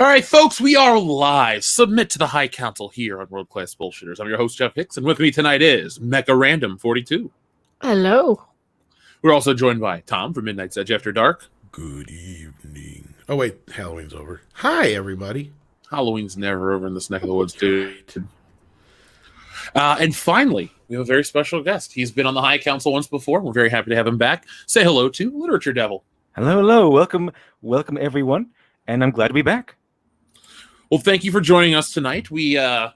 All right, folks, we are live. Submit to the High Council here on World Class Bullshitters. I'm your host, Jeff Hicks, and with me tonight is Mecha Random 42. Hello. We're also joined by Tom from Midnight's Edge After Dark. Good evening. Oh, wait, Halloween's over. Hi, everybody. Halloween's never over in this neck of the woods, dude. And finally, we have a very special guest. He's been on the High Council once before. We're very happy to have him back. Say hello to Literature Devil. Hello. Welcome, everyone. And I'm glad to be back. Well, thank you for joining us tonight. We have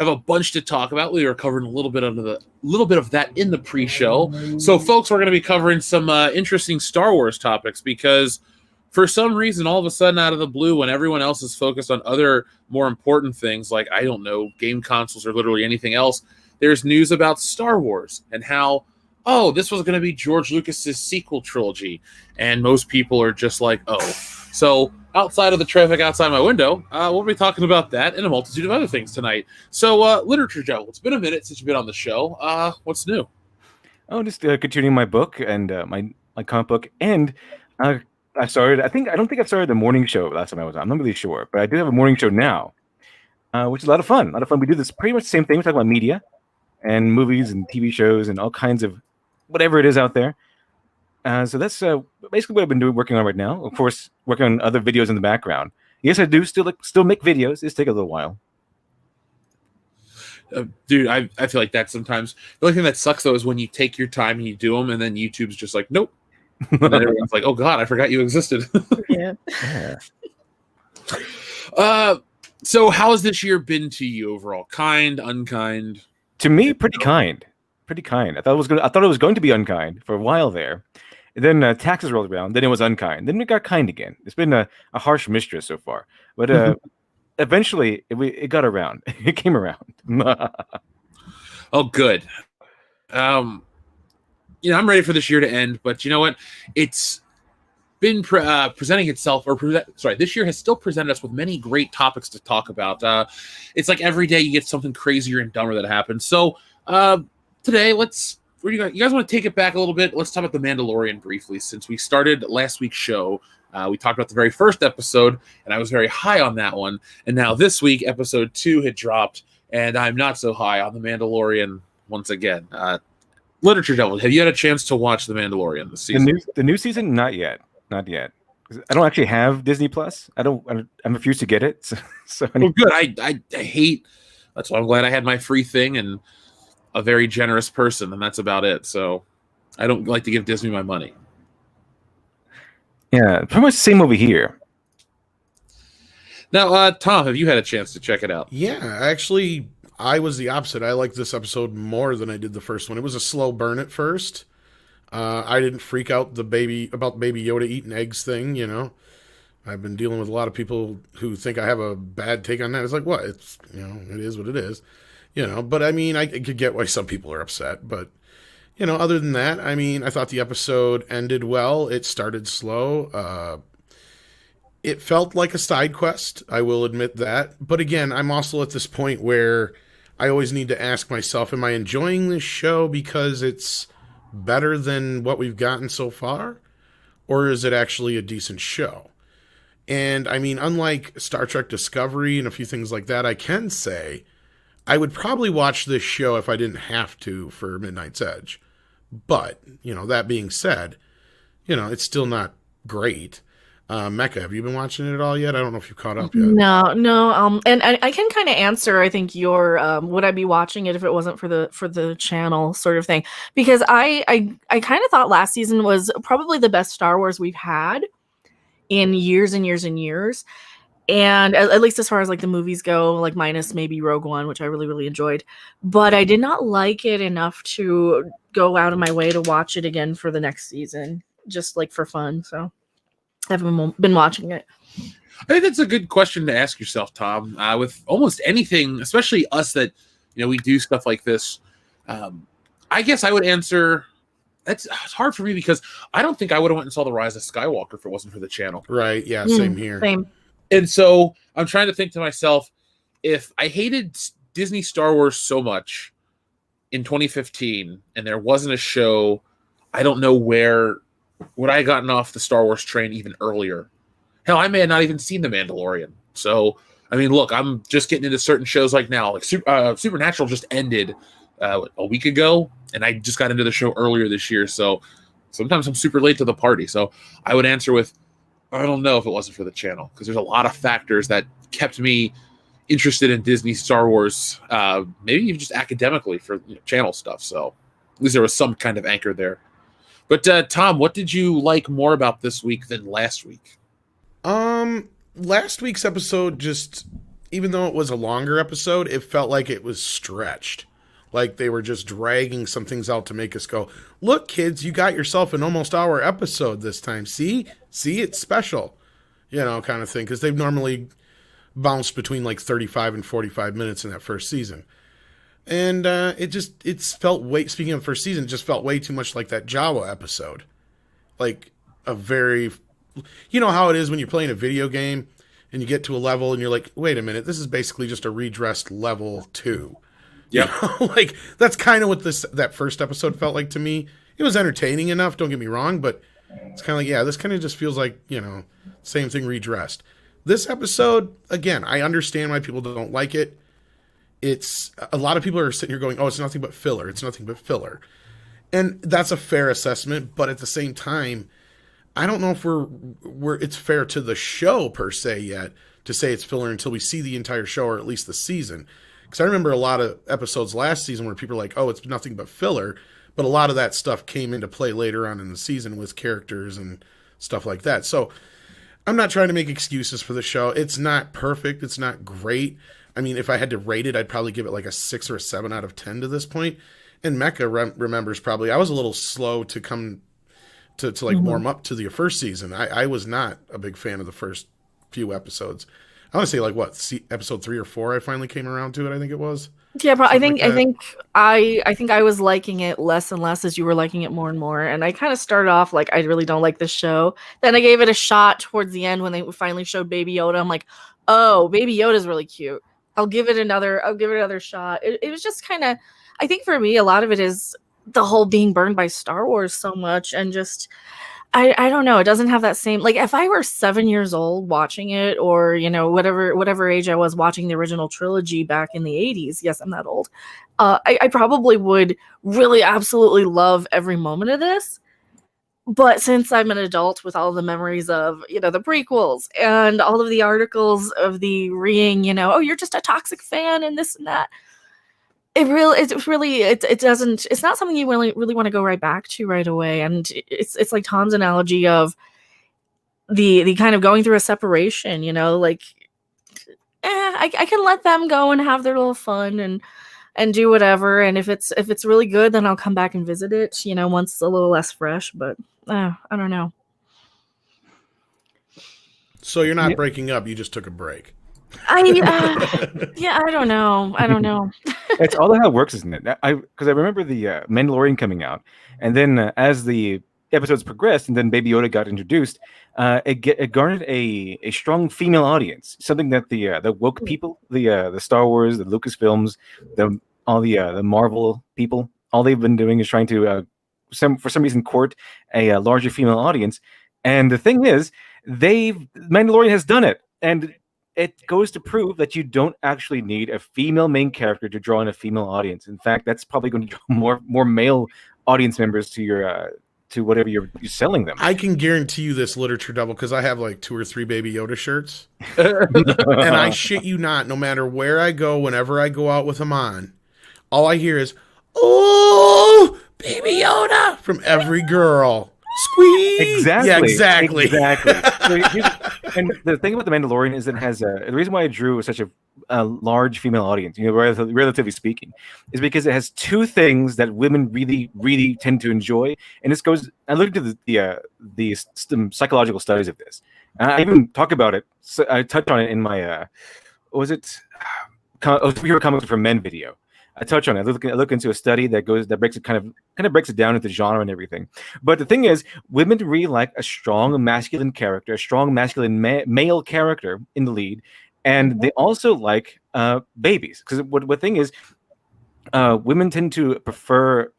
a bunch to talk about. We are covering a little bit of that in the pre-show. So, folks, we're going to be covering some interesting Star Wars topics because, for some reason, all of a sudden, out of the blue, when everyone else is focused on other more important things, like I don't know, game consoles or literally anything else, there's news about Star Wars and how, oh, this was going to be George Lucas's sequel trilogy, and most people are just like, oh. So, outside of the traffic outside my window, we'll be talking about that and a multitude of other things tonight. So, Literature Joe, it's been a minute since you've been on the show. What's new? Oh, just continuing my book and my comic book. And I don't think I started the morning show last time I was on. I'm not really sure. But I do have a morning show now, which is a lot of fun. We do this pretty much the same thing. We talk about media and movies and TV shows and all kinds of whatever it is out there. So that's basically what I've been working on right now. Of course, working on other videos in the background. Yes, I do still make videos. It's take a little while. Dude, I feel like that sometimes. The only thing that sucks, though, is when you take your time and you do them, and then YouTube's just like, nope. And then everyone's like, oh, God, I forgot you existed. Yeah. So how has this year been to you overall? Kind, unkind? To me, pretty kind. Pretty kind. I thought it was going to be unkind for a while there. And then taxes rolled around. Then it was unkind. Then it got kind again. It's been a harsh mistress so far. But eventually, it got around. It came around. Oh, good. I'm ready for this year to end. But you know what? It's been presenting itself, this year has still presented us with many great topics to talk about. It's like every day you get something crazier and dumber that happens. So today, you guys want to take it back a little bit? Let's talk about The Mandalorian briefly. Since we started last week's show, we talked about the very first episode, and I was very high on that one. And now this week, episode 2 had dropped, and I'm not so high on The Mandalorian once again. Literature Devil, have you had a chance to watch The Mandalorian this season? The new season? Not yet. I don't actually have Disney Plus. I'm refused to get it. So good. I hate. That's why I'm glad I had my free thing and a very generous person, and that's about it. So I don't like to give Disney my money. Yeah, pretty much the same over here. Now, Tom, have you had a chance to check it out? Yeah, actually, I was the opposite. I liked this episode more than I did the first one. It was a slow burn at first. I didn't freak out about Baby Yoda eating eggs thing, I've been dealing with a lot of people who think I have a bad take on that. It's like, what? It's, it is what it is. But I mean, I could get why some people are upset. But, other than that, I mean, I thought the episode ended well. It started slow. It felt like a side quest. I will admit that. But again, I'm also at this point where I always need to ask myself, am I enjoying this show because it's better than what we've gotten so far? Or is it actually a decent show? And I mean, unlike Star Trek Discovery and a few things like that, I can say I would probably watch this show if I didn't have to for Midnight's Edge. But, that being said, it's still not great. Mecca, have you been watching it at all yet? I don't know if you've caught up yet. No. And I can kind of answer, I think, your would I be watching it if it wasn't for the channel sort of thing. Because I kind of thought last season was probably the best Star Wars we've had in years and years and years. And at least as far as like the movies go, like minus maybe Rogue One, which I really, really enjoyed. But I did not like it enough to go out of my way to watch it again for the next season, just like for fun. So I haven't been watching it. I think that's a good question to ask yourself, Tom. With almost anything, especially us that, we do stuff like this, I guess I would answer... It's hard for me because I don't think I would have went and saw The Rise of Skywalker if it wasn't for the channel. Right, yeah, same here. Same. And so I'm trying to think to myself, if I hated Disney Star Wars so much in 2015 and there wasn't a show, I don't know would I have gotten off the Star Wars train even earlier. Hell, I may have not even seen The Mandalorian. So, I mean, look, I'm just getting into certain shows like now. Like Supernatural just ended a week ago, and I just got into the show earlier this year. So sometimes I'm super late to the party. So I would answer with, I don't know if it wasn't for the channel, because there's a lot of factors that kept me interested in Disney Star Wars, maybe even just academically for channel stuff. So at least there was some kind of anchor there. But Tom, what did you like more about this week than last week? Last week's episode, just even though it was a longer episode, it felt like it was stretched. Like they were just dragging some things out to make us go, look, kids, you got yourself an almost hour episode this time. See, it's special, kind of thing. Because they've normally bounced between like 35 and 45 minutes in that first season. And speaking of first season, it just felt way too much like that Jawa episode. Like a very, how it is when you're playing a video game and you get to a level and you're like, wait a minute, this is basically just a redressed level 2. Yeah. Like that's kind of what that first episode felt like to me. It was entertaining enough, don't get me wrong, but it's kind of like, this kind of just feels like, same thing redressed. This episode, again, I understand why people don't like it. It's a lot of people are sitting here going, oh, it's nothing but filler. It's nothing but filler. And that's a fair assessment. But at the same time, I don't know if it's fair to the show per se yet to say it's filler until we see the entire show or at least the season. Because I remember a lot of episodes last season where people are like, oh, it's nothing but filler. But a lot of that stuff came into play later on in the season with characters and stuff like that. So I'm not trying to make excuses for the show. It's not perfect. It's not great. I mean, if I had to rate it, I'd probably give it like a 6 or a 7 out of 10 to this point. And Mecca remembers probably I was a little slow to come to warm up to the first season. I was not a big fan of the first few episodes. I want to say episode 3 or 4. I finally came around to it. I think it was. Yeah, but I think I was liking it less and less as you were liking it more and more. And I kind of started off like I really don't like this show. Then I gave it a shot towards the end when they finally showed Baby Yoda. I'm like, oh, Baby Yoda's really cute. I'll give it another shot. It was just kind of, I think for me, a lot of it is the whole being burned by Star Wars so much and just, I don't know. It doesn't have that same, like if I were 7 years old watching it or, whatever age I was watching the original trilogy back in the 80s. Yes, I'm that old. I probably would really absolutely love every moment of this. But since I'm an adult with all the memories of, the prequels and all of the articles of the Rian, oh, you're just a toxic fan and this and that. It's not something you really want to go right back to right away. And it's like Tom's analogy of the kind of going through a separation, like, I can let them go and have their little fun and do whatever. And if it's really good, then I'll come back and visit it, once it's a little less fresh, but I don't know. So you're not breaking up. You just took a break. I don't know. It's all how it works, isn't it? Because I remember the Mandalorian coming out, and then as the episodes progressed, and then Baby Yoda got introduced, it garnered a strong female audience. Something that the woke people, the Star Wars, the Lucasfilms, all the Marvel people, all they've been doing is trying to for some reason court a larger female audience. And the thing is, Mandalorian has done it, and it goes to prove that you don't actually need a female main character to draw in a female audience. In fact, that's probably going to draw more male audience members to your to whatever you're selling them. I can guarantee you this, Literature Devil, because I have like 2 or 3 Baby Yoda shirts. And I shit you not, no matter where I go, whenever I go out with them on, all I hear is, oh, Baby Yoda, from every girl. Squeeze! Exactly. Yeah, exactly. And the thing about The Mandalorian is it has the reason why it drew such a large female audience, relatively speaking, is because it has 2 things that women really, really tend to enjoy. And this goes, I looked into the psychological studies of this. And I even talk about it. So I touched on it in my, Superhero Comics for Men video. I touch on it. I look into a study that breaks it kind of breaks it down into genre and everything. But the thing is, women really like a strong masculine character, a strong masculine male character in the lead, and they also like babies. Because what thing is, women tend to prefer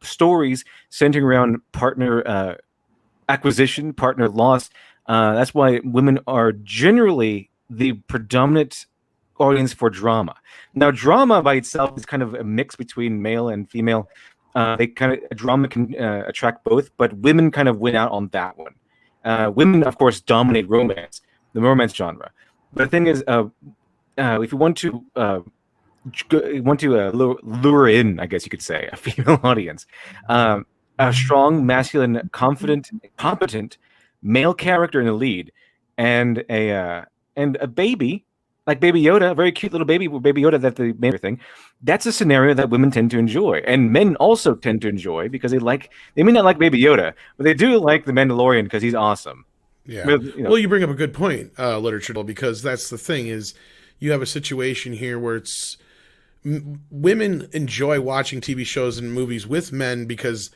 stories centering around partner acquisition, partner loss. That's why women are generally the predominant audience for drama. Now, drama by itself is kind of a mix between male and female. Drama can attract both, but women kind of win out on that one. Women, of course, dominate romance, the romance genre. But the thing is, if you want to lure in, I guess you could say, a female audience, a strong, masculine, confident, competent male character in the lead, and a baby like Baby Yoda, a very cute little baby Yoda, that the main thing. That's a scenario that women tend to enjoy, and men also tend to enjoy because they may not like Baby Yoda, but they do like the Mandalorian because he's awesome. Yeah. Well, you bring up a good point, literature, because that's the thing is you have a situation here where it's women enjoy watching TV shows and movies with men because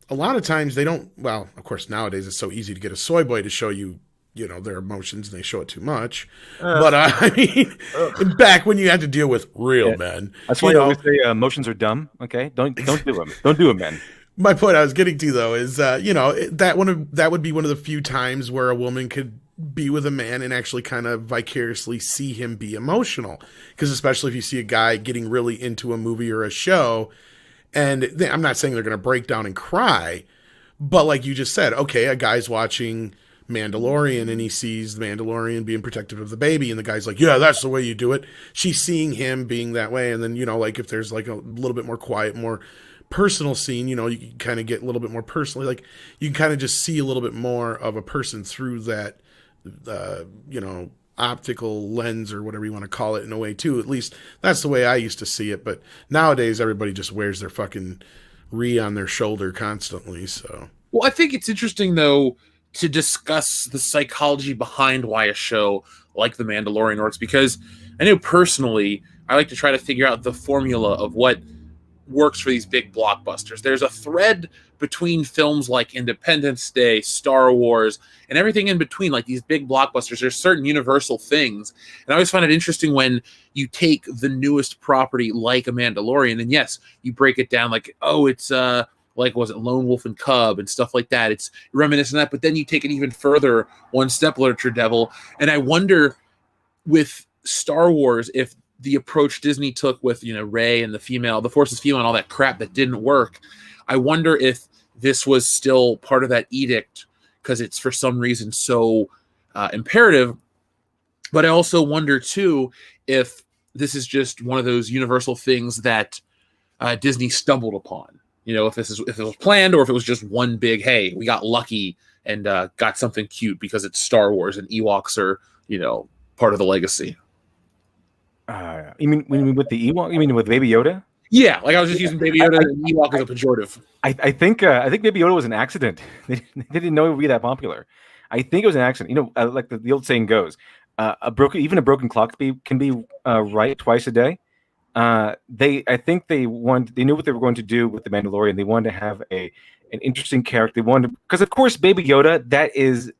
a lot of times they don't. Well, of course, nowadays it's so easy to get a soy boy to show you, their emotions, and they show it too much. But I mean, back when you had to deal with real men, that's why I always say emotions are dumb. Okay, don't do them. Don't do them, men. My point I was getting to though is, that would be one of the few times where a woman could be with a man and actually kind of vicariously see him be emotional. Because especially if you see a guy getting really into a movie or a show, and I'm not saying they're going to break down and cry, but like you just said, okay, a guy's watching Mandalorian and he sees the Mandalorian being protective of the baby, and the guy's like, yeah, that's the way you do it. She's seeing him being that way, and then like if there's like a little bit more quiet, more personal scene, you can kind of get a little bit more personally, like you can kind of just see a little bit more of a person through that optical lens or whatever you want to call it, in a way too. At least that's the way I used to see it, but nowadays everybody just wears their fucking Rian on their shoulder constantly. So I think it's interesting though to discuss the psychology behind why a show like The Mandalorian works, because I know personally I like to try to figure out the formula of what works for these big blockbusters. There's a thread between films like Independence Day, Star Wars, and everything in between, like these big blockbusters. There's certain universal things, and I always find it interesting when you take the newest property like a Mandalorian, and yes, you break it down like, oh, it's like, was it Lone Wolf and Cub and stuff like that? It's reminiscent of that, but then you take it even further, one step, Literature Devil, and I wonder with Star Wars if the approach Disney took with Rey and the Force is female and all that crap that didn't work. I wonder if this was still part of that edict because it's for some reason so imperative. But I also wonder too if this is just one of those universal things that Disney stumbled upon. If it was planned or if it was just one big, hey, we got lucky and got something cute because it's Star Wars and Ewoks are part of the legacy. You mean with the Ewok? You mean with Baby Yoda? Yeah, like I was just using Baby Yoda and Ewok as a pejorative. I think Baby Yoda was an accident. They didn't know it would be that popular. I think it was an accident. Like the old saying goes, a broken clock can be right twice a day. I think they knew what they were going to do with the Mandalorian. They wanted to have an interesting character. They wanted, because of course Baby Yoda, that is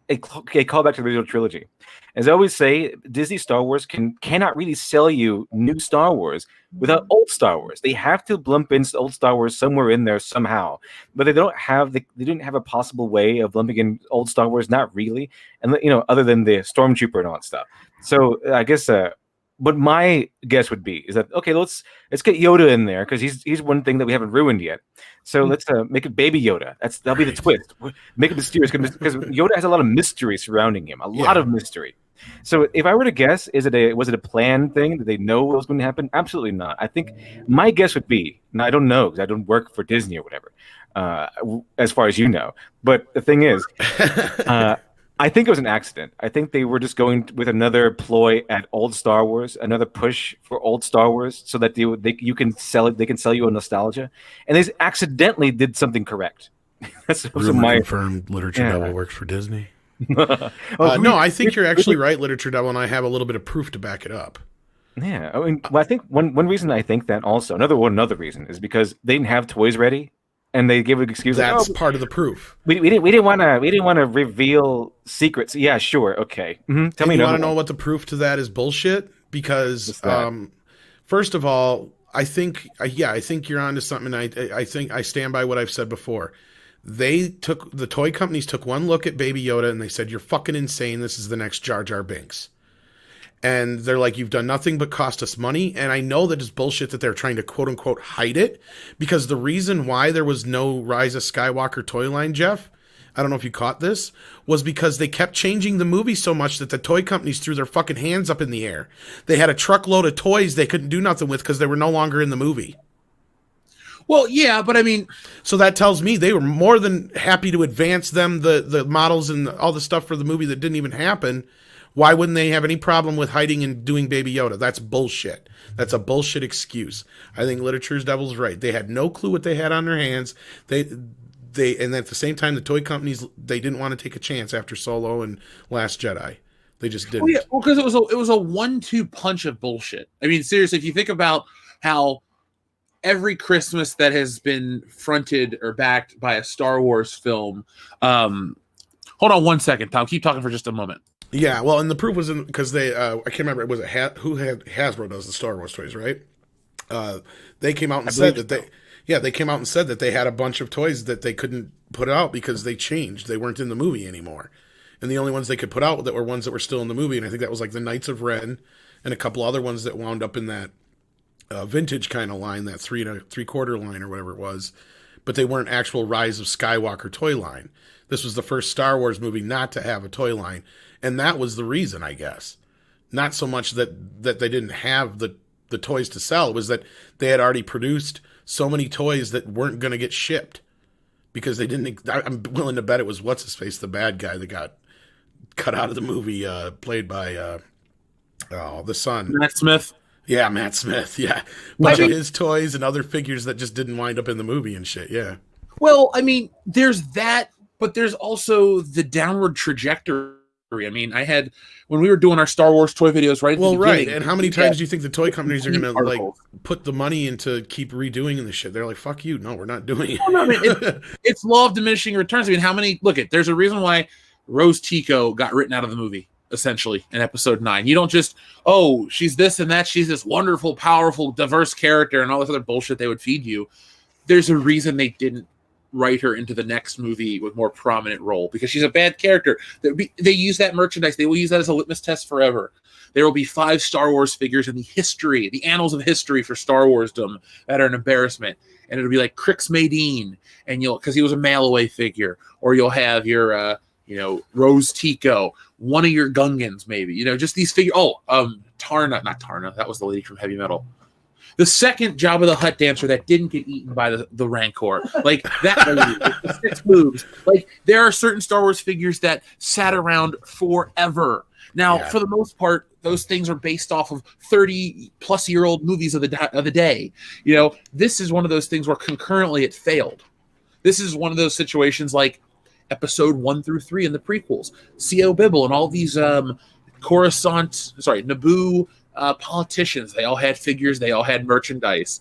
a callback to the original trilogy. As I always say, Disney Star Wars cannot really sell you new Star Wars without old Star Wars. They have to lump in old Star Wars somewhere in there somehow, but they didn't have a possible way of lumping in old Star Wars, not really, and other than the Stormtrooper and all that stuff. So I guess what my guess would be is that, okay, let's get Yoda in there because he's one thing that we haven't ruined yet. So let's make it Baby Yoda. That'll be the twist. Make it mysterious because Yoda has a lot of mystery surrounding him. A lot of mystery. So if I were to guess, was it a planned thing? Did they know what was going to happen? Absolutely not. I think my guess would be, and I don't know because I don't work for Disney or whatever, as far as you know. But the thing is, I think it was an accident. I think they were just going with another ploy at old Star Wars, another push for old Star Wars, so that you can sell it. They can sell you a nostalgia, and they accidentally did something correct. That's my confirmed. Literature Devil works for Disney. No, I think you're actually right, Literature Devil, and I have a little bit of proof to back it up. Yeah, I think one reason I think that also another reason is because they didn't have toys ready. And they gave an excuse. That's part of the proof. We didn't want to reveal secrets. Yeah, sure, okay. Mm-hmm. Tell me. You want to know what the proof to that is? Bullshit. Because first of all, I think you're onto something. I think I stand by what I've said before. The toy companies took one look at Baby Yoda and they said, "You're fucking insane. This is the next Jar Jar Binks." And they're like, you've done nothing but cost us money. And I know that it's bullshit that they're trying to quote unquote hide it, because the reason why there was no Rise of Skywalker toy line, Jeff, I don't know if you caught this, was because they kept changing the movie so much that the toy companies threw their fucking hands up in the air. They had a truckload of toys they couldn't do nothing with because they were no longer in the movie. Well, yeah, but I mean, so that tells me they were more than happy to advance them, the models and all the stuff for the movie that didn't even happen. Why wouldn't they have any problem with hiding and doing Baby Yoda? That's bullshit. That's a bullshit excuse. I think Literature's Devil's right. They had no clue what they had on their hands. And at the same time, the toy companies, they didn't want to take a chance after Solo and Last Jedi. They just didn't. Well, because it was a 1-2 punch of bullshit. I mean, seriously, if you think about how every Christmas that has been fronted or backed by a Star Wars film, hold on one second, Tom. Keep talking for just a moment. Yeah, well, and the proof was in because they I can't remember, was it Hasbro does the Star Wars toys, right? They came out and said that they came out and said that they had a bunch of toys that they couldn't put out because they changed. They weren't in the movie anymore. And the only ones they could put out that were ones that were still in the movie, and I think that was like the Knights of Ren and a couple other ones that wound up in that vintage kind of line, that 3 3/4 line or whatever it was. But they weren't actual Rise of Skywalker toy line. This was the first Star Wars movie not to have a toy line. And that was the reason, I guess. Not so much that they didn't have the toys to sell. It was that they had already produced so many toys that weren't going to get shipped. Because they didn't... I'm willing to bet it was What's-His-Face, the bad guy that got cut out of the movie, played by the son. Matt Smith. Yeah, Matt Smith, yeah. Bunch of his toys and other figures that just didn't wind up in the movie and shit, yeah. Well, I mean, there's that, but there's also the downward trajectory. I mean, when we were doing our Star Wars toy videos, right? Right. And how many times do you think the toy companies are going to like put the money into keep redoing the shit? They're like, "Fuck you! No, we're not doing it." Well, no, I mean, it's law of diminishing returns. I mean, how many? There's a reason why Rose Tico got written out of the movie essentially in Episode 9. You don't just, she's this and that. She's this wonderful, powerful, diverse character, and all this other bullshit they would feed you. There's a reason they didn't write her into the next movie with more prominent role, because she's a bad character. They use that merchandise. They will use that as a litmus test forever. There will be 5 Star Wars figures in the annals of history for Star Warsdom that are an embarrassment. And it'll be like Crix Madine, and because he was a mail away figure, or you'll have your, Rose Tico, one of your Gungans, maybe, just these figures. Tarna, not Tarna. That was the lady from Heavy Metal. The second Jabba the Hutt dancer that didn't get eaten by the Rancor. Like, that lady, the 6 moves. Like, there are certain Star Wars figures that sat around forever. Now, for the most part, those things are based off of 30-plus-year-old movies of the day. This is one of those things where concurrently it failed. This is one of those situations like Episode 1 through 3 in the prequels. C.O. Bibble and all these Naboo politicians, they all had figures, they all had merchandise,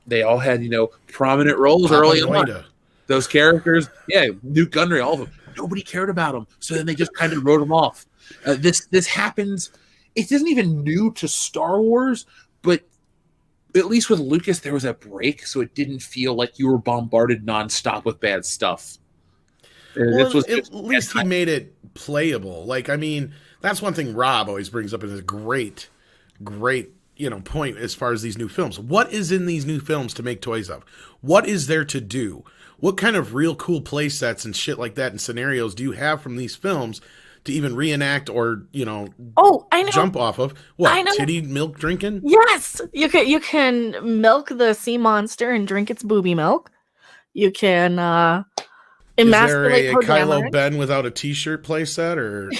they all had prominent roles early on. Those characters, Newt Gunray, all of them, nobody cared about them, so then they just kind of wrote them off. This happens. It isn't even new to Star Wars, but at least with Lucas there was a break, so it didn't feel like you were bombarded nonstop with bad stuff. Well, at least he made it playable. Like, I mean, that's one thing Rob always brings up, is a great point as far as these new films. What is in these new films to make toys of? What is there to do? What kind of real cool play sets and shit like that and scenarios do you have from these films to even reenact or, I know. jump off of? What, titty milk drinking? Yes. You can milk the sea monster and drink its booby milk. You can emasculate Is there a Kylo Ben without a t-shirt play set, or...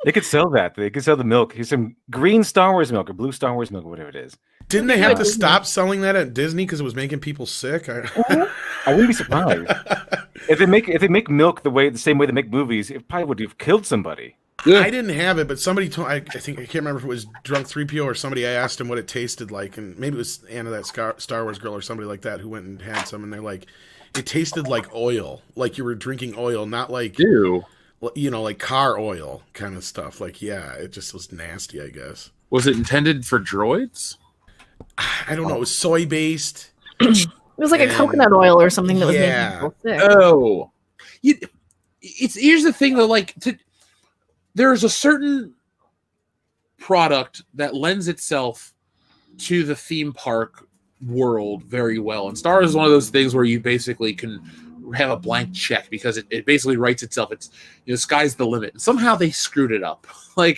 They could sell that. They could sell the milk. Here's some green Star Wars milk or blue Star Wars milk or whatever it is. Didn't they have to stop selling that at Disney because it was making people sick? I wouldn't be surprised. If they make milk the same way they make movies, it probably would have killed somebody. I didn't have it, but somebody told. I can't remember if it was Drunk 3PO or somebody. I asked him what it tasted like, and maybe it was Anna, that Star Wars girl, or somebody like that, who went and had some, and they're like, it tasted like oil, like you were drinking oil, not like like car oil kind of stuff. Like, it just was nasty, I guess. Was it intended for droids? I don't know. It was soy based. It was like a coconut oil or something that was making people sick. Here's the thing though. There's a certain product that lends itself to the theme park world very well. And Star Wars is one of those things where you basically can have a blank check because it basically writes itself. It's, you know, sky's the limit. And somehow they screwed it up. And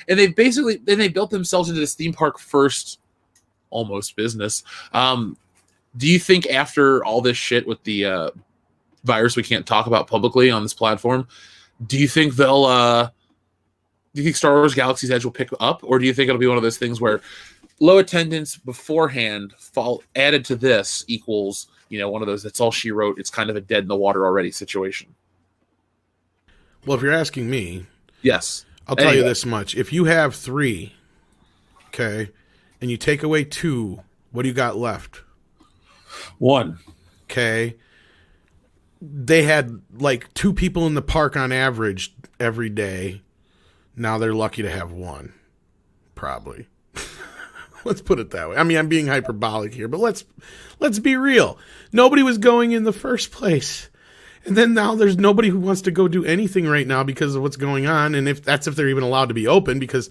they built themselves into this theme park first almost business. Do you think after all this shit with the virus we can't talk about publicly on this platform, do you think do you think Star Wars Galaxy's Edge will pick up, or do you think it'll be one of those things where low attendance beforehand added to this equals, you know, one of those that's all she wrote, it's kind of a dead in the water already situation? Well, if you're asking me, yes, I'll tell you this much. If you have 3, okay, and you take away 2, what do you got left? 1. Okay. They had like 2 people in the park on average every day. Now they're lucky to have 1, probably. Let's put it that way. I mean, I'm being hyperbolic here, but let's be real. Nobody was going in the first place. And then now there's nobody who wants to go do anything right now because of what's going on. And if they're even allowed to be open, because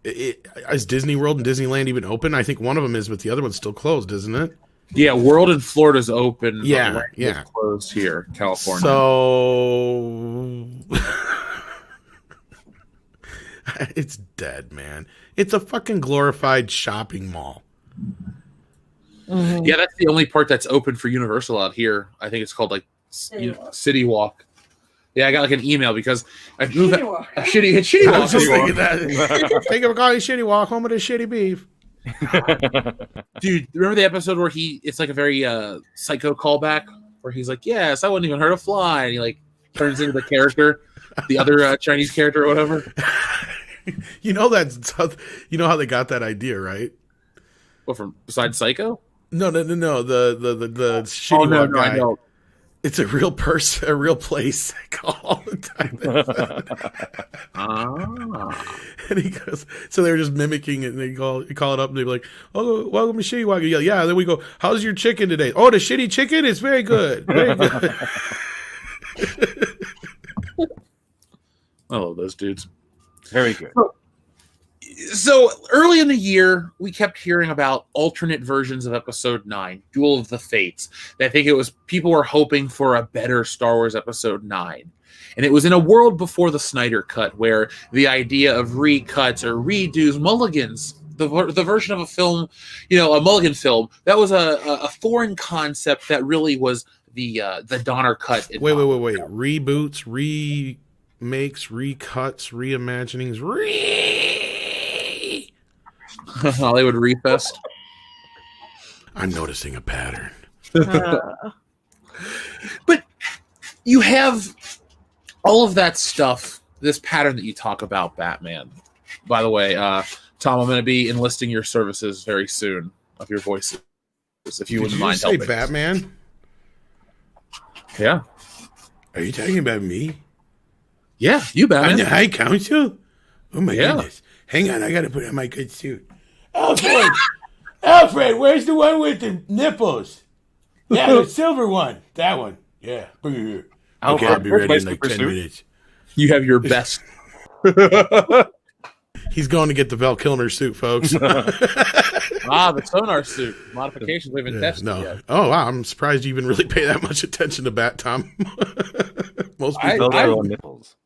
is Disney World and Disneyland even open? I think one of them is, but the other one's still closed, isn't it? Yeah, World in Florida's open. Yeah. It's closed here, California. So it's dead, man. It's a fucking glorified shopping mall. Mhm. Yeah, that's the only part that's open for Universal out here. I think it's called like City Walk. Yeah, I got like an email because I moved Shitty Walk. I was just thinking that. Thank you for calling Shitty Walk, home of the shitty beef. Dude, remember the episode where it's like a very psycho callback where he's like, yes, I wouldn't even hurt a fly, and he like turns into the character, the other Chinese character or whatever. You know how they got that idea, right? What, from besides Psycho? No. The shitty Walk guy. I know. It's a real person, a real place. I call all the time. And he goes, so they were just mimicking it, and they call it up, and they're like, "Oh, welcome to Shitty Walk." Yeah. Then we go, "How's your chicken today?" "Oh, the shitty chicken is very good, very good." I love those dudes. Very good. So early in the year, we kept hearing about alternate versions of Episode 9, Duel of the Fates. I think it was people were hoping for a better Star Wars Episode 9. And it was in a world before the Snyder Cut, where the idea of recuts or redos, mulligans, the version of a film, a mulligan film, that was a foreign concept that really was the Donner cut. Wait. Reboots, remakes, recuts, reimaginings, Hollywood Refest. I'm noticing a pattern. But you have all of that stuff, this pattern that you talk about, Batman. By the way, Tom, I'm going to be enlisting your services very soon of your voices, if you wouldn't mind helping. Did you say Batman? Yeah. Are you talking about me? Yeah, you Batman. I'm the High Council? Oh my goodness. Hang on, I got to put on my good suit. Alfred, where's the one with the nipples? Yeah, the silver one. That one. Yeah, bring it here. Okay, I'll be ready in like 10 minutes. You have your best. He's going to get the Val Kilmer suit, folks. The sonar suit. Modifications we haven't tested yet. Oh, wow. I'm surprised you even really pay that much attention to Bat, Tom. Most people don't. Nipples.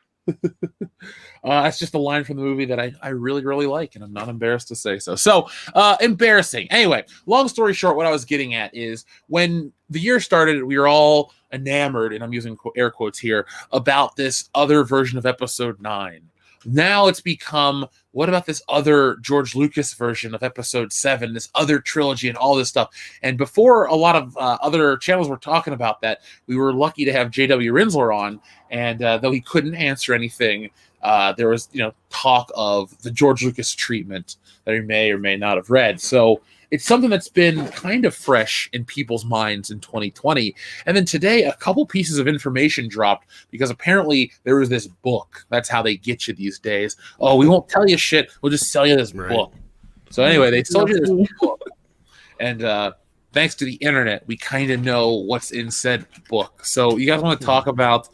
That's just a line from the movie that I really, really like, and I'm not embarrassed to say so. So, embarrassing. Anyway, long story short, what I was getting at is when the year started, we were all enamored, and I'm using air quotes here, about this other version of Episode 9. Now it's become, what about this other George Lucas version of Episode 7, this other trilogy and all this stuff? And before a lot of other channels were talking about that, we were lucky to have J.W. Rinsler on, and though he couldn't answer anything, there was talk of the George Lucas treatment that he may or may not have read. So it's something that's been kind of fresh in people's minds in 2020. And then today, a couple pieces of information dropped because apparently there was this book. That's how they get you these days. Oh, we won't tell you shit. We'll just sell you this book. So anyway, they sold you this book. And thanks to the internet, we kind of know what's in said book. So you guys want to talk about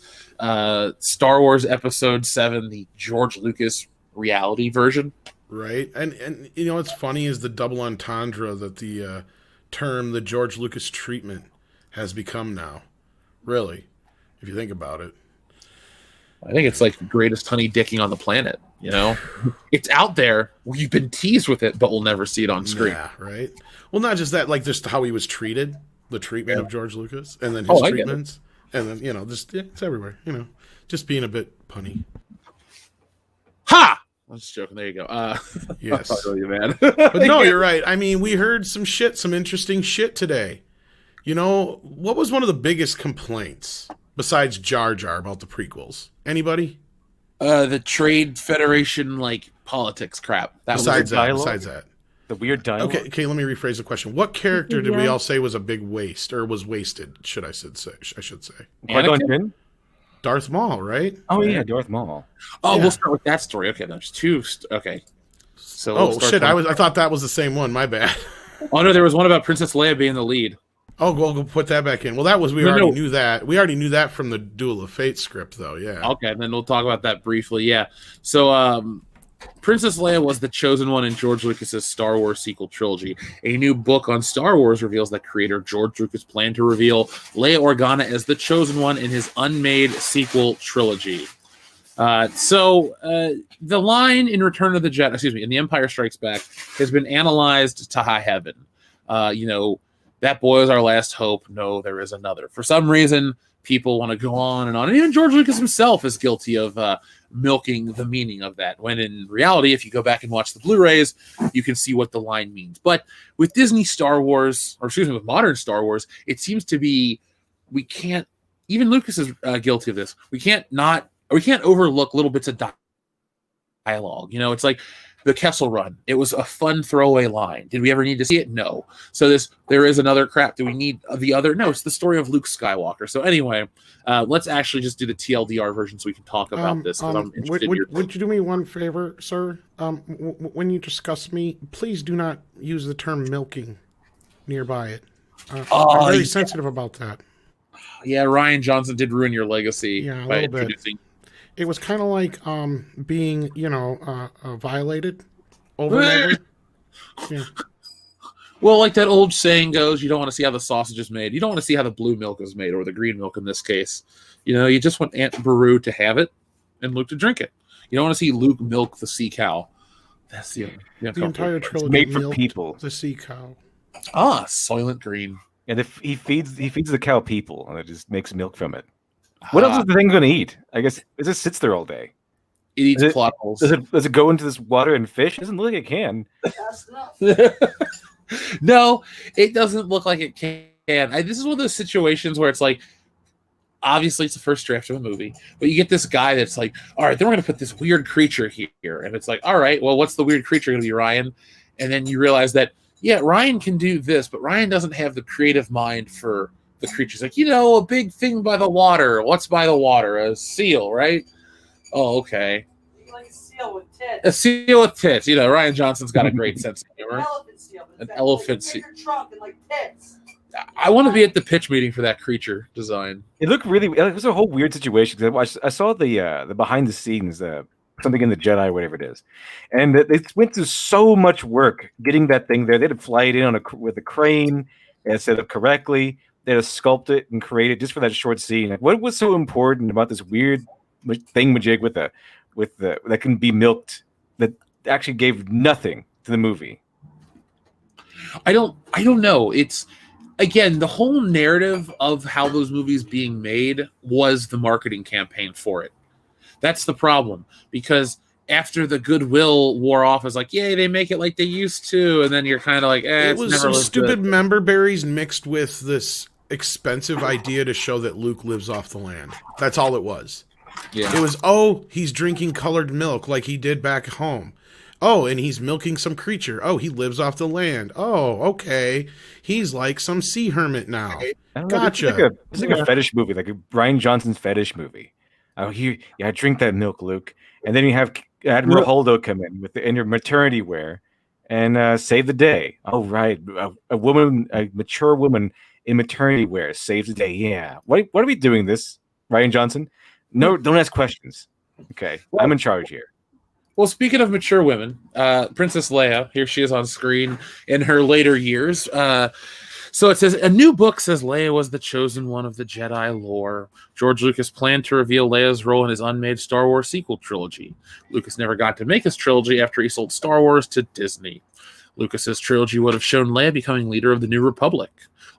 Star Wars Episode 7, the George Lucas reality version? right? And you know what's funny is the double entendre that the term the George Lucas treatment has become now. Really, if you think about it. I think it's like the greatest honey dicking on the planet. You know, it's out there. We've been teased with it, but we'll never see it on screen. Yeah, right. Well, not just that, like just how he was treated, the treatment of George Lucas, and then his treatments, and then just it's everywhere. Just being a bit punny. Ha! I was just joking. There you go. Yes, I'm really mad. But no, you're right. I mean, we heard some interesting shit today. What was one of the biggest complaints besides Jar Jar about the prequels? Anybody? The Trade Federation politics crap. Besides that, the weird dialogue. Okay. Let me rephrase the question. What character did we all say was a big waste or was wasted? I should say. Qui-Gon? Darth Maul, right? Oh yeah, Darth Maul. Oh, yeah. We'll start with that story. Okay, there's two. Okay. So. Shit! I thought that was the same one. My bad. Oh no, there was one about Princess Leia being the lead. Oh, we'll put that back in. Well, that was we already knew that. We already knew that from the Duel of Fate script, though. Yeah. Okay, and then we'll talk about that briefly. Yeah. So, Princess Leia was the chosen one in George Lucas's Star Wars sequel trilogy. A new book on Star Wars reveals that creator George Lucas planned to reveal Leia Organa as the chosen one in his unmade sequel trilogy. The line in Return of the Jedi, in The Empire Strikes Back, has been analyzed to high heaven. That boy is our last hope. No, there is another. For some reason, people want to go on and on. And even George Lucas himself is guilty of milking the meaning of that. When in reality, if you go back and watch the Blu-rays, you can see what the line means. But with Disney Star Wars, with modern Star Wars, it seems to be, even Lucas is guilty of this. We can't overlook little bits of dialogue. It's like the Kessel Run. It was a fun throwaway line. Did we ever need to see it? No. So there is another crap. Do we need the other? No, it's the story of Luke Skywalker. So anyway, let's actually just do the TLDR version so we can talk about this. I'm interested would you do me one favor, sir? When you discuss me, please do not use the term milking nearby it. I'm very sensitive about that. Yeah, Rian Johnson did ruin your legacy by introducing. It was kind of like being, violated over and over. Yeah. Well, like that old saying goes, you don't want to see how the sausage is made. You don't want to see how the blue milk is made, or the green milk in this case. You just want Aunt Beru to have it and Luke to drink it. You don't want to see Luke milk the sea cow. That's the entire trilogy it's made for people. The sea cow. Soylent Green. And if he feeds the cow people, and it just makes milk from it. What else is the thing going to eat? I guess it just sits there all day. It eats plot holes. Does it go into this water and fish? It doesn't look like it can. No, it doesn't look like it can. This is one of those situations where it's like, obviously it's the first draft of a movie, but you get this guy that's like, all right, then we're going to put this weird creature here. And it's like, all right, well, what's the weird creature going to be, Ryan? And then you realize that, yeah, Ryan can do this, but Ryan doesn't have the creative mind for the creature's like, a big thing by the water. What's by the water? A seal, right? Oh, okay. Like a seal with tits. A seal with tits. Rian Johnson's got a great sense of humor. An elephant seal. An elephant seal. Trunk and tits. I want to be at the pitch meeting for that creature design. It looked really. It was a whole weird situation. I saw the behind the scenes, something in the Jedi, whatever it is, and they went through so much work getting that thing there. They had to fly it in with a crane and set up correctly. They had to sculpt it and create it just for that short scene. Like, what was so important about this weird thingamajig with that can be milked that actually gave nothing to the movie? I don't know. It's, again, the whole narrative of how those movies being made was the marketing campaign for it. That's the problem, because after the goodwill wore off, it's like, yay, they make it like they used to, and then you're kind of like, it was some stupid member berries mixed with this expensive idea to show that Luke lives off the land. That's all it was. Yeah. It was, he's drinking colored milk like he did back home. And he's milking some creature. He lives off the land. Okay. He's like some sea hermit now. Gotcha. It's like a fetish movie, like a Brian Johnson's fetish movie. Drink that milk, Luke. And then you have Admiral Holdo come in your maternity wear and save the day. Oh, right. A mature woman in maternity wear saves the day. Yeah. What are we doing this, Rian Johnson? No, don't ask questions. Okay. I'm in charge here. Well, speaking of mature women, Princess Leia, here she is on screen in her later years. So it says, a new book says Leia was the chosen one of the Jedi lore. George Lucas planned to reveal Leia's role in his unmade Star Wars sequel trilogy. Lucas never got to make his trilogy after he sold Star Wars to Disney. Lucas's trilogy would have shown Leia becoming leader of the New Republic.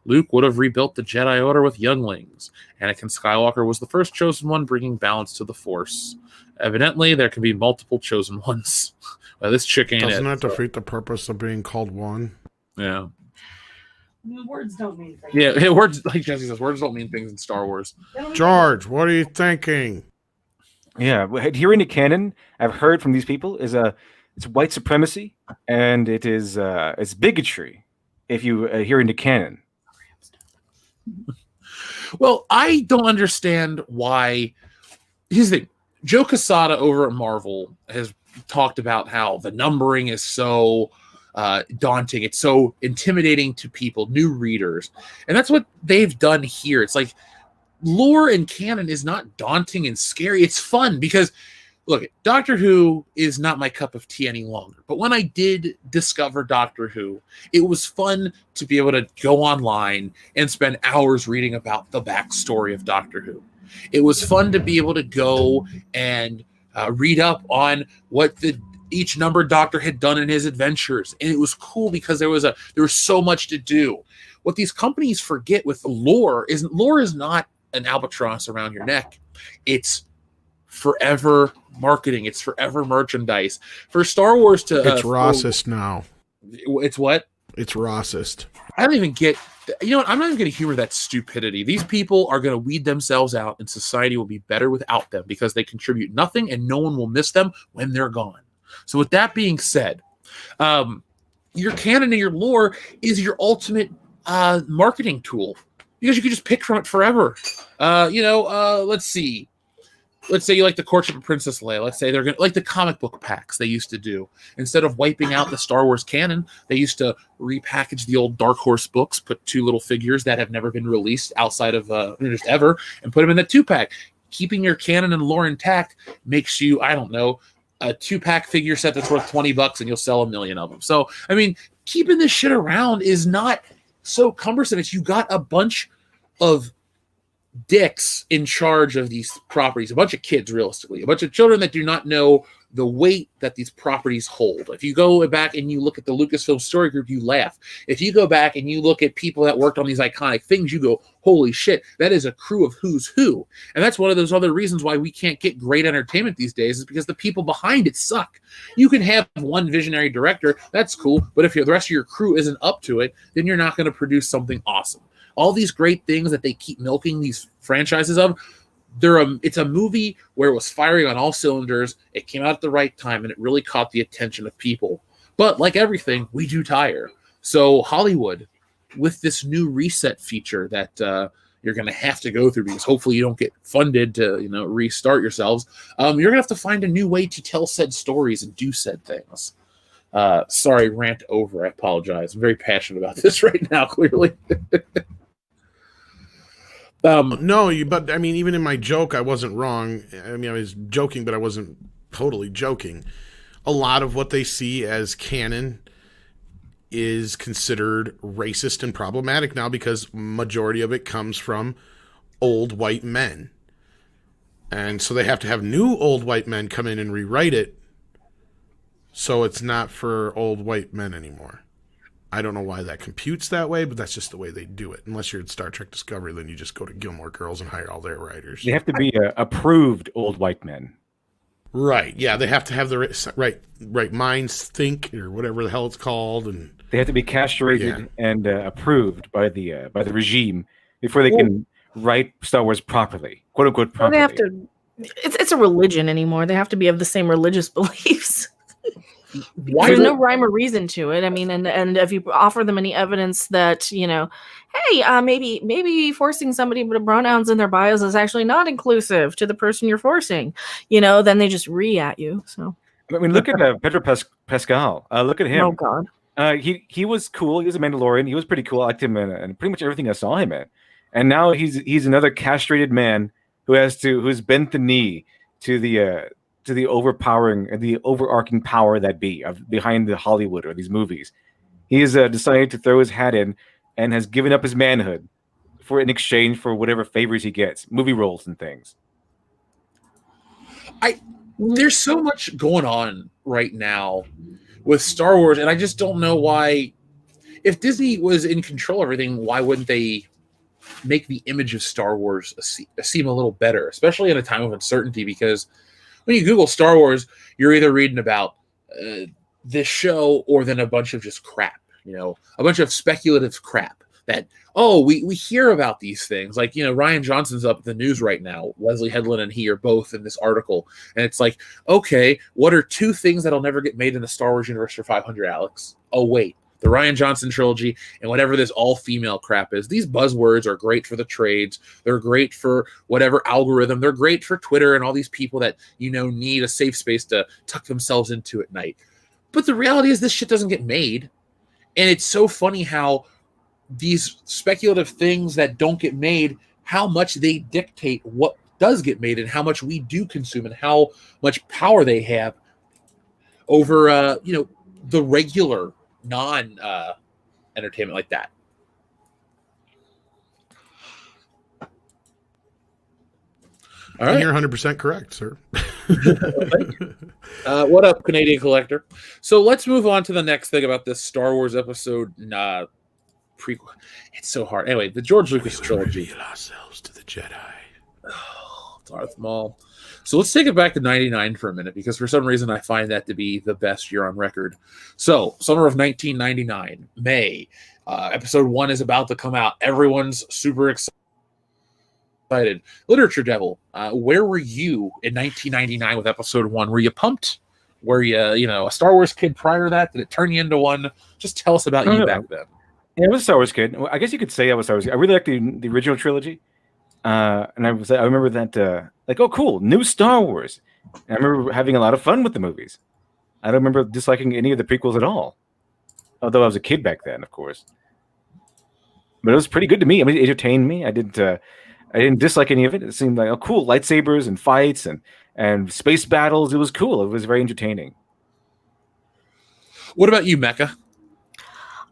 Luke would have rebuilt the Jedi Order with younglings. Anakin Skywalker was the first chosen one, bringing balance to the Force. Evidently, there can be multiple chosen ones. Well, this chick ain't Doesn't it. that defeat the purpose of being called one? Yeah. Words don't mean things. Yeah, words, like Jesse says, words don't mean things in Star Wars. George, what are you thinking? Yeah, hearing the canon, I've heard from these people is it's white supremacy and it's bigotry. If you hear into canon, Well, I don't understand why. Here's the thing: Joe Quesada over at Marvel has talked about how the numbering is so daunting, it's so intimidating to people, new readers, and that's what they've done here. It's like lore and canon is not daunting and scary. It's fun because, look, Doctor Who is not my cup of tea any longer. But when I did discover Doctor Who, it was fun to be able to go online and spend hours reading about the backstory of Doctor Who. It was fun to be able to go and read up on what each numbered Doctor had done in his adventures. And it was cool because there was so much to do. What these companies forget with lore is not an albatross around your neck. It's forever marketing. It's forever merchandise. For Star Wars to... It's Rossist now. It's what? It's Rossist. I don't even get... You know what? I'm not even going to humor that stupidity. These people are going to weed themselves out, and society will be better without them because they contribute nothing, and no one will miss them when they're gone. So with that being said, your canon and your lore is your ultimate marketing tool because you can just pick from it forever. Let's see. Let's say you like the Courtship of Princess Leia. Let's say they're going to like the comic book packs they used to do. Instead of wiping out the Star Wars canon, they used to repackage the old Dark Horse books, put two little figures that have never been released outside of just ever, and put them in the 2-pack. Keeping your canon and lore intact makes you, I don't know, a 2-pack figure set that's worth $20 and you'll sell 1 million of them. So, I mean, keeping this shit around is not so cumbersome. It's you got a bunch of dicks in charge of these properties, a bunch of kids, realistically, a bunch of children that do not know the weight that these properties hold. If you go back and you look at the Lucasfilm Story Group, you laugh. If you go back and you look at people that worked on these iconic things, you go, holy shit, that is a crew of who's who. And that's one of those other reasons why we can't get great entertainment these days, is because the people behind it suck. You can have one visionary director, that's cool, but if the rest of your crew isn't up to it, then you're not going to produce something awesome. All these great things that they keep milking these franchises of, it's a movie where it was firing on all cylinders. It came out at the right time, and it really caught the attention of people. But like everything, we do tire. So Hollywood, with this new reset feature that you're going to have to go through, because hopefully you don't get funded to restart yourselves, you're going to have to find a new way to tell said stories and do said things. Sorry, rant over. I apologize. I'm very passionate about this right now, clearly. But I mean, even in my joke, I wasn't wrong. I mean, I was joking, but I wasn't totally joking. A lot of what they see as canon is considered racist and problematic now because majority of it comes from old white men. And so they have to have new old white men come in and rewrite it so it's not for old white men anymore. I don't know why that computes that way, but that's just the way they do it. Unless you're at Star Trek Discovery, then you just go to Gilmore Girls and hire all their writers. they have to be approved old white men. Right. Yeah, they have to have the right minds think, or whatever the hell it's called, and They have to be castrated and approved by the regime before they can write Star Wars properly, quote unquote properly. They have to. It's a religion anymore. They have to be of the same religious beliefs. There's no rhyme or reason to it. I mean, and if you offer them any evidence that, hey, maybe forcing somebody to pronouns in their bios is actually not inclusive to the person you're forcing, then they just at you. So I mean, look at Pedro Pascal. Look at him. Oh God. He was cool. He was a Mandalorian. He was pretty cool. I liked him in pretty much everything I saw him in. And now he's another castrated man who's bent the knee to the to the overpowering and the overarching power that be behind the Hollywood or these movies. He has decided to throw his hat in and has given up his manhood in exchange for whatever favors he gets, movie roles and things. There's so much going on right now with Star Wars, and I just don't know why. If Disney was in control of everything, why wouldn't they make the image of Star Wars seem a little better, especially in a time of uncertainty? Because when you Google Star Wars, you're either reading about this show or then a bunch of just crap, a bunch of speculative crap that, we hear about these things. Like, Rian Johnson's up at the news right now. Leslie Headland and he are both in this article. And it's like, okay, what are 2 things that'll never get made in the Star Wars universe for 500, Alex? Oh, wait. The Rian Johnson trilogy and whatever this all-female crap is. These buzzwords are great for the trades. They're great for whatever algorithm. They're great for Twitter and all these people that, need a safe space to tuck themselves into at night. But the reality is this shit doesn't get made. And it's so funny how these speculative things that don't get made, how much they dictate what does get made and how much we do consume and how much power they have over, the regular non-entertainment like that. All right. You're 100% correct, sir. What up, Canadian Collector? So let's move on to the next thing about this Star Wars episode prequel. It's so hard. Anyway, the George Lucas trilogy. Reveal ourselves to the Jedi. Darth Maul. So let's take it back to 99 for a minute, because for some reason I find that to be the best year on record. So, summer of 1999, May. Episode 1 is about to come out. Everyone's super excited. Literature Devil, where were you in 1999 with episode 1? Were you pumped? Were you, a Star Wars kid prior to that? Did it turn you into one? Just tell us about you back then. Yeah, I was a Star Wars kid. Well, I guess you could say I was a Star Wars kid. I really liked the original trilogy. And I remember that, oh, cool, new Star Wars. And I remember having a lot of fun with the movies. I don't remember disliking any of the prequels at all. Although I was a kid back then, of course. But it was pretty good to me. I mean, it entertained me. I didn't dislike any of it. It seemed like, cool, lightsabers and fights and space battles. It was cool. It was very entertaining. What about you, Mecca?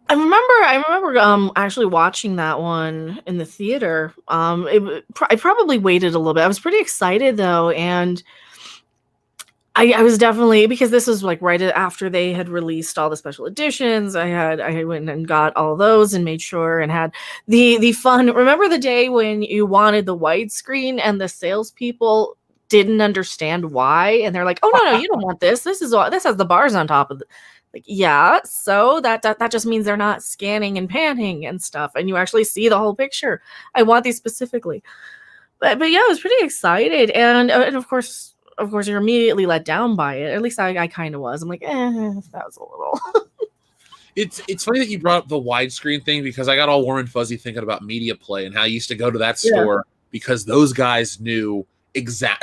I remember actually watching that one in the theater. I probably waited a little bit. I was pretty excited though, and I was definitely, because this was like right after they had released all the special editions. I went and got all those and made sure and had the fun. Remember the day when you wanted the widescreen and the salespeople didn't understand why, and they're like, "Oh no, you don't want this. This has the bars on top of it." Like, yeah, so that just means they're not scanning and panning and stuff, and you actually see the whole picture. I want these specifically, but yeah, I was pretty excited, and of course, you're immediately let down by it. At least I kind of was. I'm like, that was a little. It's funny that you brought up the widescreen thing, because I got all warm and fuzzy thinking about Media Play and how I used to go to that store because those guys knew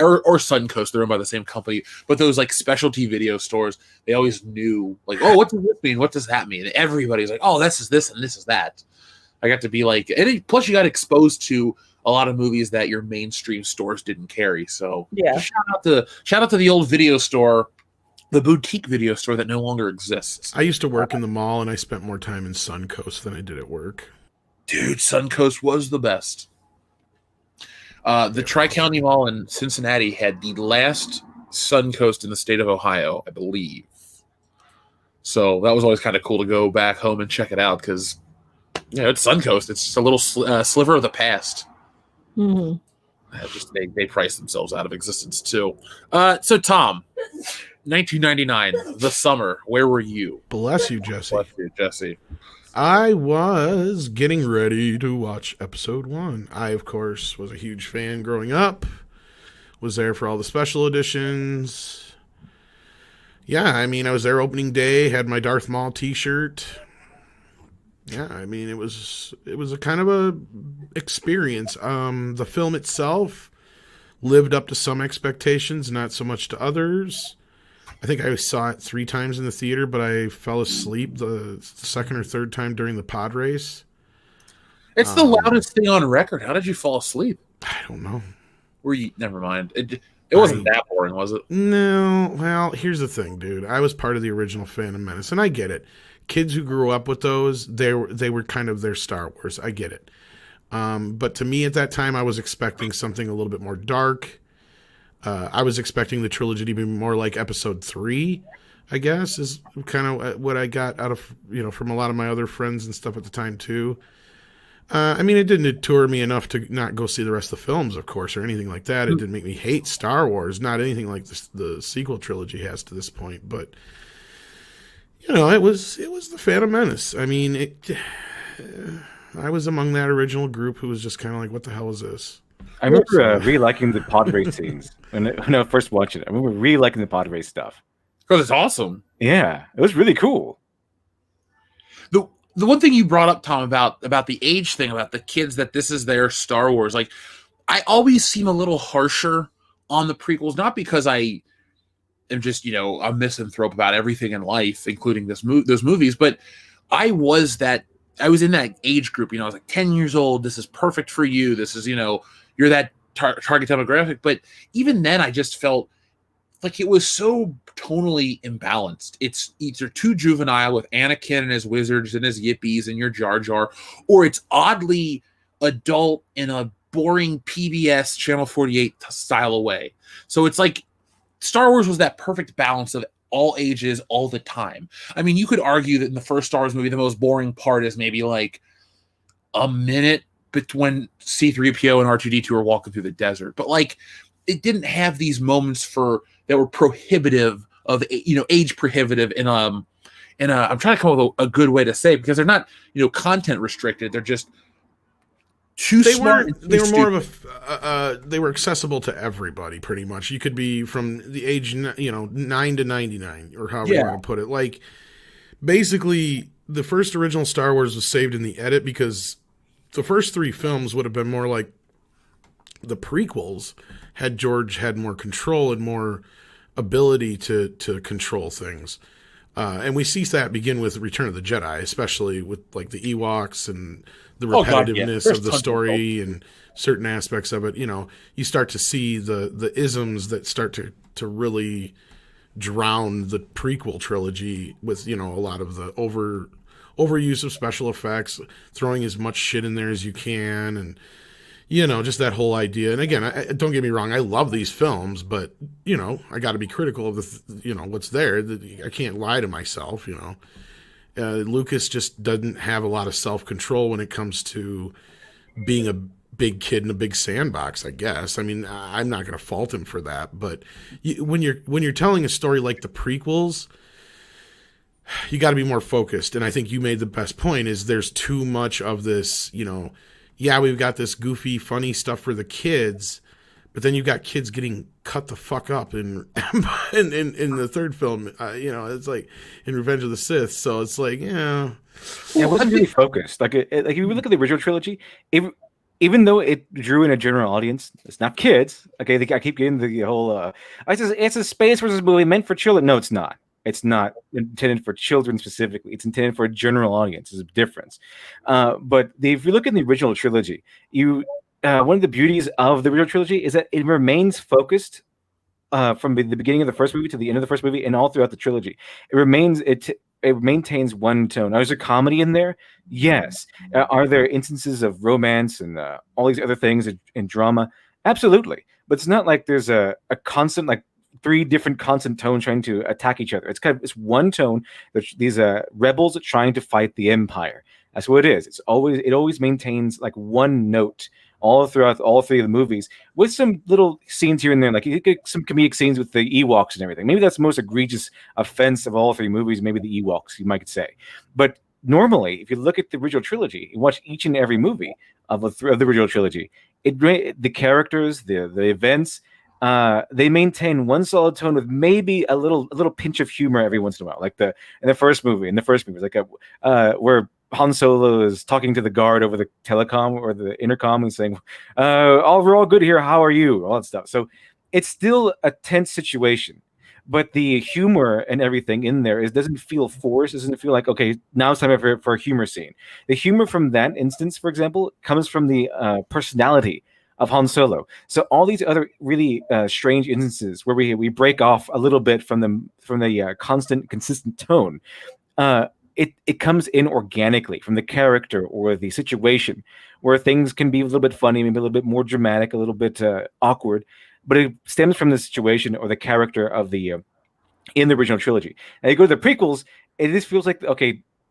or Suncoast, they're owned by the same company, but those like specialty video stores, they always knew, like, oh, what does this mean? What does that mean? And everybody's like, oh, this is this and this is that. I got to be like, and plus you got exposed to a lot of movies that your mainstream stores didn't carry. So yeah, shout out to the old video store, the boutique video store that no longer exists. I used to work in the mall, and I spent more time in Suncoast than I did at work. Dude, Suncoast was the best. The Tri-County Mall in Cincinnati had the last Suncoast in the state of Ohio, I believe. So that was always kind of cool to go back home and check it out, because it's Suncoast. It's just a little sliver of the past. Mm-hmm. They priced themselves out of existence too. So Tom, 1999, the summer. Where were you? Bless you, Jesse. Bless you, Jesse. I was getting ready to watch episode 1. I, of course, was a huge fan growing up. Was there for all the special editions. Yeah, I mean, I was there opening day, had my Darth Maul t-shirt. Yeah, I mean, it was a kind of a experience. The film itself lived up to some expectations, not so much to others. I think I saw it 3 times in the theater, but I fell asleep the second or third time during the pod race. It's the loudest thing on record. How did you fall asleep? I don't know. Were you? Never mind. It wasn't that boring, was it? No. Well, here's the thing, dude. I was part of the original Phantom Menace, and I get it. Kids who grew up with those, they were kind of their Star Wars. I get it. But to me at that time, I was expecting something a little bit more dark. I was expecting the trilogy to be more like Episode 3, I guess, is kind of what I got out of, from a lot of my other friends and stuff at the time too. I mean, it didn't deter me enough to not go see the rest of the films, of course, or anything like that. It didn't make me hate Star Wars, not anything like the sequel trilogy has to this point. But it was the Phantom Menace. I mean, I was among that original group who was just kind of like, what the hell is this? I remember really liking the pod race scenes when I first watched it. I remember really liking the pod race stuff. Because it's awesome. Yeah, it was really cool. The one thing you brought up, Tom, about the age thing, about the kids, that this is their Star Wars. Like, I always seem a little harsher on the prequels, not because I am just, a misanthrope about everything in life, including those movies, but I was in that age group. I was like 10 years old. This is perfect for you. This is, you're that target demographic. But even then, I just felt like it was so tonally imbalanced. It's either too juvenile with Anakin and his wizards and his yippies and your Jar Jar, or it's oddly adult in a boring PBS Channel 48 style way. So it's like Star Wars was that perfect balance of all ages all the time. I mean, you could argue that in the first Star Wars movie, the most boring part is maybe like a minute when C-3PO and R2-D2 are walking through the desert. But like, it didn't have these moments that were prohibitive of, age prohibitive in I'm trying to come up with a good way to say it, because they're not, content restricted. They're just too smart. They were more of they were accessible to everybody pretty much. You could be from the age, 9 to 99 or however you want to put it. Like, basically the first original Star Wars was saved in the edit because the first 3 films would have been more like the prequels had George had more control and more ability to control things. And we see that begin with Return of the Jedi, especially with like the Ewoks and the repetitiveness of the story and certain aspects of it. You start to see the isms that start to really drown the prequel trilogy with, a lot of the overuse of special effects, throwing as much shit in there as you can, and just that whole idea. And again, don't get me wrong, I love these films, but, I got to be critical of what's there. I can't lie to myself, Lucas just doesn't have a lot of self-control when it comes to being a big kid in a big sandbox, I guess. I mean, I'm not going to fault him for that, but when you're telling a story like the prequels, you got to be more focused. And I think you made the best point is there's too much of this, we've got this goofy, funny stuff for the kids, but then you've got kids getting cut the fuck up in the third film. It's like in Revenge of the Sith. So it's like, it wasn't really focused. Like if you look at the original trilogy, even though it drew in a general audience, it's not kids. Okay, I keep getting the whole. It's a Space Force movie meant for children. No, it's not. It's not intended for children specifically. It's intended for a general audience. There's a difference. But if you look at the original trilogy, one of the beauties of the original trilogy is that it remains focused from the beginning of the first movie to the end of the first movie and all throughout the trilogy. It maintains one tone. Now, is there comedy in there? Yes. Are there instances of romance and all these other things and drama? Absolutely. But it's not like there's a constant, like, 3 different constant tones trying to attack each other. It's one tone. These rebels trying to fight the Empire. That's what it is. It always maintains like one note all throughout all 3 of the movies, with some little scenes here and there. Like you get some comedic scenes with the Ewoks and everything. Maybe that's the most egregious offense of all 3 movies. Maybe the Ewoks, you might say. But normally, if you look at the original trilogy, you watch each and every movie of the original trilogy. The characters, the events. They maintain one solid tone with maybe a little pinch of humor every once in a while, like in the first movie, it's like where Han Solo is talking to the guard over the telecom or the intercom and saying, we're all good here. How are you? All that stuff. So it's still a tense situation, but the humor and everything in there doesn't feel forced. It doesn't feel like, okay, now it's time for a humor scene. The humor from that instance, for example, comes from the personality of Han Solo. So all these other really strange instances where we break off a little bit from the constant, consistent tone. It comes in organically from the character or the situation, where things can be a little bit funny, maybe a little bit more dramatic, a little bit awkward, but it stems from the situation or the character of the in the original trilogy. And you go to the prequels, it just feels like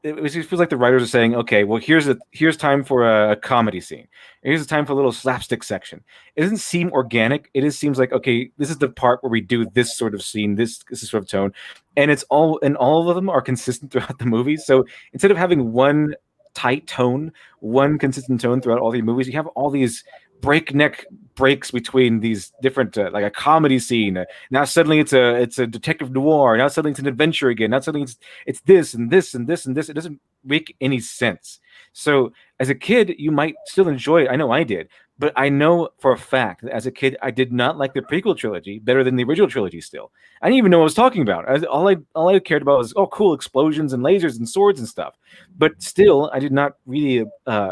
it just feels like the writers are saying, okay, well, here's time for a comedy scene. Here's a time for a little slapstick section. It doesn't seem organic. It just seems like, okay, this is the part where we do this sort of scene, this sort of tone, and all of them are consistent throughout the movies. So instead of having one tight tone, one consistent tone throughout all the movies, you have all these breakneck breaks between these different like a comedy scene. Now suddenly it's a detective noir. Now suddenly it's an adventure again. Now suddenly it's this and this and this and this. It doesn't make any sense. So as a kid, you might still enjoy it. I know I did, but I know for a fact that as a kid, I did not like the prequel trilogy better than the original trilogy. Still, I didn't even know what I was talking about. All I cared about was, oh, cool, explosions and lasers and swords and stuff. But still, I did not really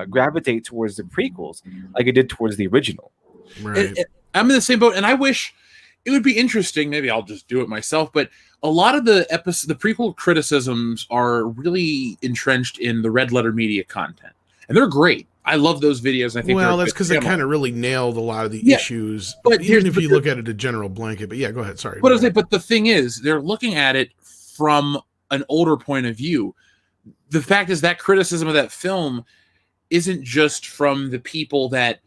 gravitate towards the prequels like I did towards the original. Right. I'm in the same boat, and I wish it would be interesting. Maybe I'll just do it myself. But a lot of the prequel criticisms are really entrenched in the red letter media content, and they're great. I love those videos. I think that's because they kind of really nailed a lot of the issues. But even if you look at it a general blanket, but yeah, go ahead. Sorry. But the thing is, they're looking at it from an older point of view. The fact is that criticism of that film isn't just from the people that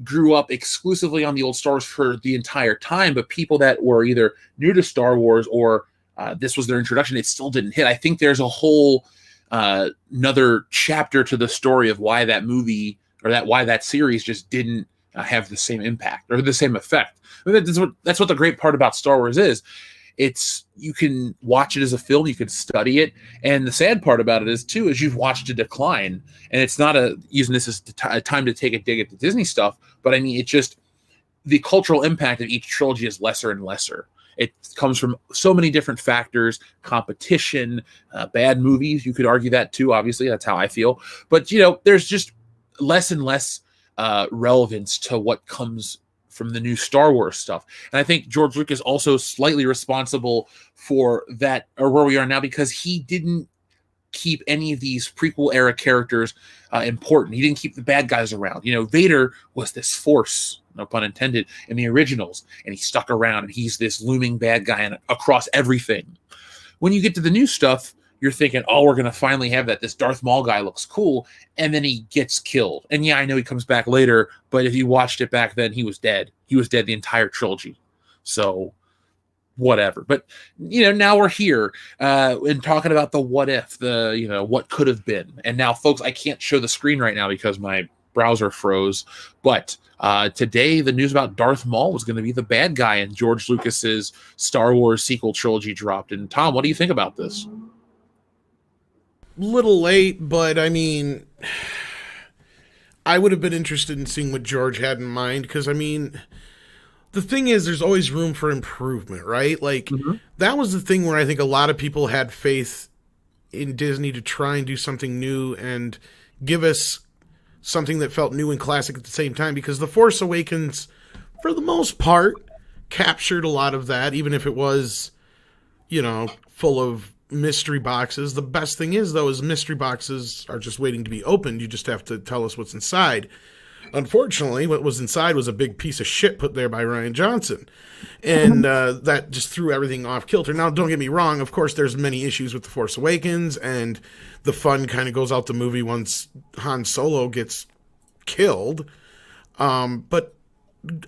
grew up exclusively on the old Star Wars for the entire time, but people that were either new to Star Wars or this was their introduction. It still didn't hit. I think there's a whole another chapter to the story of why that movie or why that series just didn't have the same impact or the same effect. I mean, that's what the great part about Star Wars is. You can watch it as a film, you can study it, and the sad part about it is you've watched it decline. And it's not using this as a time to take a dig at the Disney stuff, but I mean, it's just the cultural impact of each trilogy is lesser and lesser. It comes from so many different factors: competition, bad movies. You could argue that too. Obviously, that's how I feel. But there's just less and less relevance to what comes from the new Star Wars stuff. And I think George Lucas also slightly responsible for that, or where we are now, because he didn't keep any of these prequel era characters important. He didn't keep the bad guys around. Vader was this force, no pun intended, in the originals, and he stuck around, and he's this looming bad guy across everything. When you get to the new stuff, you're thinking, oh, we're going to finally have that. This Darth Maul guy looks cool. And then he gets killed. And yeah, I know he comes back later, but if you watched it back then, he was dead. He was dead the entire trilogy. So whatever. But, now we're here and talking about the what if, what could have been. And now, folks, I can't show the screen right now because my browser froze. But today, the news about Darth Maul was going to be the bad guy in George Lucas's Star Wars sequel trilogy dropped. And Tom, what do you think about this? Little late, but I mean, I would have been interested in seeing what George had in mind, because I mean, the thing is, there's always room for improvement, right? Like, that was the thing where I think a lot of people had faith in Disney to try and do something new and give us something that felt new and classic at the same time, because The Force Awakens, for the most part, captured a lot of that, even if it was, full of mystery boxes. The best thing is, though, is mystery boxes are just waiting to be opened. You just have to tell us what's inside. Unfortunately, what was inside was a big piece of shit put there by Rian Johnson. And that just threw everything off kilter. Now, don't get me wrong. Of course, there's many issues with The Force Awakens, and the fun kind of goes out the movie once Han Solo gets killed. But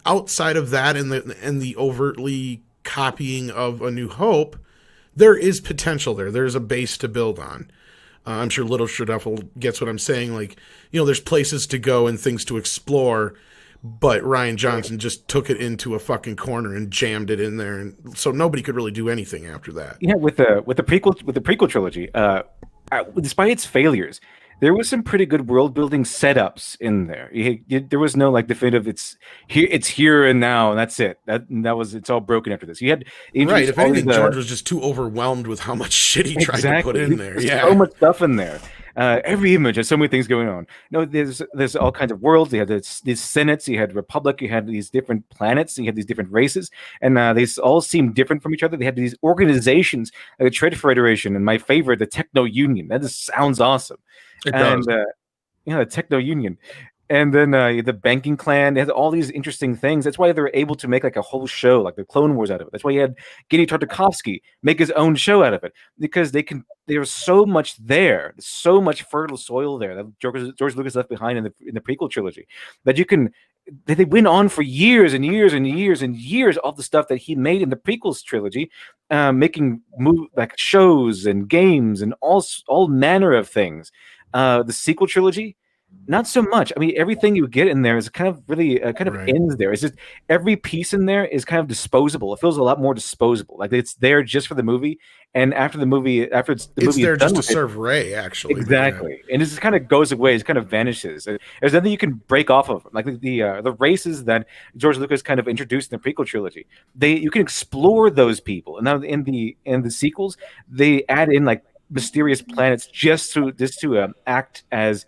outside of that and the overtly copying of A New Hope, there is potential there. There's a base to build on. I'm sure Little Shreduffle gets what I'm saying. Like, there's places to go and things to explore, but Rian Johnson just took it into a fucking corner and jammed it in there, and so nobody could really do anything after that. Yeah, with the prequel trilogy, despite its failures, there was some pretty good world building setups in there. There was no definitive. It's here and now, and that's it. It's all broken after this. You had right. If anything, George was just too overwhelmed with how much shit he tried to put in there. There's so much stuff in there. Every image has so many things going on. There's all kinds of worlds. You had these senates, you had republic, you had these different planets, you had these different races, and they all seem different from each other. They had these organizations, like the Trade Federation, and my favorite, the Techno Union. That just sounds awesome. It And does. the Techno Union. And then the banking clan, they had all these interesting things. That's why they're able to make like a whole show, like the Clone Wars out of it. That's why you had Genndy Tartakovsky make his own show out of it, because there's so much there, so much fertile soil there that George Lucas left behind in the prequel trilogy, that they went on for years and years and years and years of the stuff that he made in the prequels trilogy, making like shows and games and all manner of things. The sequel trilogy, not so much. I mean, everything you get in there is kind of really Right. ends there. It's just every piece in there is kind of disposable. It feels a lot more disposable. Like it's there just for the movie, and after the movie, It's movie there is done just to with it, serve Ray, actually. but exactly, and it just kind of goes away. It kind of vanishes. There's nothing you can break off of. Like the races that George Lucas kind of introduced in the prequel trilogy, you can explore those people, and now in the sequels, they add in like mysterious planets just to act as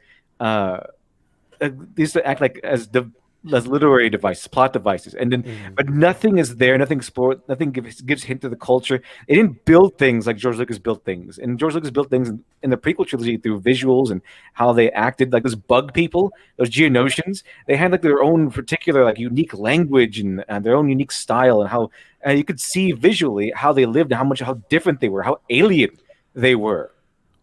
these to act like as literary devices, plot devices, and then but nothing is there, nothing explored, nothing gives hint to the culture. They didn't build things like George Lucas built things, and George Lucas built things in the prequel trilogy through visuals and how they acted. Like those bug people, those Geonosians, they had like their own particular like unique language and their own unique style, and how you could see visually how they lived, and how different they were, how alien they were.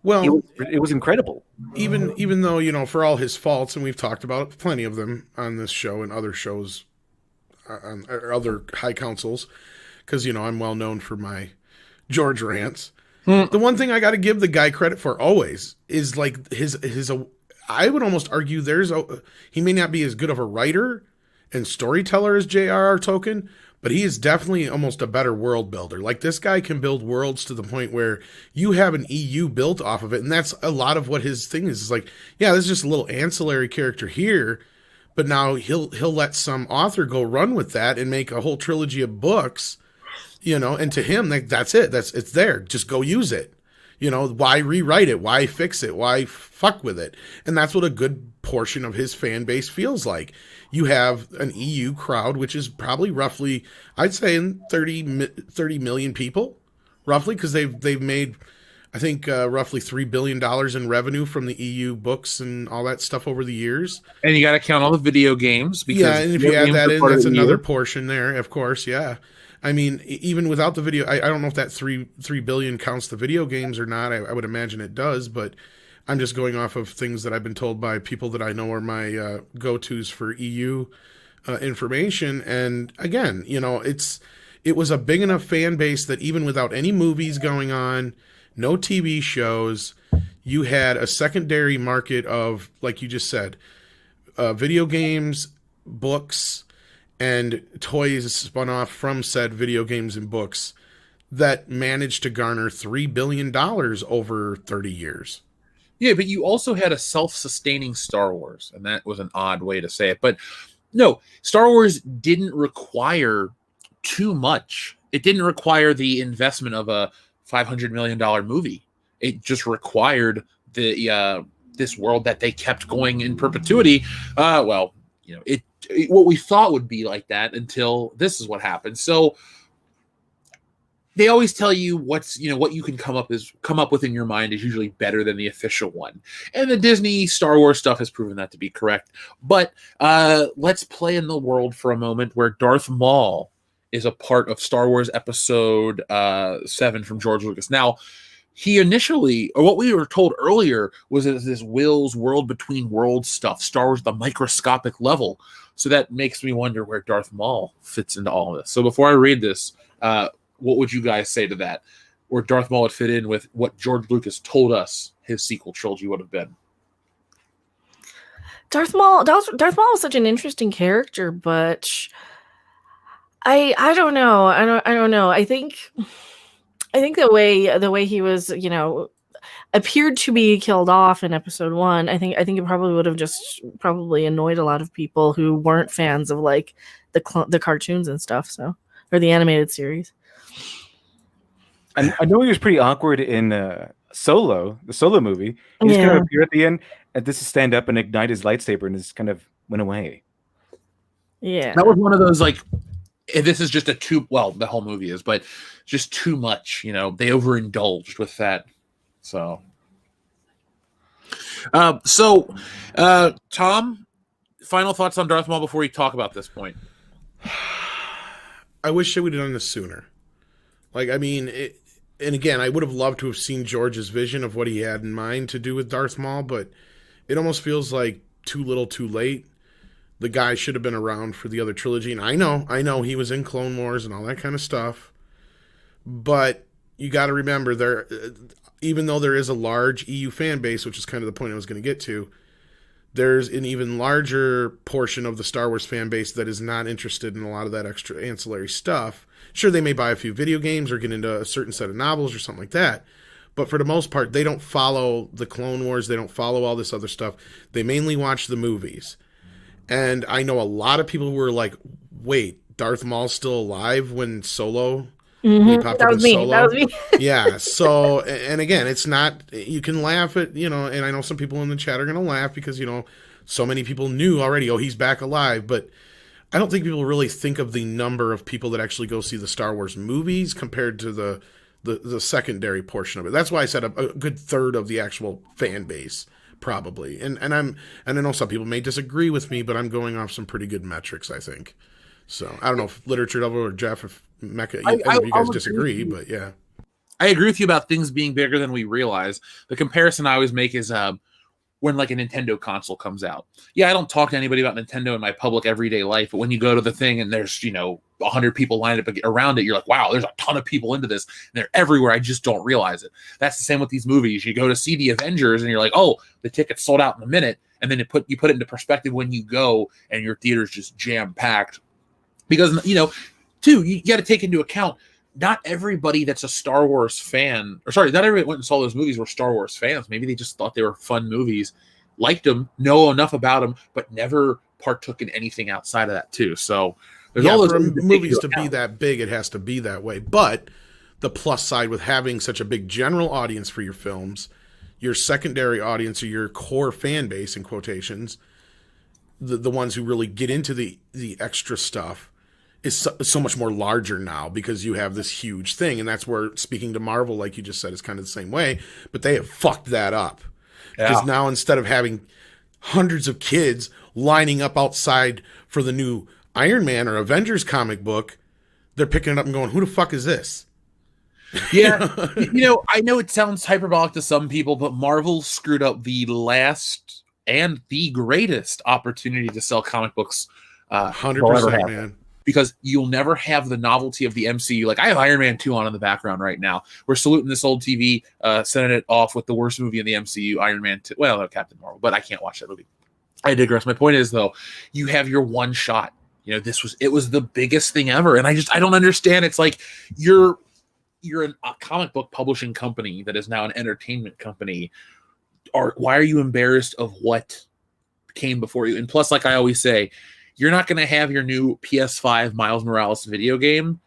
Well, It was incredible. even though, for all his faults, and we've talked about plenty of them on this show and other shows, or other high councils, because I'm well known for my George rants. The one thing I got to give the guy credit for always is like his I would almost argue he may not be as good of a writer and storyteller as J.R.R. Tolkien, but he is definitely almost a better world builder. Like, this guy can build worlds to the point where you have an EU built off of it, and that's a lot of what his thing is. It's like, yeah, this is just a little ancillary character here, but now he'll let some author go run with that and make a whole trilogy of books, and to him, that's it. It's there. Just go use it. Why rewrite it? Why fix it? Why fuck with it? And that's what a good portion of his fan base feels like. You have an EU crowd, which is probably roughly, I'd say, 30 million people, roughly, because they've made, I think, roughly $3 billion in revenue from the EU books and all that stuff over the years. And you got to count all the video games. Because and if you add that in, that's another portion there, of course, yeah. I mean, even without the video, I don't know if that 3 billion counts the video games or not. I would imagine it does, but I'm just going off of things that I've been told by people that I know are my go-tos for EU information. And again, it was a big enough fan base that even without any movies going on, no TV shows, you had a secondary market of, like you just said, video games, books, and toys spun off from said video games and books that managed to garner $3 billion over 30 years. Yeah, but you also had a self-sustaining Star Wars, and that was an odd way to say it. But no, Star Wars didn't require too much. It didn't require the investment of a $500 million movie. It just required this world that they kept going in perpetuity. What we thought would be like that until this is what happened. So they always tell you what you can come up with in your mind is usually better than the official one. And the Disney Star Wars stuff has proven that to be correct. But let's play in the world for a moment where Darth Maul is a part of Star Wars Episode 7 from George Lucas. Now, he initially, or what we were told earlier, was this Will's world between worlds stuff, Star Wars at the microscopic level. So that makes me wonder where Darth Maul fits into all of this. So before I read this, what would you guys say to that? Where Darth Maul would fit in with what George Lucas told us his sequel trilogy would have been? Darth Maul was such an interesting character, but I don't know. I don't know. I think the way he was, appeared to be killed off in Episode 1, I think it probably would have just annoyed a lot of people who weren't fans of like the cartoons and stuff, or the animated series. I know he was pretty awkward in Solo, the Solo movie. He just kind of appeared at the end, and this is stand up and ignite his lightsaber, and just kind of went away. Yeah. That was one of those, like, this is just the whole movie is, but just too much, they overindulged with that. So Tom, final thoughts on Darth Maul before we talk about this point. I wish they would have done this sooner. Like, I mean, and again, I would have loved to have seen George's vision of what he had in mind to do with Darth Maul, but it almost feels like too little too late. The guy should have been around for the other trilogy, and I know he was in Clone Wars and all that kind of stuff, but you got to remember, even though there is a large EU fan base, which is kind of the point I was going to get to, there's an even larger portion of the Star Wars fan base that is not interested in a lot of that extra ancillary stuff. Sure, they may buy a few video games or get into a certain set of novels or something like that, but for the most part, they don't follow the Clone Wars. They don't follow all this other stuff. They mainly watch the movies. And I know a lot of people who were like, wait, Darth Maul's still alive when Solo... Mm-hmm. That was me. Yeah. So, and again, it's not, you can laugh at, and I know some people in the chat are going to laugh because, so many people knew already, oh, he's back alive. But I don't think people really think of the number of people that actually go see the Star Wars movies compared to the secondary portion of it. That's why I said a good third of the actual fan base, probably. And I know some people may disagree with me, but I'm going off some pretty good metrics, I think. So I don't know if Literature Devil or Jeff, if Mecca, any of you guys disagree, but yeah. I agree with you about things being bigger than we realize. The comparison I always make is when like a Nintendo console comes out. Yeah, I don't talk to anybody about Nintendo in my public everyday life, but when you go to the thing and there's, 100 people lined up around it, you're like, wow, there's a ton of people into this, and they're everywhere. I just don't realize it. That's the same with these movies. You go to see the Avengers and you're like, oh, the ticket's sold out in a minute, and then you put it into perspective when you go and your theater's just jam-packed. Because, too, you got to take into account, not everybody that's a Star Wars fan, not everybody that went and saw those movies were Star Wars fans. Maybe they just thought they were fun movies, liked them, know enough about them, but never partook in anything outside of that, too. So there's all those for movies to be that big, it has to be that way. But the plus side with having such a big general audience for your films, your secondary audience or your core fan base, in quotations, the ones who really get into the extra stuff, is so much more larger now because you have this huge thing. And that's where, speaking to Marvel, like you just said, is kind of the same way, but they have fucked that up. Because now, instead of having hundreds of kids lining up outside for the new Iron Man or Avengers comic book, they're picking it up and going, who the fuck is this? Yeah. I know it sounds hyperbolic to some people, but Marvel screwed up the last and the greatest opportunity to sell comic books. 100%, man. Because you'll never have the novelty of the MCU. Like, I have Iron Man 2 on in the background right now. We're saluting this old TV, sending it off with the worst movie in the MCU, Iron Man 2. Well, Captain Marvel, but I can't watch that movie. I digress. My point is, though, you have your one shot. It was the biggest thing ever. And I don't understand. It's like you're a comic book publishing company that is now an entertainment company. Why are you embarrassed of what came before you? And plus, like I always say, you're not going to have your new PS5 Miles Morales video game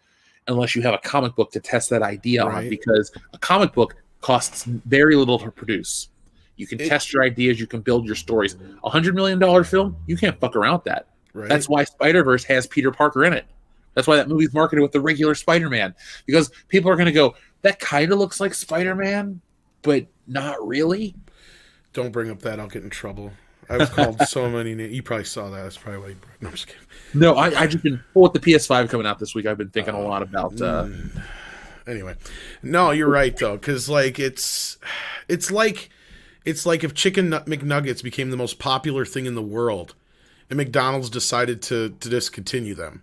unless you have a comic book to test that idea on, because a comic book costs very little to produce. You can test your ideas, you can build your stories. $100 million film, you can't fuck around with that. Right. That's why Spider-Verse has Peter Parker in it. That's why that movie's marketed with the regular Spider-Man, because people are going to go, that kind of looks like Spider-Man, but not really. Don't bring up that. I'll get in trouble. I was called so many names. You probably saw that. That's probably why you... No, I'm just kidding. No, I just been... with the PS5 coming out this week, I've been thinking a lot about... Anyway. No, you're right, though, because, like, it's like if Chicken McNuggets became the most popular thing in the world and McDonald's decided to discontinue them.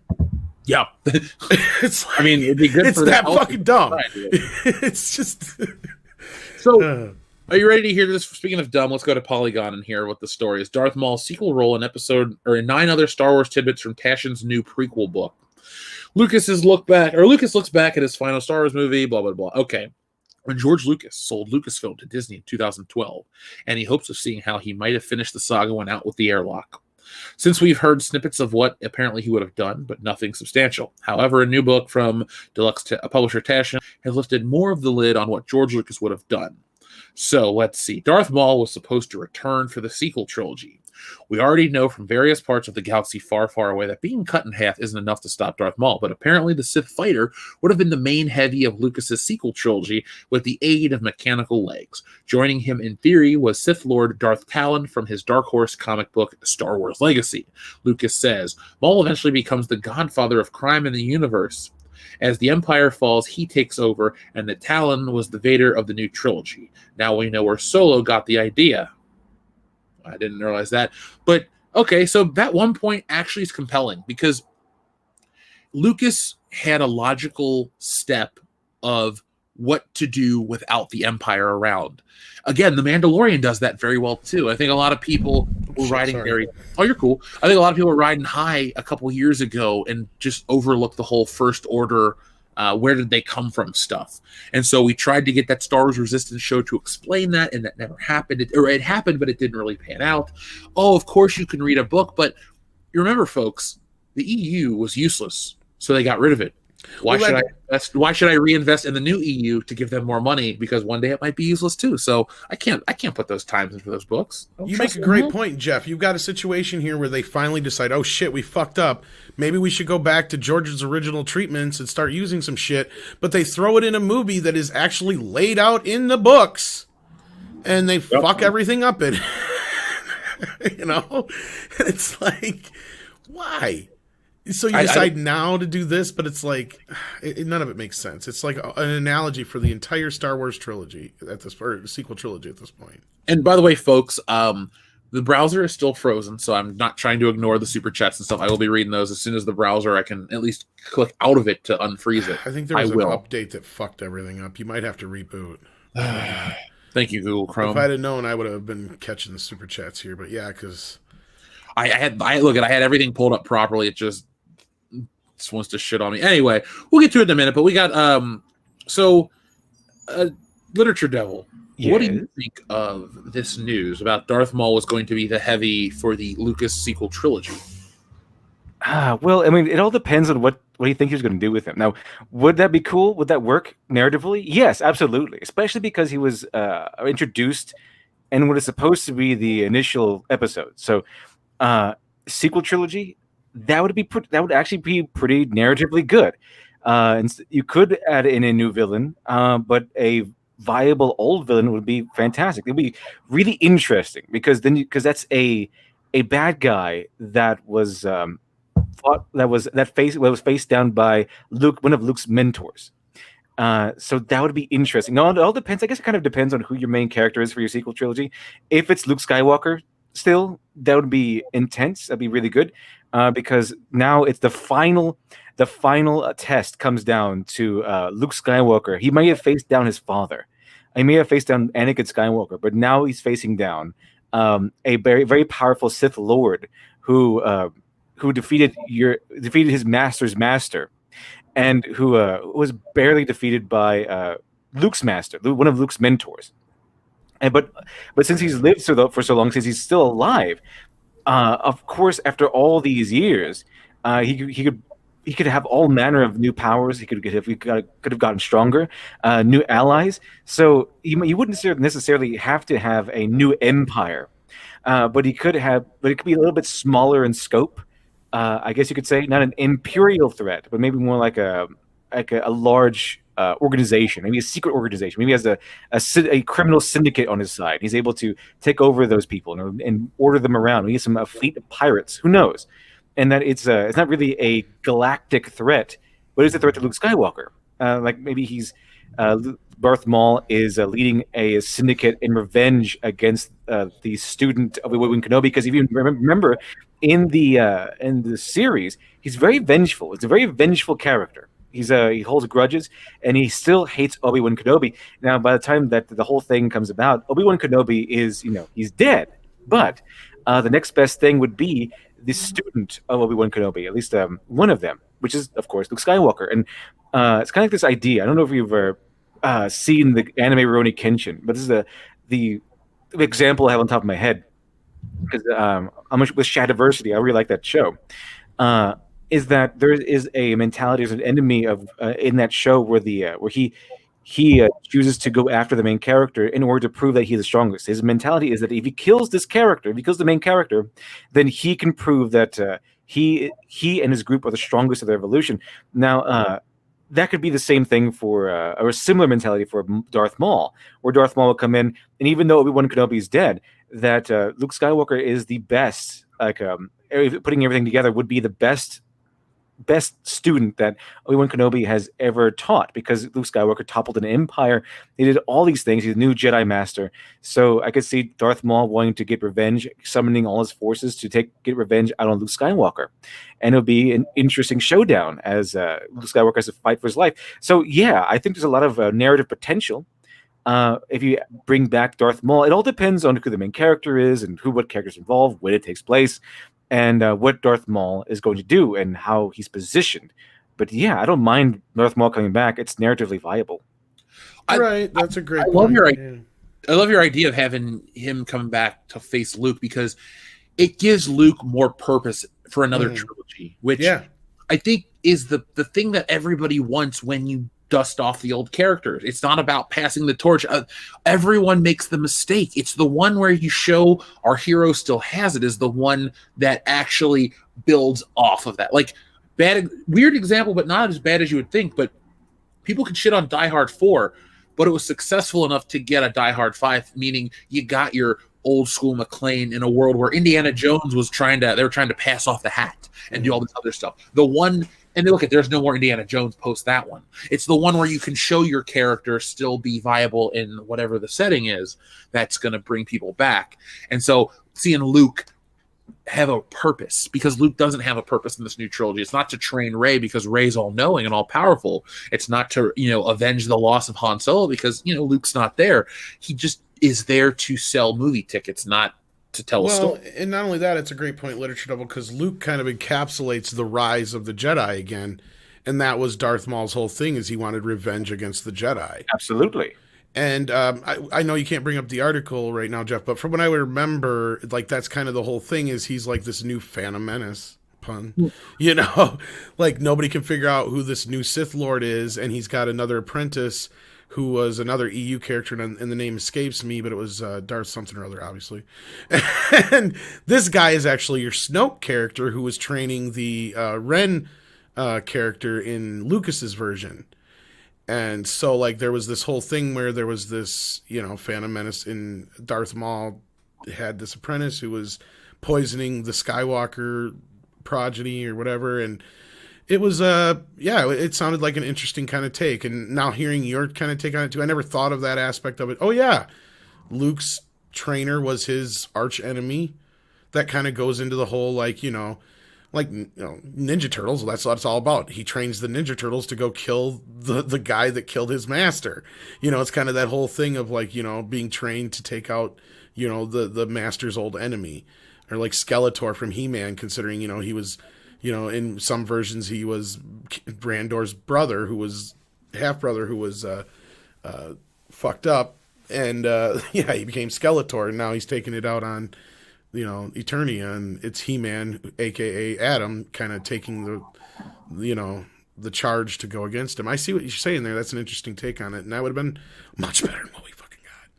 Yeah. It's like, it'd be good it's for that fucking dumb. It's just... So... Are you ready to hear this? Speaking of dumb, let's go to Polygon and hear what the story is. Darth Maul's sequel role in 9 other Star Wars tidbits from Taschen's new prequel book. Lucas looks back at his final Star Wars movie, blah, blah, blah. Okay. When George Lucas sold Lucasfilm to Disney in 2012, and he hopes of seeing how he might have finished the saga when out with the airlock. since we've heard snippets of what apparently he would have done, but nothing substantial. However, a new book from Deluxe publisher Taschen has lifted more of the lid on what George Lucas would have done. So let's see. Darth Maul was supposed to return for the sequel trilogy. We already know from various parts of the galaxy far, far away that being cut in half isn't enough to stop Darth Maul, but apparently the Sith fighter would have been the main heavy of Lucas's sequel trilogy with the aid of mechanical legs. Joining him in theory was Sith Lord Darth Talon from his Dark Horse comic book Star Wars Legacy. Lucas says, Maul eventually becomes the godfather of crime in the universe. As the Empire falls, he takes over, and that Talon was the Vader of the new trilogy. Now we know where Solo got the idea. I didn't realize that. But, okay, so that one point actually is compelling because Lucas had a logical step of what to do without the Empire around. Again, The Mandalorian does that very well, too. I think a lot of people were riding very... Oh, you're cool. I think a lot of people were riding high a couple years ago and just overlooked the whole First Order where did they come from stuff. And so we tried to get that Star Wars Resistance show to explain that, and that never happened. It happened, but it didn't really pan out. Oh, of course you can read a book, but you remember, folks, the EU was useless, so they got rid of it. Why should I reinvest in the new EU to give them more money? Because one day it might be useless too. So I can't put those times into those books. You make a great point, Jeff. You've got a situation here where they finally decide, oh shit, we fucked up. Maybe we should go back to George's original treatments and start using some shit. But they throw it in a movie that is actually laid out in the books, and they fuck everything up in. You know, it's like, why? So you decide now to do this, but it's like none of it makes sense. It's like an analogy for the entire Star Wars trilogy at this, or sequel trilogy at this point. And by the way, folks, the browser is still frozen, so I'm not trying to ignore the super chats and stuff. I will be reading those as soon as the browser. I can at least click out of it to unfreeze it. I think there was an update that fucked everything up. You might have to reboot. Thank you, Google Chrome. If I'd have known, I would have been catching the super chats here. But yeah, because I had everything pulled up properly. It just wants to shit on me. Anyway, we'll get to it in a minute, but we got Literature Devil. Yes. What do you think of this news about Darth Maul was going to be the heavy for the Lucas sequel trilogy? Well, I mean, it all depends on what you think he was going to do with him. Now, would that be cool? Would that work narratively? Yes, absolutely. Especially because he was introduced in what is supposed to be the initial episode. So, sequel trilogy, that would actually be pretty narratively good. And you could add in a new villain, but a viable old villain would be fantastic. It would be really interesting because that's a bad guy that was faced down by Luke, one of Luke's mentors. So that would be interesting. Now it all depends. I guess it kind of depends on who your main character is for your sequel trilogy. If it's Luke Skywalker, still that would be intense. That'd be really good because now it's the final test comes down to Luke Skywalker. He may have faced down his father. He may have faced down Anakin Skywalker, but now he's facing down a very, very powerful Sith Lord who defeated his master's master, and who was barely defeated by Luke's master, one of Luke's mentors. And but since he's lived for so long, since he's still alive, of course, after all these years, he could have all manner of new powers. He could have gotten stronger, new allies. So you wouldn't necessarily have to have a new empire, but it could be a little bit smaller in scope. I guess you could say not an imperial threat, but maybe more like a large organization, maybe a secret organization. Maybe he has a criminal syndicate on his side. He's able to take over those people and order them around. He has a fleet of pirates. Who knows? And that it's not really a galactic threat, but it's a threat to Luke Skywalker. Like maybe Darth Maul is leading a syndicate in revenge against the student of Obi-Wan Kenobi. Because if you remember in the series, he's very vengeful. It's a very vengeful character. He holds grudges, and he still hates Obi-Wan Kenobi. Now, by the time that the whole thing comes about, Obi-Wan Kenobi is he's dead. But the next best thing would be the student of Obi-Wan Kenobi, at least one of them, which is, of course, Luke Skywalker. And it's kind of like this idea. I don't know if you've ever seen the anime Rurouni Kenshin, but this is the example I have on top of my head. because I'm with Shadiversity, I really like that show. Is that there is a mentality as an enemy of in that show where he chooses to go after the main character in order to prove that he's the strongest. His mentality is that if he kills this character, if he kills the main character, then he can prove that he and his group are the strongest of their evolution. Now, that could be the same thing for or a similar mentality for Darth Maul, where Darth Maul will come in, and even though Obi-Wan Kenobi is dead, that Luke Skywalker is the best, putting everything together, would be the best student that Obi-Wan Kenobi has ever taught, because Luke Skywalker toppled an empire. He did all these things. He's a new Jedi Master. So I could see Darth Maul wanting to get revenge, summoning all his forces to get revenge out on Luke Skywalker. And it'll be an interesting showdown as Luke Skywalker has to fight for his life. So yeah, I think there's a lot of narrative potential. If you bring back Darth Maul, it all depends on who the main character is and what character's involved, when it takes place, and what Darth Maul is going to do and how he's positioned. But yeah, I don't mind Darth Maul coming back. It's narratively viable. Right, that's a great point. I love your idea of having him come back to face Luke, because it gives Luke more purpose for another trilogy, which I think is the thing that everybody wants when you dust off the old characters. It's not about passing the torch. Everyone makes the mistake. It's the one where you show our hero still has it, is the one that actually builds off of that. Like, weird example, but not as bad as you would think, but people could shit on Die Hard 4, but it was successful enough to get a Die Hard 5, meaning you got your old school McClane in a world where Indiana Jones was trying to pass off the hat and do all this other stuff. And look, there's no more Indiana Jones post that one. It's the one where you can show your character still be viable in whatever the setting is that's going to bring people back. And so seeing Luke have a purpose, because Luke doesn't have a purpose in this new trilogy. It's not to train Rey because Rey's all knowing and all powerful. It's not to, avenge the loss of Han Solo because, Luke's not there. He just is there to sell movie tickets, not to tell a story. And not only that, it's a great point, Literature Double, because Luke kind of encapsulates the rise of the Jedi again, and that was Darth Maul's whole thing, is he wanted revenge against the Jedi. Absolutely. And I know you can't bring up the article right now, Jeff, but from what I remember, like, that's kind of the whole thing, is he's like this new Phantom Menace, pun, like nobody can figure out who this new Sith Lord is, and he's got another apprentice who was another EU character, and the name escapes me, but it was Darth something or other, obviously. And this guy is actually your Snoke character, who was training the Ren character in Lucas's version. And so, like, there was this whole thing where there was this, Phantom Menace, in Darth Maul had this apprentice who was poisoning the Skywalker progeny or whatever, and it was, it sounded like an interesting kind of take. And now hearing your kind of take on it too, I never thought of that aspect of it. Oh yeah, Luke's trainer was his arch enemy. That kind of goes into the whole, Ninja Turtles. That's what it's all about. He trains the Ninja Turtles to go kill the guy that killed his master. It's kind of that whole thing of being trained to take out, the master's old enemy. Or like Skeletor from He-Man, considering, he was, in some versions he was Brandor's brother, who was half-brother, who was fucked up. And he became Skeletor, and now he's taking it out on Eternia, and it's He-Man, aka Adam, kind of taking the charge to go against him. I see what you're saying there. That's an interesting take on it, and that would have been much better than what we fucking got.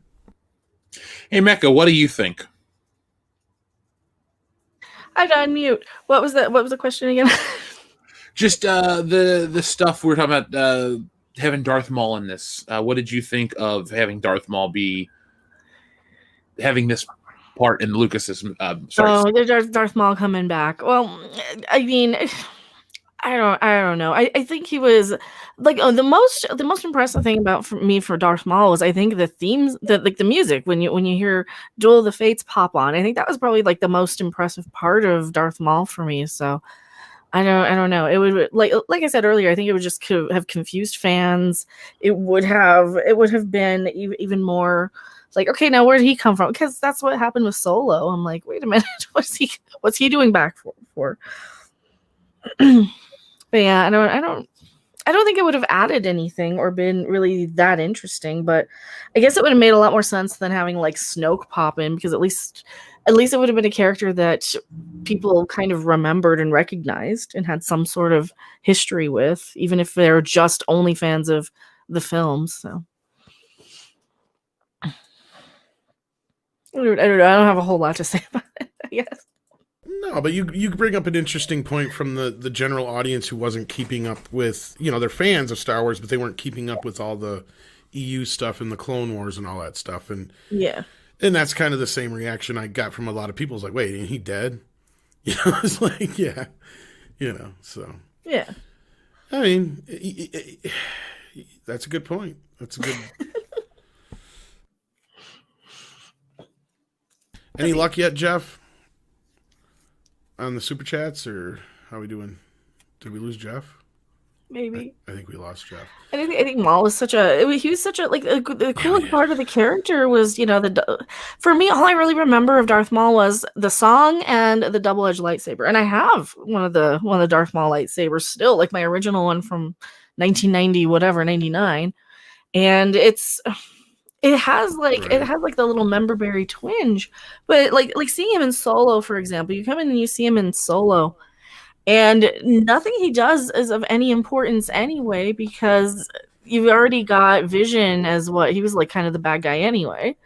Hey Mecca, what do you think? I got unmute. What was the question again? Just the stuff we're talking about, having Darth Maul in this. What did you think of having Darth Maul be having this part in Lucas's? There's Darth Maul coming back. Well, I mean, I don't know. I think he was like the most impressive thing for Darth Maul was, I think, the themes, the music when you hear Duel of the Fates pop on. I think that was probably like the most impressive part of Darth Maul for me. So I don't know. It would, like I said earlier, I think it would just have confused fans. It would have been even more like, okay, now where did he come from? Because that's what happened with Solo. I'm like, wait a minute, what's he doing back for? But yeah, I don't think it would have added anything or been really that interesting, but I guess it would have made a lot more sense than having like Snoke pop in, because at least it would have been a character that people kind of remembered and recognized and had some sort of history with, even if they're just only fans of the films. So I don't know. I don't have a whole lot to say about it, I guess. No, but you bring up an interesting point from the general audience who wasn't keeping up with, they're fans of Star Wars, but they weren't keeping up with all the EU stuff and the Clone Wars and all that stuff. And yeah. And that's kind of the same reaction I got from a lot of people. It's like, wait, ain't he dead? It's like, yeah, so. Yeah. I mean, that's a good point. That's a good. Any luck yet, Jeff? On the super chats, or how are we doing? Did we lose Jeff? Maybe. I think we lost Jeff. I think Maul was he was such a the coolest part of the character was, for me, all I really remember of Darth Maul was the song and the double-edged lightsaber. And I have one of the Darth Maul lightsabers still, like my original one from 1990 whatever, 99. And it has the little memberberry twinge, but like seeing him in Solo, for example, you come in and you see him in Solo, and nothing he does is of any importance anyway, because you've already got Vision as he was like kind of the bad guy anyway.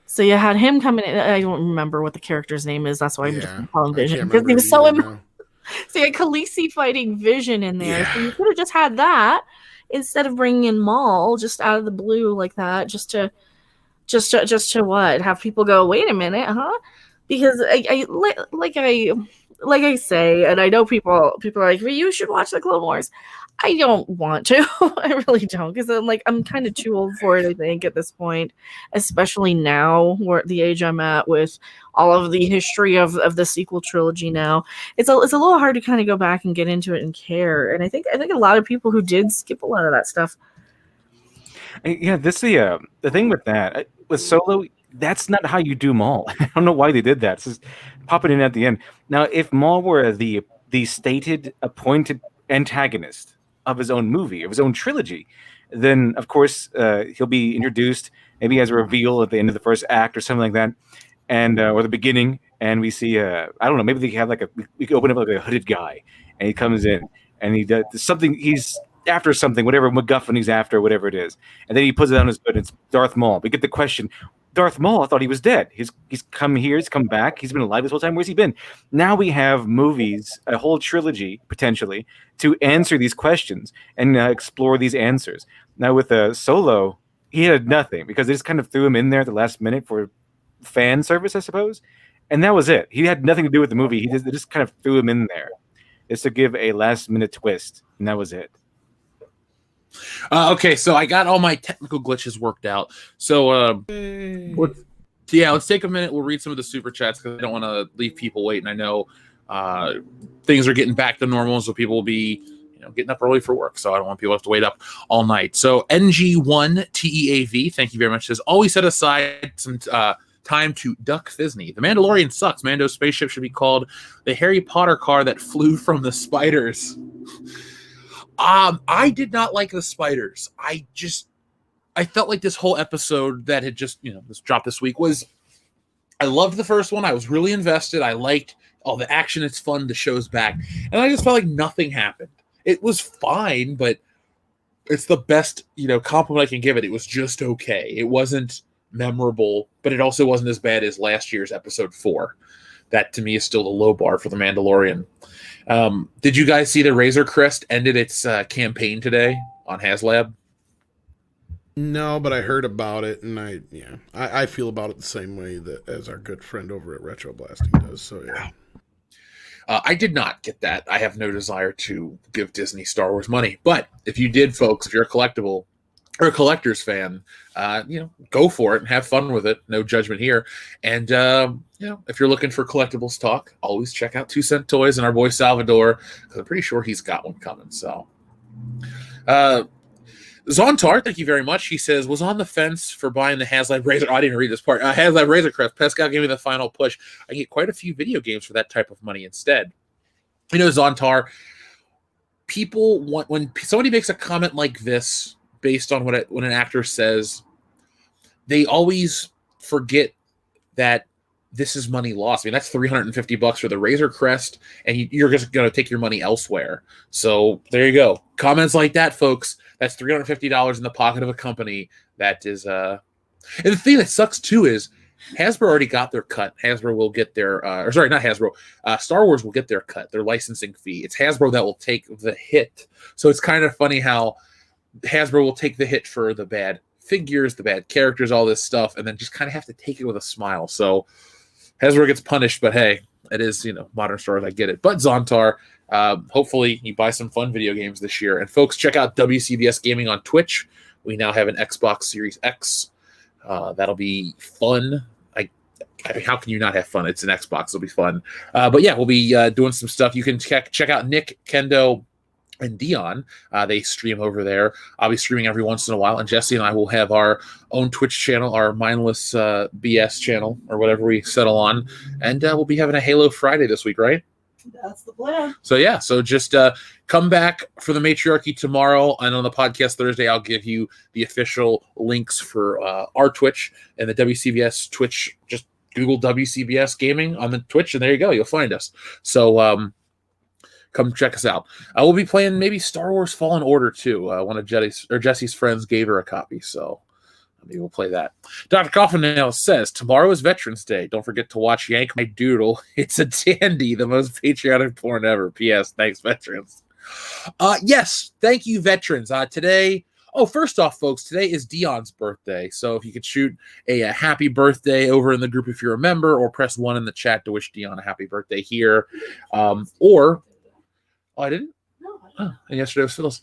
So you had him coming in. I don't remember what the character's name is. That's why I'm just calling Vision, because he was so. So you had Khaleesi fighting Vision in there. Yeah. So you could have just had that instead of bringing in Maul just out of the blue like that, just to what? Have people go, wait a minute, huh? Because like I say, and I know people are like, well, you should watch the Clone Wars. I don't want to. I really don't, because I'm kind of too old for it, I think, at this point, especially now, where the age I'm at with all of the history of the sequel trilogy now. It's a little hard to kind of go back and get into it and care. And I think a lot of people who did skip a lot of that stuff. Yeah, the thing with that, with Solo, that's not how you do Maul. I don't know why they did that. It's just popping in at the end. Now, if Maul were the stated appointed antagonist of his own movie, of his own trilogy, then of course he'll be introduced maybe as a reveal at the end of the first act or something like that, and or the beginning, and we see I don't know, maybe they have we could open up like a hooded guy, and he comes in and he does something, he's after something, whatever MacGuffin he's after, whatever it is, and then he puts it on his hood. It's Darth Maul. We get the question, Darth Maul, I thought he was dead. He's come here, he's come back, he's been alive this whole time. Where's he been? Now we have movies, a whole trilogy potentially, to answer these questions and explore these answers. Now with Solo, he had nothing, because they just kind of threw him in there at the last minute for fan service, I suppose, and that was it. He had nothing to do with the movie. They just kind of threw him in there just to give a last minute twist, and that was it. Okay, so I got all my technical glitches worked out. So let's take a minute. We'll read some of the super chats, because I don't want to leave people waiting. I know things are getting back to normal, so people will be getting up early for work. So I don't want people to have to wait up all night. So NG1TEAV, thank you very much, says, always set aside some time to duck Fisney. The Mandalorian sucks. Mando's spaceship should be called the Harry Potter car that flew from the spiders. I did not like the spiders. I felt like this whole episode that had just, this dropped this week I loved the first one. I was really invested. I liked all the action. It's fun. The show's back. And I just felt like nothing happened. It was fine, but it's the best, compliment I can give it. It was just okay. It wasn't memorable, but it also wasn't as bad as last year's episode 4. That to me is still the low bar for the Mandalorian. Did you guys see the Razor Crest ended its campaign today on HasLab? No, but I heard about it, and I feel about it the same way as our good friend over at Retro Blasting does. So yeah. I did not get that. I have no desire to give Disney Star Wars money. But if you did, folks, if you're a collectible or a collector's fan, go for it and have fun with it. No judgment here. And, if you're looking for collectibles talk, always check out 2 Cent Toys and our boy Salvador, because I'm pretty sure he's got one coming. So, Zontar, thank you very much. He says, was on the fence for buying the HasLab Razor. Oh, I didn't even read this part. HasLab Razor Crest. Pascal gave me the final push. I can get quite a few video games for that type of money instead. Zontar, people want, when somebody makes a comment like this based on what an actor says, they always forget that this is money lost. I mean, that's $350 for the Razor Crest, and you're just going to take your money elsewhere. So there you go. Comments like that, folks. That's $350 in the pocket of a company that is. And the thing that sucks too is Hasbro already got their cut. Hasbro will get their, or sorry, not Hasbro. Star Wars will get their cut, their licensing fee. It's Hasbro that will take the hit. So it's kind of funny how Hasbro will take the hit for the bad figures, the bad characters, all this stuff, and then just kind of have to take it with a smile. So Hasbro gets punished, but hey, it is, modern Star Wars. I get it. But Zontar, hopefully you buy some fun video games this year. And folks, check out WCBS Gaming on Twitch. We now have an Xbox Series X. That'll be fun. How can you not have fun? It's an Xbox. It'll be fun. But yeah, we'll be doing some stuff. You can check out Nick, Kendo, and Dion. They stream over there. I'll be streaming every once in a while, and Jesse and I will have our own Twitch channel, our mindless BS channel, or whatever we settle on, and we'll be having a Halo Friday this week, right? That's the plan. So yeah, so just come back for the Matriarchy tomorrow, and on the podcast Thursday, I'll give you the official links for our Twitch and the WCBS Twitch. Just Google WCBS Gaming on the Twitch, and there you go, you'll find us. So come check us out. We'll be playing maybe Star Wars Fallen Order too. One of Jesse's friends gave her a copy, so maybe we'll play that. Dr. Coffin says, tomorrow is Veterans Day. Don't forget to watch Yank My Doodle. It's a dandy, the most patriotic porn ever. P.S. Thanks, veterans. Yes, thank you, veterans. Today, first off, folks, today is Dion's birthday. So if you could shoot a happy birthday over in the group if you're a member, or press 1 in the chat to wish Dion a happy birthday here. I didn't? No. Oh, and yesterday was Fiddles.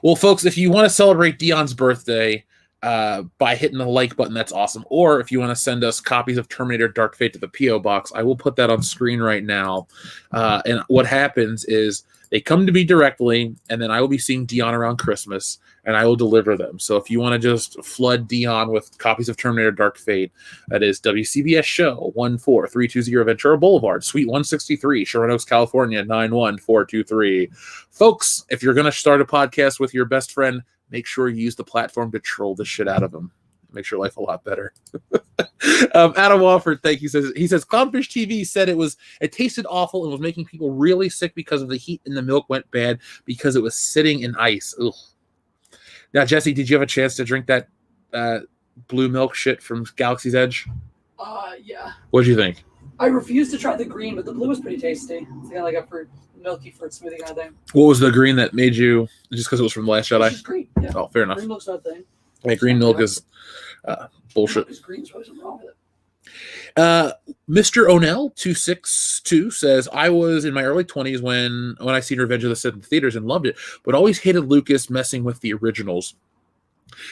Well, folks, if you want to celebrate Dion's birthday by hitting the like button, that's awesome. Or if you want to send us copies of Terminator Dark Fate to the P.O. Box, I will put that on screen right now. And what happens is they come to me directly, and then I will be seeing Dion around Christmas, and I will deliver them. So if you want to just flood Dion with copies of Terminator Dark Fate, that is WCBS Show 14320 Ventura Boulevard, Suite 163, Sherman Oaks, California 91423. Folks, if you're going to start a podcast with your best friend, make sure you use the platform to troll the shit out of them. Makes your life a lot better. Adam Wofford, thank you. He says Clownfish TV said it tasted awful and was making people really sick because of the heat, and the milk went bad because it was sitting in ice. Ugh. Now, Jesse, did you have a chance to drink that blue milk shit from Galaxy's Edge? Yeah. What did you think? I refused to try the green, but the blue was pretty tasty. It's kind of like a milky fruit smoothie kind of thing. What was the green that made you, just because it was from The Last Jedi? It's just green. Yeah. Oh, fair enough. Green milk's not a thing. Yeah, green milk is bullshit. Because green's probably something wrong with it. Mr. O'Nell 262 says, I was in my early 20s when I seen Revenge of the Sith in theaters and loved it, but always hated Lucas messing with the originals.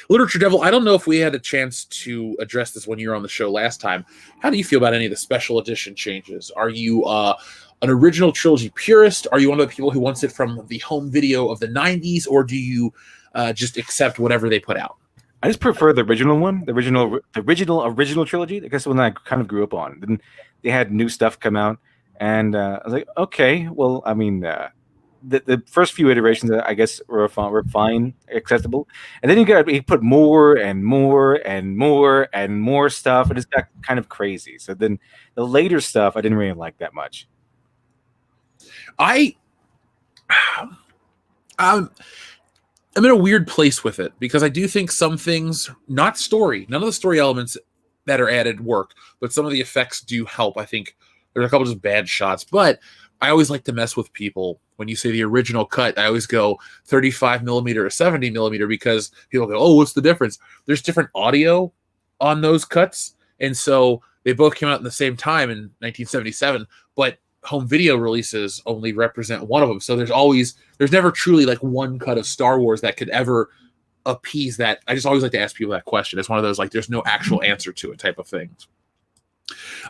Literature Devil, I don't know if we had a chance to address this when you were on the show last time. How do you feel about any of the special edition changes? Are you an original trilogy purist? Are you one of the people who wants it from the home video of the 90s, or do you just accept whatever they put out? I just prefer the original one, the original trilogy. I guess the one that I kind of grew up on. Then they had new stuff come out, and I was like, okay, well, I mean, the first few iterations, I guess, were fine, acceptable, and then he put more and more and more and more stuff, and it got kind of crazy. So then the later stuff, I didn't really like that much. I'm in a weird place with it because I do think some things, not story, none of the story elements that are added work, but some of the effects do help. I think there's a couple just bad shots, but I always like to mess with people. When you say the original cut, I always go 35 millimeter or 70 millimeter because people go, oh, what's the difference? There's different audio on those cuts. And so they both came out in the same time in 1977, but home video releases only represent one of them. So there's never truly like one cut of Star Wars that could ever appease that. I just always like to ask people that question. It's one of those, like, there's no actual answer to it type of things.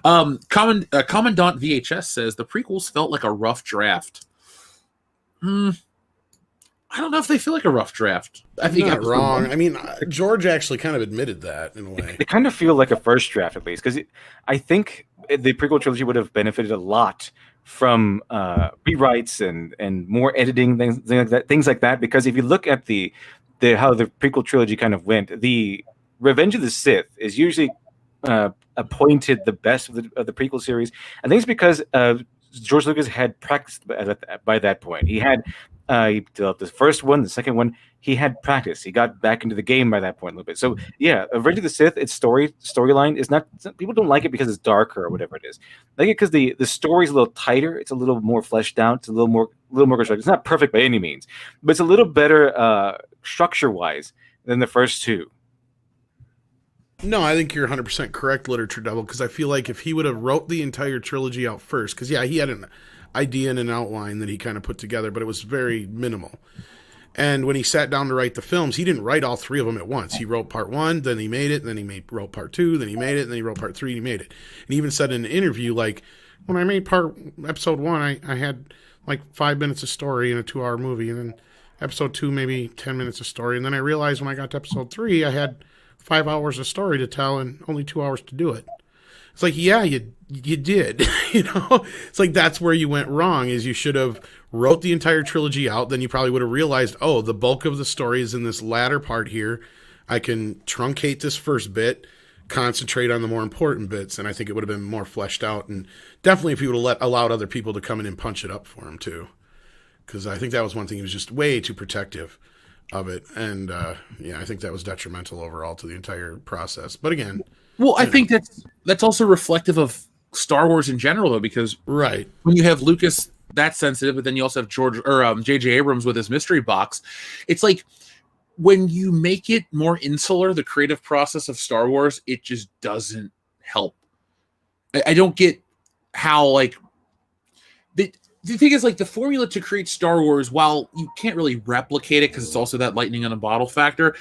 Commandant VHS says the prequels felt like a rough draft. I don't know if they feel like a rough draft. I think you're not wrong. I mean, George actually kind of admitted that in a way. They kind of feel like a first draft, at least, because I think the prequel trilogy would have benefited a lot from rewrites and more editing things like that. Because if you look at the how the prequel trilogy kind of went, the Revenge of the Sith is usually appointed the best of the prequel series. I think it's because George Lucas had practiced by that point. He had he developed the first one, the second one. He had practice. He got back into the game by that point a little bit. So yeah, Revenge of the Sith, its storyline is not. People don't like it because it's darker or whatever it is. I like it because the story's a little tighter. It's a little more fleshed out. It's a little more constructed. It's not perfect by any means, but it's a little better structure wise than the first two. No, I think you're 100% correct, Literature Devil, because I feel like if he would have wrote the entire trilogy out first, because yeah, he had an idea and an outline that he kind of put together, but it was very minimal. And when he sat down to write the films, he didn't write all three of them at once. He wrote part one, then he made it, then he wrote part two, then he made it, then he wrote part three, and he made it. And he even said in an interview, like, when I made episode one, I had like 5 minutes of story in a 2-hour movie, and then episode two, maybe 10 minutes of story. And then I realized when I got to episode 3, I had 5 hours of story to tell and only 2 hours to do it. It's like, yeah, you did, It's like that's where you went wrong. Is you should have wrote the entire trilogy out. Then you probably would have realized, oh, the bulk of the story is in this latter part here. I can truncate this first bit, concentrate on the more important bits, and I think it would have been more fleshed out. And definitely, if he would have allowed other people to come in and punch it up for him too, because I think that was one thing. He was just way too protective of it, and yeah, I think that was detrimental overall to the entire process. But again, well, I think that's also reflective of Star Wars in general, though, because right when you have Lucas that sensitive, but then you also have J.J. Abrams with his mystery box, it's like when you make it more insular, the creative process of Star Wars, it just doesn't help. I don't get how, like, the thing is, like, the formula to create Star Wars, while you can't really replicate it because it's also that lightning in a bottle factor,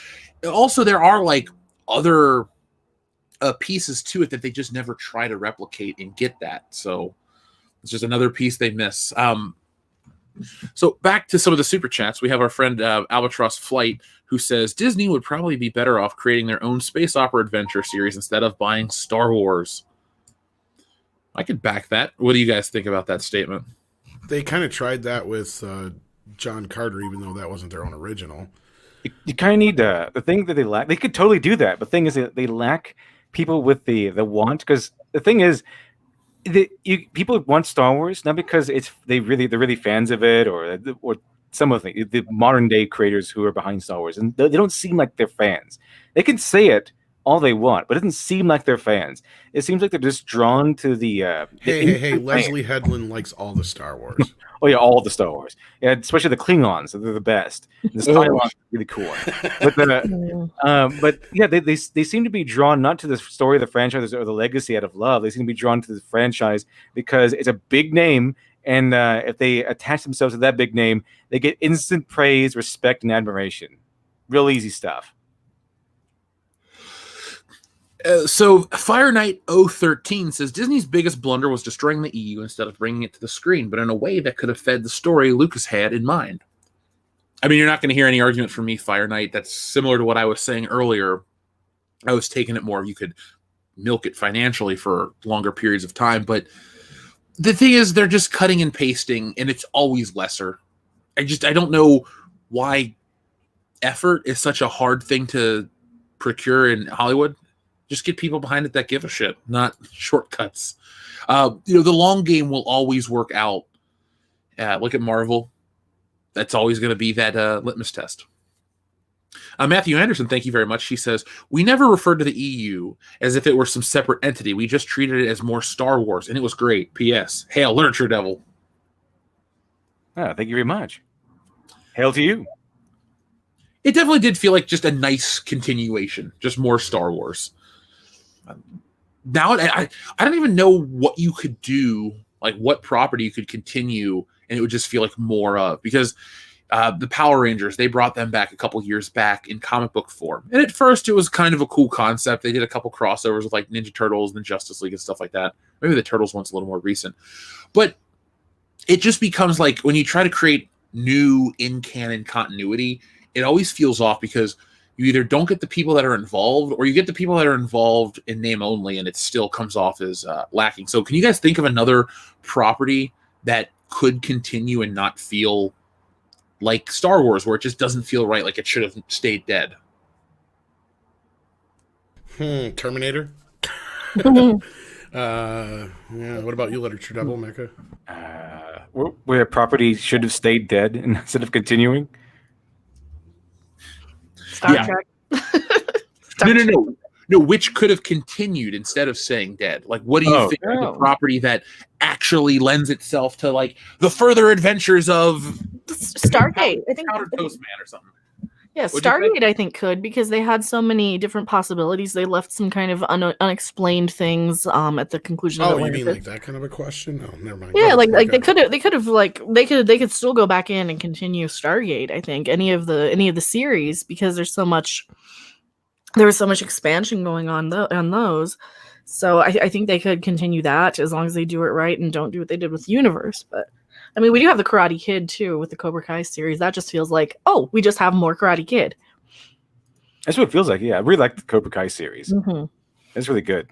also there are, like, other pieces to it that they just never try to replicate and get that. So it's just another piece they miss. So back to some of the super chats. We have our friend Albatross Flight, who says Disney would probably be better off creating their own space opera adventure series instead of buying Star Wars. I could back that. What do you guys think about that statement? They kind of tried that with John Carter, even though that wasn't their own original. You kind of need the thing that they lack. They could totally do that. But the thing is that they lack people with the want, because the thing is, people want Star Wars not because they're really fans of it, or some of the modern day creators who are behind Star Wars, and they don't seem like they're fans. They can say it all they want, but it doesn't seem like they're fans. It seems like they're just drawn to the hey, Leslie Headland likes all the Star Wars. Oh yeah, all the Star Wars. Yeah, especially the Klingons. They're the best. The Cylons are really cool. But yeah, they seem to be drawn not to the story of the franchise or the legacy out of love. They seem to be drawn to the franchise because it's a big name, and if they attach themselves to that big name, they get instant praise, respect, and admiration. Real easy stuff. So Fire Knight 013 says Disney's biggest blunder was destroying the EU instead of bringing it to the screen, but in a way that could have fed the story Lucas had in mind. I mean, you're not going to hear any argument from me, Fire Knight. That's similar to what I was saying earlier. I was taking it more, you could milk it financially for longer periods of time, but the thing is, they're just cutting and pasting, and it's always lesser. I don't know why effort is such a hard thing to procure in Hollywood. Just get people behind it that give a shit, not shortcuts. The long game will always work out. Look at Marvel. That's always going to be that litmus test. Matthew Anderson, thank you very much. She says, we never referred to the EU as if it were some separate entity. We just treated it as more Star Wars, and it was great. P.S. Hail, Literature Devil. Thank you very much. Hail to you. It definitely did feel like just a nice continuation, just more Star Wars. Now I don't even know what you could do, like what property you could continue, and it would just feel like more of, because the Power Rangers, they brought them back a couple years back in comic book form, and at first it was kind of a cool concept. They did a couple crossovers with like Ninja Turtles and the Justice League and stuff like that. Maybe the Turtles one's a little more recent, but it just becomes like when you try to create new in-canon continuity, it always feels off because you either don't get the people that are involved, or you get the people that are involved in name only, and it still comes off as lacking. So can you guys think of another property that could continue and not feel like Star Wars, where it just doesn't feel right, like it should have stayed dead? Terminator. Yeah. What about you, Literature Devil, Mecca? Where a property should have stayed dead instead of continuing. Star Yeah. Trek. No. Which could have continued instead of staying dead? Like, what do you think of the property that actually lends itself to like the further adventures of Stargate. I think Powdered Toast Man or something? Yeah, What'd you think? Stargate I think could, because they had so many different possibilities. They left some kind of unexplained things at the conclusion. Oh, of the you mean winter. like that kind of a question? No, never mind. Yeah, No, like okay. they could still go back in and continue Stargate. I think any of the series, because there was so much expansion going on those. So I think they could continue that as long as they do it right and don't do what they did with the universe. But I mean, we do have the Karate Kid too with the Cobra Kai series. That just feels like, oh, we just have more Karate Kid. That's what it feels like. Yeah, I really like the Cobra Kai series. Mm-hmm. It's really good.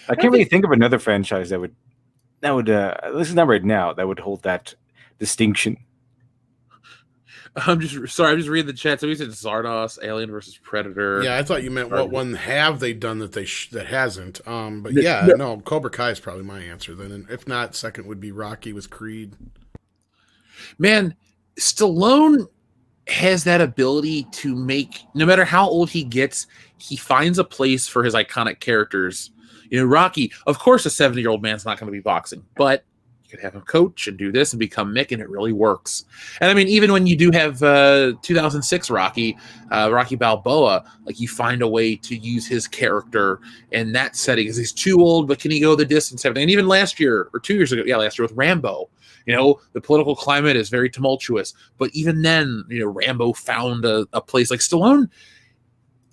I can't really think of another franchise that would this is not right now, that would hold that distinction. I'm just reading the chat. So we said Zardos, Alien versus Predator. Yeah, I thought you meant what one have they done that that hasn't. But No, yeah, no. no, Cobra Kai is probably my answer then. And if not, second would be Rocky with Creed. Man, Stallone has that ability to make, no matter how old he gets, he finds a place for his iconic characters. You know, Rocky, of course, a 70-year-old man's not going to be boxing, but you could have him coach and do this and become Mick, and it really works. And I mean, even when you do have 2006 Rocky Balboa, like you find a way to use his character in that setting because he's too old, but can he go the distance? And even last year or 2 years ago, last year with Rambo, you know, the political climate is very tumultuous, but even then, you know, Rambo found a place. Like Stallone,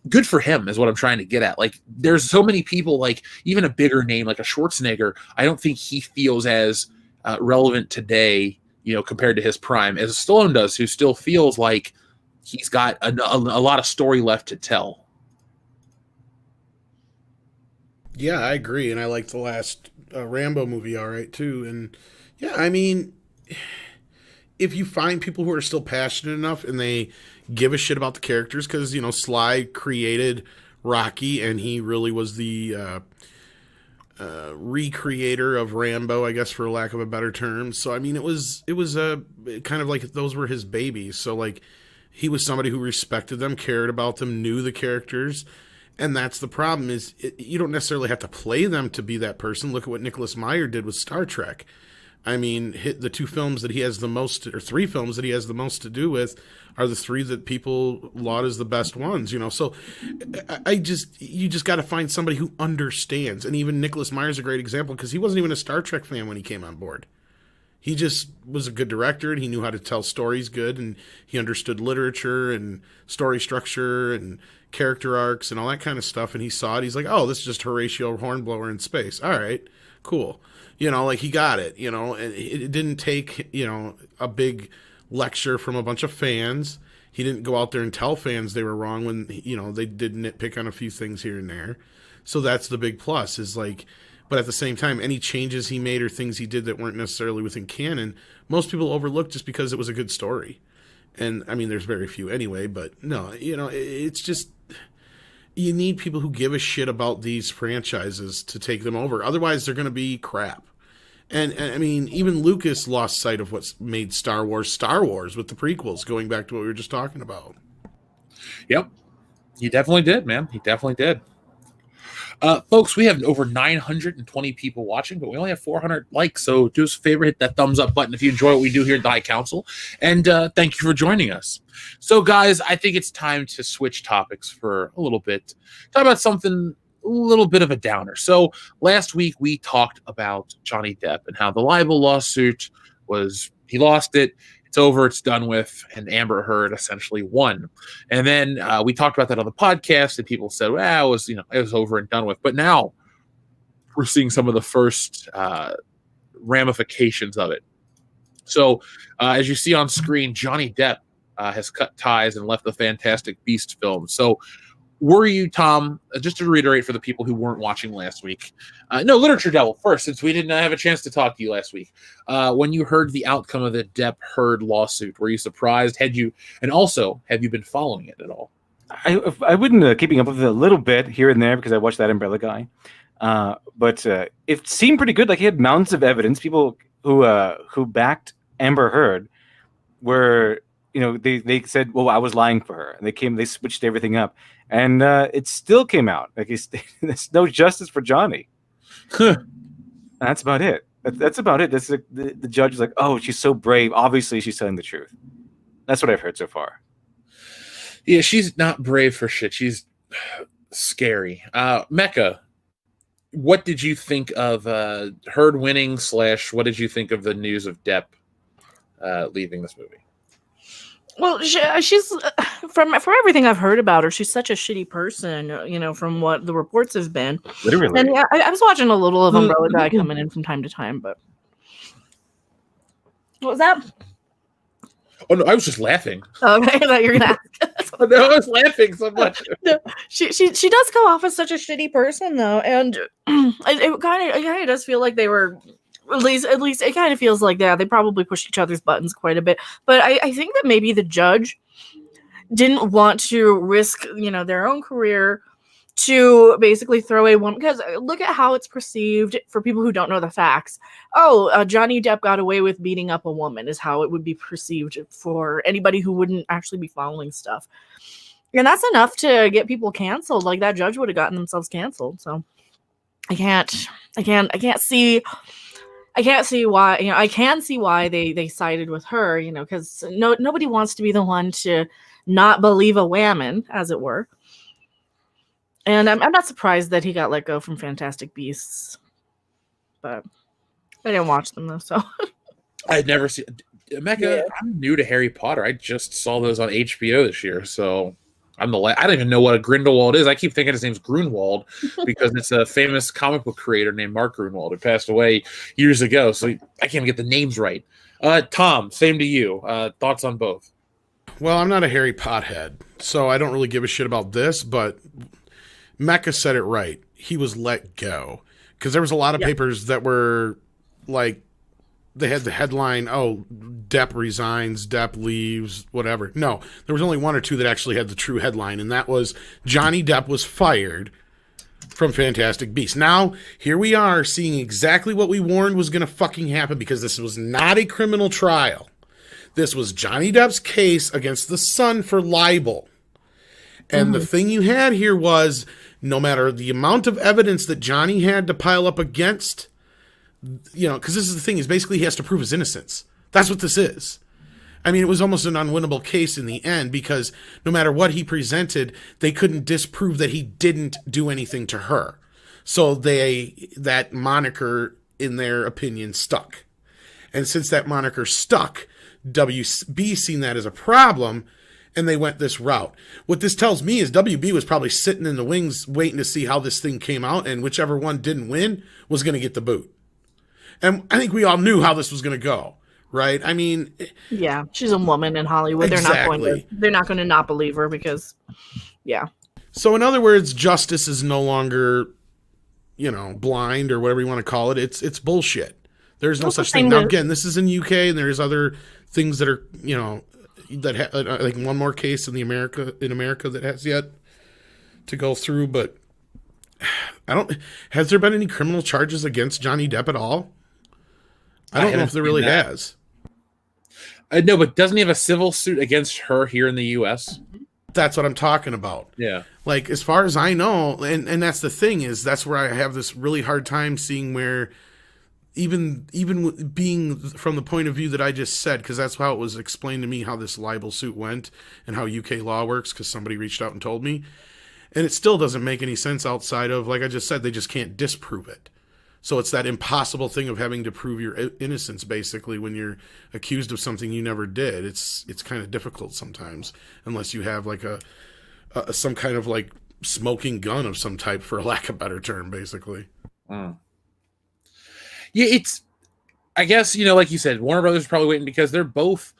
good for him is what I'm trying to get at. Like, there's so many people, like even a bigger name like a Schwarzenegger, I don't think he feels as relevant today, you know, compared to his prime as Stallone does, who still feels like he's got a lot of story left to tell. Yeah, I agree, and I like the last Rambo movie all right too. And yeah, I mean, if you find people who are still passionate enough and they give a shit about the characters, because you know Sly created Rocky and he really was the recreator of Rambo, I guess, for lack of a better term. So I mean, it was a kind of like those were his babies. So like he was somebody who respected them, cared about them, knew the characters. And that's the problem is you don't necessarily have to play them to be that person. Look at what Nicholas Meyer did with Star Trek. I mean, the two films that he has the most, or three films that he has the most to do with, are the three that people laud as the best ones, you know. So you just got to find somebody who understands. And even Nicholas Meyer's a great example because he wasn't even a Star Trek fan when he came on board. He just was a good director and he knew how to tell stories good and he understood literature and story structure and character arcs and all that kind of stuff. And he saw it. He's like, oh, this is just Horatio Hornblower in space. All right, cool. You know, like he got it, you know, and it didn't take, you know, a big lecture from a bunch of fans. He didn't go out there and tell fans they were wrong when, you know, they did nitpick on a few things here and there. So that's the big plus is like, but at the same time, any changes he made or things he did that weren't necessarily within canon, most people overlooked just because it was a good story. And I mean, there's very few anyway, but no, you know, it's just, you need people who give a shit about these franchises to take them over. Otherwise, they're going to be crap. And I mean, even Lucas lost sight of what's made Star Wars with the prequels, going back to what we were just talking about. Yep. He definitely did, man. He definitely did. Folks, we have over 920 people watching, but we only have 400 likes. So do us a favor, hit that thumbs up button if you enjoy what we do here at the High Council. And thank you for joining us. So, guys, I think it's time to switch topics for a little bit. Talk about something a little bit of a downer. So last week we talked about Johnny Depp and how the libel lawsuit was, he lost it. It's over, it's done with, and Amber Heard essentially won. And then we talked about that on the podcast, and people said, well, it was over and done with. But now we're seeing some of the first ramifications of it. So as you see on screen, Johnny Depp has cut ties and left the Fantastic Beasts film. So were you, Tom, just to reiterate for the people who weren't watching last week, no, Literature Devil first, since we didn't have a chance to talk to you last week, when you heard the outcome of the Depp Heard lawsuit, were you surprised? Have you been following it at all? I wouldn't keeping up with it a little bit here and there because I watched that Umbrella Guy, but it seemed pretty good. Like he had mountains of evidence. People who backed Amber Heard were, they said, well, I was lying for her, and they switched everything up, and it still came out like there's no justice for Johnny. That's about it. That's about it. That's the judge is like, oh, she's so brave. Obviously, she's telling the truth. That's what I've heard so far. Yeah, she's not brave for shit. She's scary. Mecca, what did you think of Heard winning / what did you think of the news of Depp leaving this movie? Well, she's from everything I've heard about her, she's such a shitty person, from what the reports have been. Literally. And yeah, I was watching a little of Umbrella Guy coming in from time to time, but what was that? Oh no, I was just laughing. Okay, I thought you were gonna ask. No, I was laughing so much. No, she does come off as such a shitty person though, and it kind of does feel like they were at least it kind of feels like they probably pushed each other's buttons quite a bit. But I think that maybe the judge didn't want to risk their own career to basically throw a woman, because look at how it's perceived for people who don't know the facts. Johnny Depp got away with beating up a woman is how it would be perceived for anybody who wouldn't actually be following stuff. And that's enough to get people canceled. Like that judge would have gotten themselves canceled. So I can't see why, I can see why they sided with her, because nobody wants to be the one to not believe a whammon, as it were. And I'm not surprised that he got let go from Fantastic Beasts, but I didn't watch them though. So I'd never seen Mecca. Yeah. I'm new to Harry Potter. I just saw those on HBO this year, so I don't even know what a Grindelwald is. I keep thinking his name's Grunwald because it's a famous comic book creator named Mark Grunwald who passed away years ago. So I can't even get the names right. Tom, same to you. Thoughts on both? Well, I'm not a Harry Pothead, so I don't really give a shit about this, but Mecca said it right. He was let go. Because there was a lot of papers that were like, they had the headline, Depp resigns, Depp leaves, whatever. No, there was only one or two that actually had the true headline, and that was Johnny Depp was fired from Fantastic Beasts. Now, here we are seeing exactly what we warned was going to fucking happen, because this was not a criminal trial. This was Johnny Depp's case against the Sun for libel. And the thing you had here was, no matter the amount of evidence that Johnny had to pile up against, because this is the thing, is basically he has to prove his innocence. That's what this is. I mean, it was almost an unwinnable case in the end, because no matter what he presented, they couldn't disprove that he didn't do anything to her. So that moniker, in their opinion, stuck. And since that moniker stuck, WB seen that as a problem, and they went this route. What this tells me is WB was probably sitting in the wings waiting to see how this thing came out, and whichever one didn't win was going to get the boot. And I think we all knew how this was going to go, right? I mean, yeah, she's a woman in Hollywood. Exactly. They're not going to not believe her because, yeah. So in other words, justice is no longer, blind or whatever you want to call it. It's bullshit. There's no such thing. Now, again, this is in UK, and there's other things that are, that like one more case in America that has yet to go through. But has there been any criminal charges against Johnny Depp at all? I don't know if there really has. No, but doesn't he have a civil suit against her here in the U.S.? That's what I'm talking about. Yeah. Like, as far as I know, and that's the thing, is that's where I have this really hard time seeing where even being from the point of view that I just said, because that's how it was explained to me, how this libel suit went and how UK law works, because somebody reached out and told me. And it still doesn't make any sense outside of, like I just said, they just can't disprove it. So it's that impossible thing of having to prove your innocence, basically, when you're accused of something you never did. It's kind of difficult sometimes, unless you have like some kind of like smoking gun of some type, for lack of a better term, basically. Yeah, I guess, like you said, Warner Brothers is probably waiting because they're both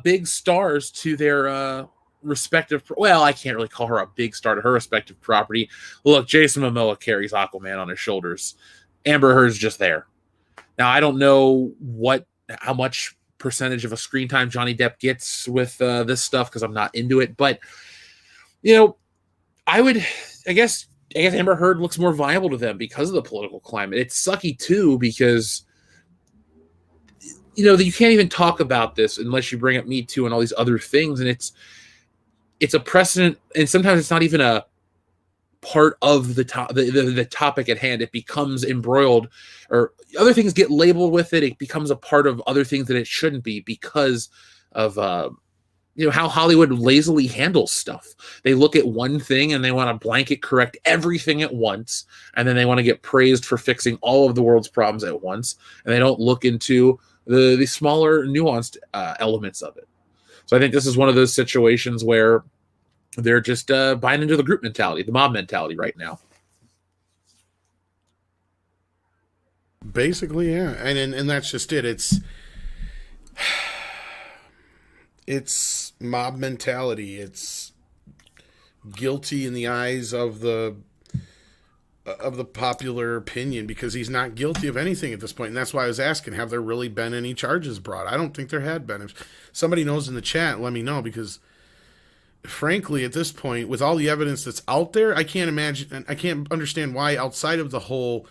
big stars to their respective, well, I can't really call her a big star to her respective property. Look, Jason Momoa carries Aquaman on his shoulders. Amber Heard's just there. Now, I don't know how much percentage of a screen time Johnny Depp gets with this stuff because I'm not into it, but I guess Amber Heard looks more viable to them because of the political climate. It's sucky too because you can't even talk about this unless you bring up Me Too and all these other things, and it's a precedent, and sometimes it's not even a part of the topic at hand. It becomes embroiled, or other things get labeled with it. It becomes a part of other things that it shouldn't be because of how Hollywood lazily handles stuff. They look at one thing and they want to blanket correct everything at once, and then they want to get praised for fixing all of the world's problems at once, and they don't look into the smaller, nuanced elements of it. So I think this is one of those situations where they're just buying into the group mentality, the mob mentality right now. Basically, yeah. And that's just it. It's mob mentality. It's guilty in the eyes of the popular opinion because he's not guilty of anything at this point. And that's why I was asking, have there really been any charges brought? I don't think there had been. If somebody knows in the chat, let me know, because frankly, at this point, with all the evidence that's out there, I can't understand why, outside of the whole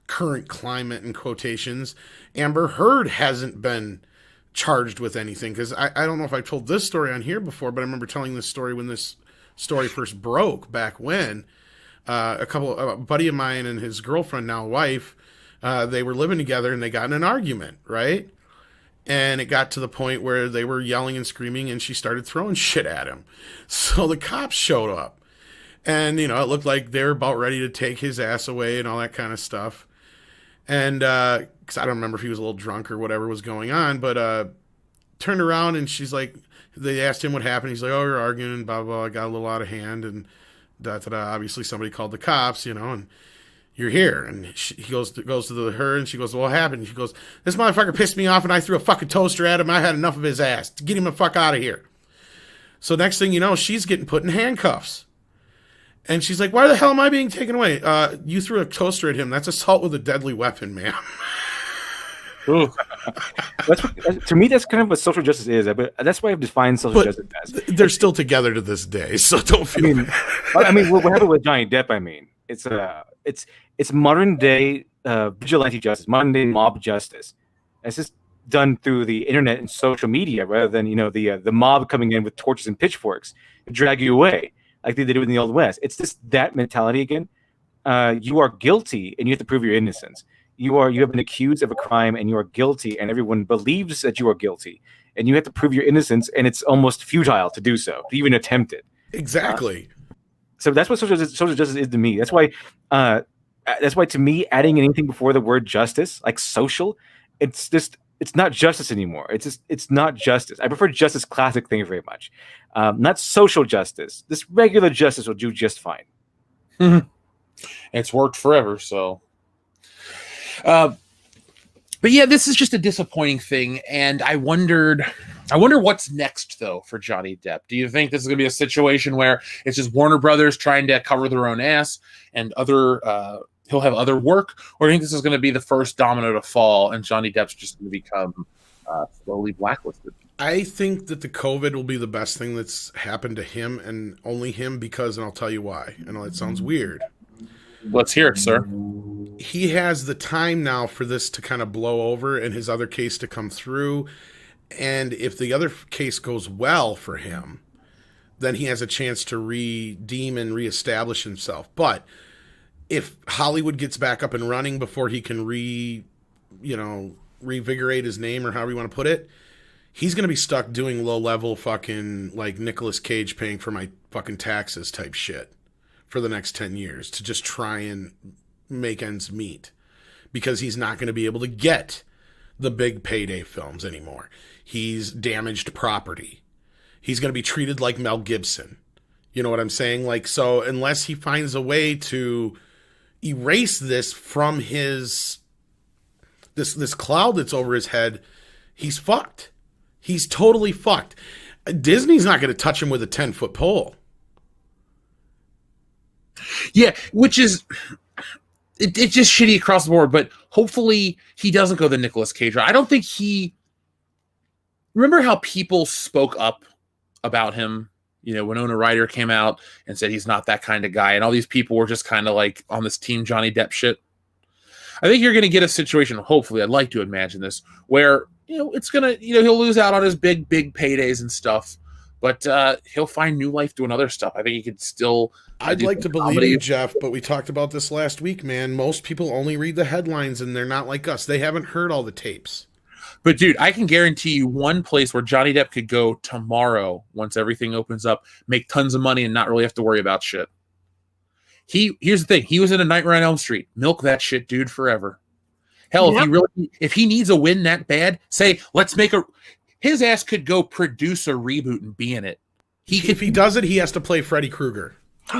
current climate and quotations, Amber Heard hasn't been charged with anything. Because I don't know if I told this story on here before, but I remember telling this story when this story first broke back when. A buddy of mine and his girlfriend, now wife, they were living together and they got in an argument, right? And it got to the point where they were yelling and screaming and she started throwing shit at him. So the cops showed up and, it looked like they were about ready to take his ass away and all that kind of stuff. And, cause I don't remember if he was a little drunk or whatever was going on, but, turned around and she's like, they asked him what happened. He's like, oh, you're arguing and blah, blah, blah. Got a little out of hand and obviously somebody called the cops, and you're here. And he goes to her and she goes, well, what happened? And she goes, this motherfucker pissed me off and I threw a fucking toaster at him. I had enough of his ass. Get him the fuck out of here. So next thing you know, she's getting put in handcuffs. And she's like, why the hell am I being taken away? You threw a toaster at him. That's assault with a deadly weapon, ma'am. To me, that's kind of what social justice is. But that's why I've defined social justice as. They're still together to this day, so don't feel bad. What happened with Johnny Depp? It's modern day vigilante justice, modern day mob justice. It's just done through the internet and social media rather than the mob coming in with torches and pitchforks to drag you away like they did in the Old West. It's just that mentality again. You are guilty and you have to prove your innocence. You have been accused of a crime and you are guilty, and everyone believes that you are guilty, and you have to prove your innocence, and it's almost futile to do so, to even attempt it. Exactly. So that's what social justice is to me. That's why to me, adding anything before the word justice, like social, it's not justice anymore. It's not justice. I prefer justice classic thing very much. Not social justice. This regular justice will do just fine. It's worked forever, so. But yeah, this is just a disappointing thing, and I wonder what's next though for Johnny Depp. Do you think this is going to be a situation where it's just Warner Brothers trying to cover their own ass, and he'll have other work, or do you think this is going to be the first domino to fall, and Johnny Depp's just going to become slowly blacklisted? I think that the COVID will be the best thing that's happened to him and only him, because, and I'll tell you why. I know it sounds weird. Let's hear it, sir. He has the time now for this to kind of blow over and his other case to come through. And if the other case goes well for him, then he has a chance to redeem and reestablish himself. But if Hollywood gets back up and running before he can revigorate his name, or however you want to put it, he's going to be stuck doing low-level fucking, like, Nicolas Cage paying for my fucking taxes type shit for the next 10 years to just try and make ends meet, because he's not going to be able to get the big payday films anymore. He's damaged property. He's going to be treated like Mel Gibson. You know what I'm saying? Like, so unless he finds a way to erase this from his, this cloud that's over his head, he's fucked. He's totally fucked. Disney's not going to touch him with a 10-foot pole. Yeah, which is it's just shitty across the board. But hopefully he doesn't go the Nicolas Cage route. I don't think he. Remember how people spoke up about him? You know, Winona Ryder came out and said he's not that kind of guy, and all these people were just kind of like on this Team Johnny Depp shit. I think you're going to get a situation. Hopefully, I'd like to imagine this where it's gonna he'll lose out on his big paydays and stuff, but he'll find new life doing other stuff. I think he could still. I'd like to believe you, Jeff, but we talked about this last week, man. Most people only read the headlines, and they're not like us. They haven't heard all the tapes. But, dude, I can guarantee you one place where Johnny Depp could go tomorrow once everything opens up, make tons of money, and not really have to worry about shit. Here's the thing. He was in A Nightmare on Elm Street. Milk that shit, dude, forever. Hell, if he needs a win that bad, say, let's make his ass could go produce a reboot and be in it. If he does it, he has to play Freddy Krueger.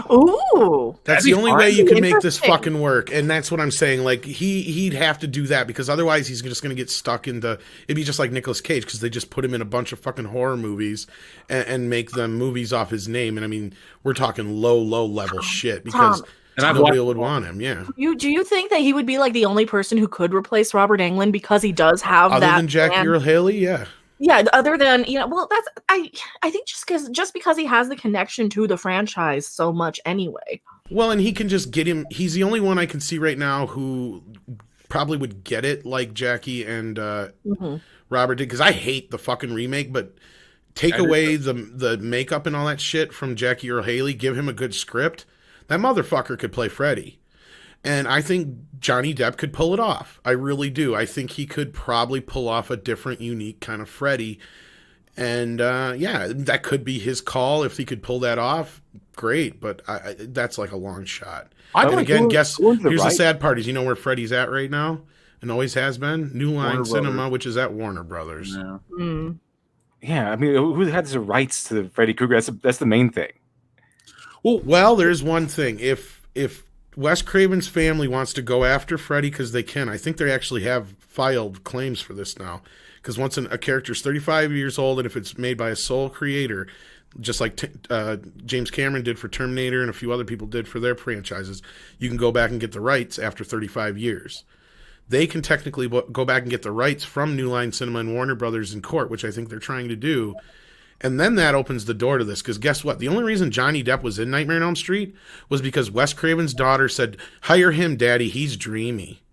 Ooh, that's the only way you can make this fucking work, and that's what I'm saying. Like he'd have to do that because otherwise he's just going to get stuck into. It'd be just like Nicolas Cage because they just put him in a bunch of fucking horror movies and make them movies off his name. And I mean, we're talking low level shit because nobody would want him. Yeah. Do you think that he would be like the only person who could replace Robert Englund because he does have other that than Jackie Earle Haley? Yeah. Yeah, other than well, that's I think just because he has the connection to the franchise so much anyway. Well, and he can just get him. He's the only one I can see right now who probably would get it like Jackie and Robert did. Because I hate the fucking remake, but take away the makeup and all that shit from Jackie Earle Haley, give him a good script. That motherfucker could play Freddy. And I think Johnny Depp could pull it off. I really do. I think he could probably pull off a different, unique kind of Freddy. And, that could be his call. If he could pull that off, great. But that's like a long shot. But again, here's the sad part is where Freddy's at right now and always has been? New Line Cinema, which is at Warner Brothers. Yeah. Yeah, I mean, who has the rights to Freddy Krueger? That's the main thing. Well, there's one thing. If Wes Craven's family wants to go after Freddy because they can. I think they actually have filed claims for this now. Because once a character is 35 years old, and if it's made by a sole creator, just like James Cameron did for Terminator and a few other people did for their franchises, you can go back and get the rights after 35 years. They can technically go back and get the rights from New Line Cinema and Warner Brothers in court, which I think they're trying to do. And then that opens the door to this, because guess what? The only reason Johnny Depp was in Nightmare on Elm Street was because Wes Craven's daughter said, hire him, Daddy, he's dreamy.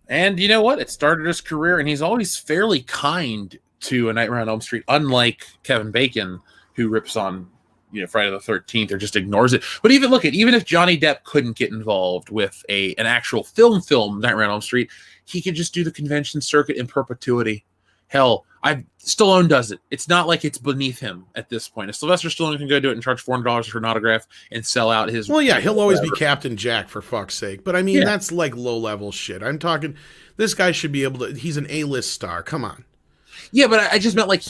And you know what? It started his career, and he's always fairly kind to A Nightmare on Elm Street, unlike Kevin Bacon, who rips on Friday the 13th or just ignores it. But even if Johnny Depp couldn't get involved with an actual film Nightmare on Elm Street, he could just do the convention circuit in perpetuity. Hell, Stallone does it. It's not like it's beneath him at this point. If Sylvester Stallone can go do it and charge $400 for an autograph and sell out his... Well, yeah, he'll always be Captain Jack, for fuck's sake. But I mean, that's like low-level shit. I'm talking... This guy should be able to... He's an A-list star. Come on. Yeah, but I just meant like...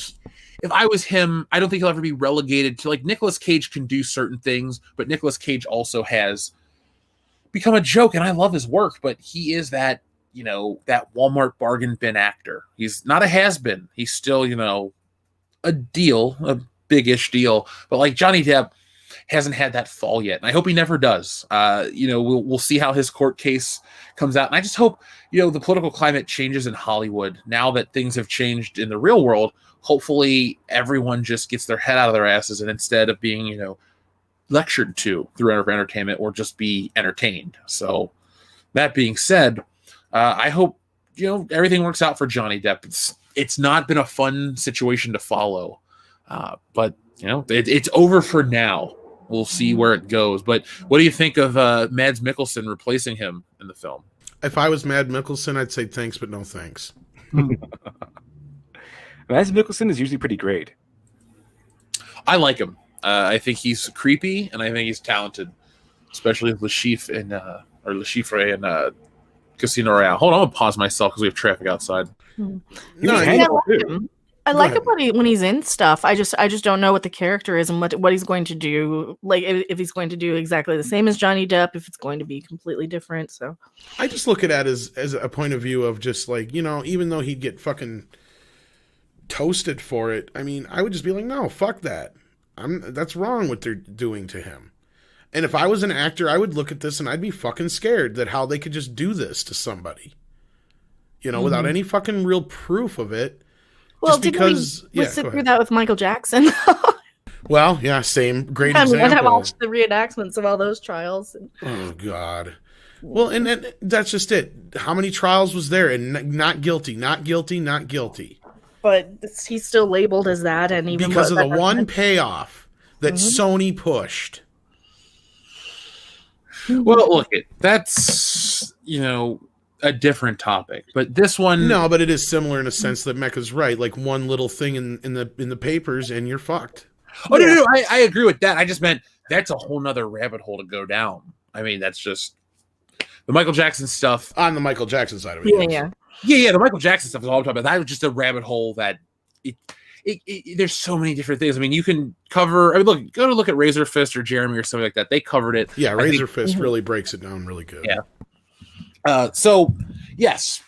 If I was him, I don't think he'll ever be relegated to... Like, Nicolas Cage can do certain things, but Nicolas Cage also has become a joke, and I love his work, but he is that... that Walmart bargain bin actor. He's not a has-been. He's still, a deal, a big-ish deal. But like Johnny Depp hasn't had that fall yet. And I hope he never does. We'll see how his court case comes out. And I just hope, the political climate changes in Hollywood. Now that things have changed in the real world, hopefully everyone just gets their head out of their asses, and instead of being, lectured to through entertainment, or just be entertained. So that being said, I hope everything works out for Johnny Depp. It's not been a fun situation to follow, but it's over for now. We'll see where it goes. But what do you think of Mads Mikkelsen replacing him in the film? If I was Mads Mikkelsen, I'd say thanks, but no thanks. Mads Mikkelsen is usually pretty great. I like him. I think he's creepy, and I think he's talented, especially with Le Chiffre and Casino Royale. Hold on, I'm gonna pause myself because we have traffic outside. I like him when he's in stuff. I just don't know what the character is and what he's going to do. Like if he's going to do exactly the same as Johnny Depp, if it's going to be completely different. So I just look at it as a point of view of just like, even though he'd get fucking toasted for it, I mean, I would just be like, no, fuck that. That's wrong what they're doing to him. And if I was an actor, I would look at this and I'd be fucking scared that how they could just do this to somebody, without any fucking real proof of it. Well, just because, we sit through that with Michael Jackson. Well, yeah, same. Great I example. I watched the reenactments of all those trials. Oh, God. Well, and that's just it. How many trials was there? And not guilty, not guilty, not guilty. But he's still labeled as that. And even because of the one payoff that Sony pushed. Well, look, that's, a different topic. But this one... No, but it is similar in a sense that Mecca's right. Like one little thing in the papers and you're fucked. Oh, no, I agree with that. I just meant that's a whole nother rabbit hole to go down. I mean, that's just... The Michael Jackson stuff... On the Michael Jackson side of it. Yeah, the Michael Jackson stuff is all I'm talking about. That was just a rabbit hole that... there's so many different things. I mean, you can cover... go to look at Razor Fist or Jeremy or something like that. They covered it. Yeah, Razor Fist really breaks it down really good. Yeah. So, yes.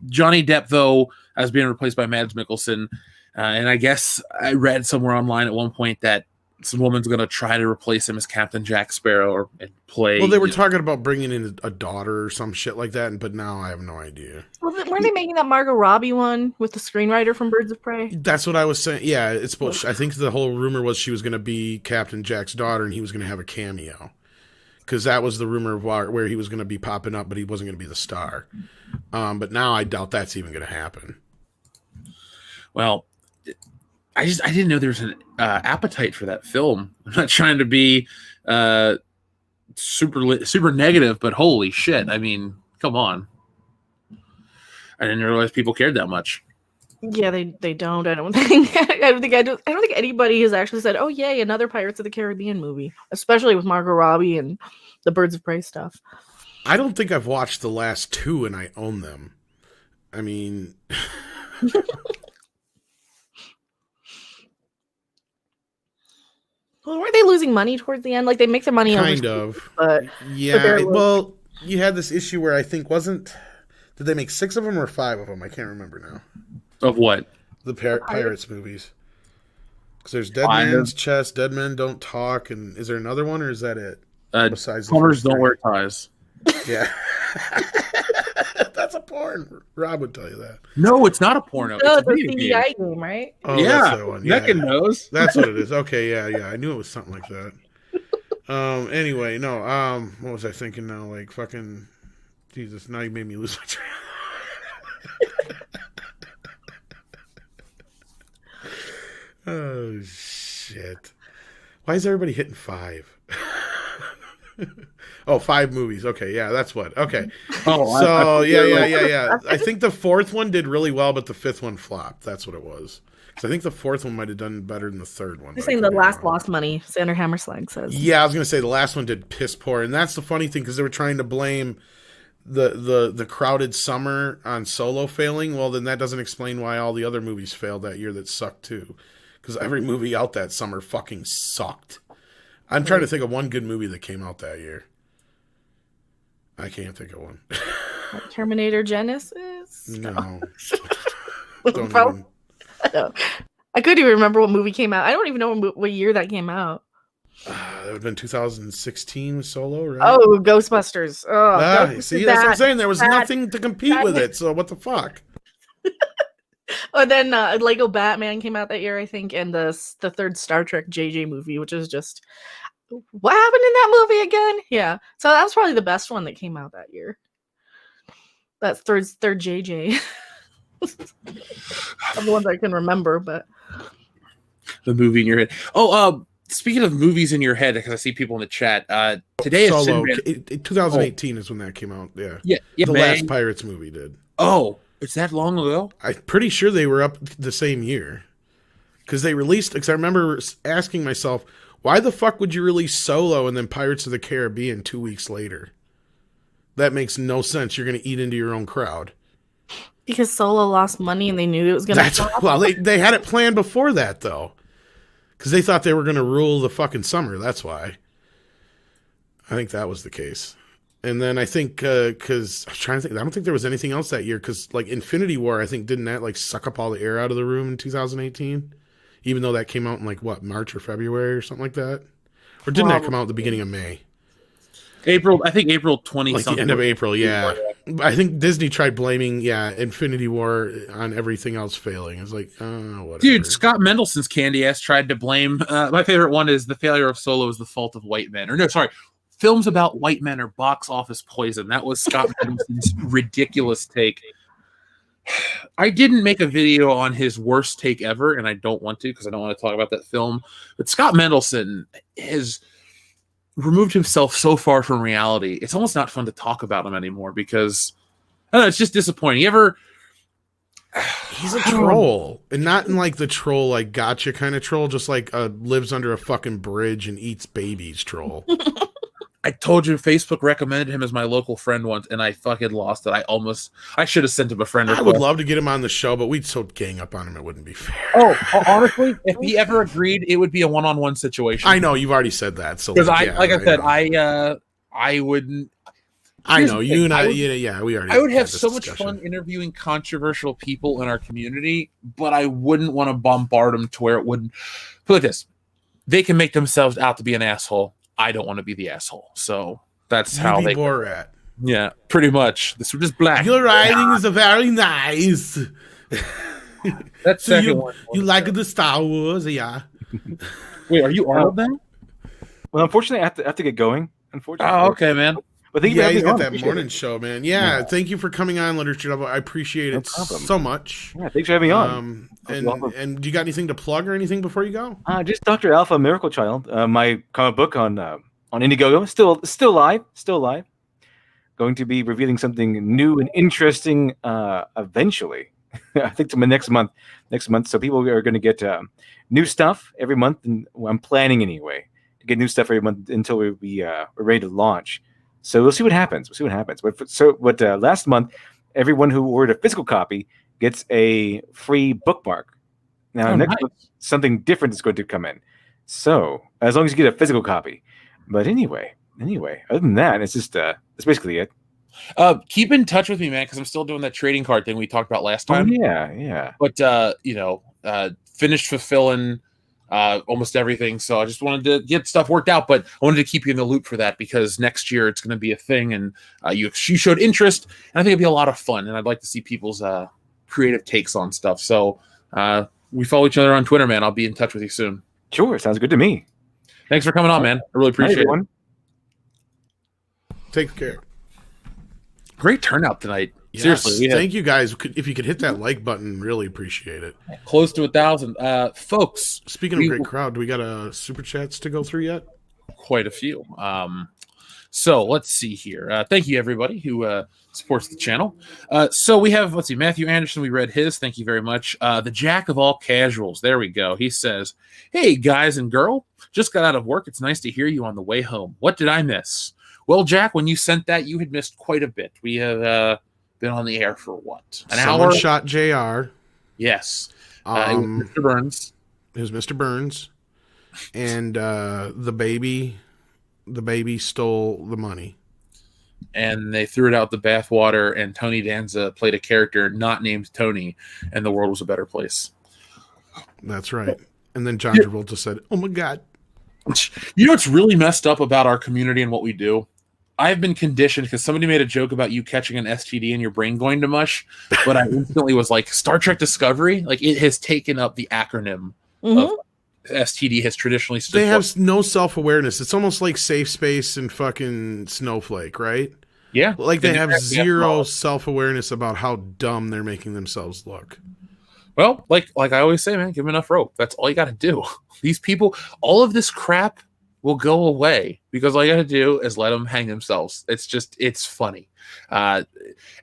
Johnny Depp, though, as being replaced by Mads Mikkelsen. And I guess I read somewhere online at one point that some woman's going to try to replace him as Captain Jack Sparrow and play. Well, they were talking about bringing in a daughter or some shit like that, but now I have no idea. Well, weren't they making that Margot Robbie one with the screenwriter from Birds of Prey? That's what I was saying. Yeah, it's supposed. I think the whole rumor was she was going to be Captain Jack's daughter, and he was going to have a cameo, because that was the rumor of where he was going to be popping up, but he wasn't going to be the star. But now I doubt that's even going to happen. Well, I didn't know there was an appetite for that film. I'm not trying to be super negative, but holy shit! I mean, come on. I didn't realize people cared that much. Yeah, they don't. I don't think anybody has actually said, "Oh, yay, another Pirates of the Caribbean movie," especially with Margot Robbie and the Birds of Prey stuff. I don't think I've watched the last two, and I own them. I mean. Well, weren't they losing money towards the end? Like, they make their money kind of, but yeah. Well, you had this issue where I think did they make 6 of them or 5 of them? I can't remember now. Of what? The Pirates movies. Because there's Dead Man's Chest, Dead Men Don't Talk, and is there another one or is that it? Besides Plumbers Don't Wear Ties. Yeah. That's a porn. Rob would tell you that. No, it's not a porno. No, it's a CDI game, right? Oh, yeah, that's that one. Mecca knows. That's what it is. Okay, yeah. I knew it was something like that. Anyway, no. What was I thinking now? Like, fucking... Jesus, now you made me lose my train. Oh, shit. Why is everybody hitting 5? Oh, 5 movies. Okay, yeah, that's what. Okay. Oh, so, yeah. I think the 4th one did really well, but the 5th one flopped. That's what it was. So I think the 4th one might have done better than the 3rd one. They're saying the last lost money, Sander Hammerslag says. Yeah, I was going to say the last one did piss poor. And that's the funny thing, because they were trying to blame the crowded summer on Solo failing. Well, then that doesn't explain why all the other movies failed that year that sucked too. Because every movie out that summer fucking sucked. I'm trying to think of one good movie that came out that year. I can't think of one. Terminator Genesis? No. I couldn't even remember what movie came out. I don't even know what year that came out. That would have been 2016 Solo, right? Oh, Ghostbusters. Oh, see, that's what I'm saying. There was nothing to compete with it, so what the fuck? Oh, then Lego Batman came out that year, I think, and the 3rd Star Trek JJ movie, which is just... What happened in that movie again? Yeah. So that was probably the best one that came out that year. That's third JJ. I'm the ones I can remember, but... The movie in your head. Oh, speaking of movies in your head, because I see people in the chat, today is Solo. 2018 is when that came out. Yeah. The last Pirates movie did. Oh, it's that long ago? I'm pretty sure they were up the same year. Because they released... Because I remember asking myself, why the fuck would you release Solo and then Pirates of the Caribbean 2 weeks later? That makes no sense. You're going to eat into your own crowd. Because Solo lost money and they knew it was going to... Well, they had it planned before that, though. Because they thought they were going to rule the fucking summer. That's why. I think that was the case. And then I think because I'm trying to think, I don't think there was anything else that year because like Infinity War, I think didn't that like suck up all the air out of the room in 2018, even though that came out in like what March or February or something like that, or didn't that come out at the beginning of May? April, I think April 20 like something. the end of April, yeah. I think Disney tried blaming Infinity War on everything else failing. It's like whatever. Dude, Scott Mendelson's candy ass tried to blame. My favorite one is the failure of Solo is the fault of white men. Or no, sorry. Films about white men are box office poison. That was Scott Mendelson's ridiculous take. I didn't make a video on his worst take ever, and I don't want to because I don't want to talk about that film. But Scott Mendelson has removed himself so far from reality. It's almost not fun to talk about him anymore because I don't know, it's just disappointing. You ever... He's a troll, and not in like the troll like gotcha kind of troll, just like lives under a fucking bridge and eats babies troll. I told you Facebook recommended him as my local friend once, and I fucking lost it. I should have sent him a friend request. I would love to get him on the show, but we'd so gang up on him it wouldn't be fair. Oh, honestly, if he ever agreed, it would be a one-on-one situation. I know you've already said that, so because I wouldn't. I know you and I. We already. I would have so much fun interviewing controversial people in our community, but I wouldn't want to bombard them to where it wouldn't. Put it this: they can make themselves out to be an asshole. I don't want to be the asshole, so that's how they. Borat. Yeah, pretty much. This was just black. Your writing is a very nice. That's so second one. You like the Star Wars, yeah? Wait, are you Arnold then? Well, unfortunately, I have to get going. Unfortunately. Oh, okay, man. But you got that morning show, man. Yeah, thank you for coming on, Literature Double. I appreciate it so much. Yeah, thanks for having me on. And do you got anything to plug or anything before you go? Just Dr. Alpha Miracle Child, my comic book on Indiegogo, still live. Going to be revealing something new and interesting eventually. I think to next month. So people are going to get new stuff every month, and I'm planning anyway to get new stuff every month until we're ready to launch. So we'll see what happens. But last month, everyone who ordered a physical copy gets a free bookmark. Now, next month, something different is going to come in. So as long as you get a physical copy. But anyway, other than that, it's just that's basically it. Keep in touch with me, man, because I'm still doing that trading card thing we talked about last time. Oh, yeah. But finished fulfilling almost everything. So I just wanted to get stuff worked out, but I wanted to keep you in the loop for that because next year it's going to be a thing, and you showed interest, and I think it'd be a lot of fun, and I'd like to see people's creative takes on stuff. So we follow each other on Twitter, man. I'll be in touch with you soon. Sure, sounds good to me. Thanks for coming on, man. I really appreciate it. Take care. Great turnout tonight. Yes, seriously. Thank you guys. If you could hit that like button, really appreciate it. Close to 1,000. Folks. Speaking of great crowd, do we got super chats to go through yet? Quite a few. So let's see here. Thank you, everybody who supports the channel. So we have, Matthew Anderson. We read his. Thank you very much. The Jack of all casuals. There we go. He says, "Hey, guys and girl. Just got out of work. It's nice to hear you on the way home. What did I miss?" Well, Jack, when you sent that, you had missed quite a bit. We have been on the air for what? Someone hour? Shot JR. Yes. It was Mr. Burns. It was Mr. Burns. And the baby stole the money. And they threw it out the bathwater, and Tony Danza played a character not named Tony, and the world was a better place. That's right. And then John Travolta said, "Oh my God." You know what's really messed up about our community and what we do? I've been conditioned because somebody made a joke about you catching an STD and your brain going to mush, but I instantly was like, Star Trek Discovery, like it has taken up the acronym of STD has traditionally stood They have no self-awareness. It's almost like Safe Space and fucking Snowflake, right? Yeah. Like they have zero self-awareness about how dumb they're making themselves look. Well, like I always say, man, give them enough rope. That's all you got to do. These people, all of this crap will go away because all you got to do is let them hang themselves. It's funny. I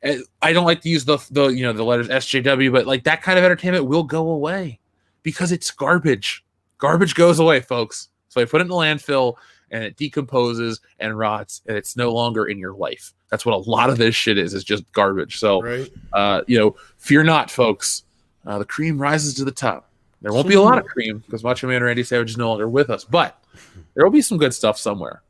don't like to use the letters SJW, but like that kind of entertainment will go away because it's garbage. Garbage goes away, folks. So I put it in the landfill and it decomposes and rots and it's no longer in your life. That's what a lot of this shit is just garbage. So, fear not, folks. The cream rises to the top. There won't be a lot of cream because Macho Man Randy Savage is no longer with us, but there will be some good stuff somewhere.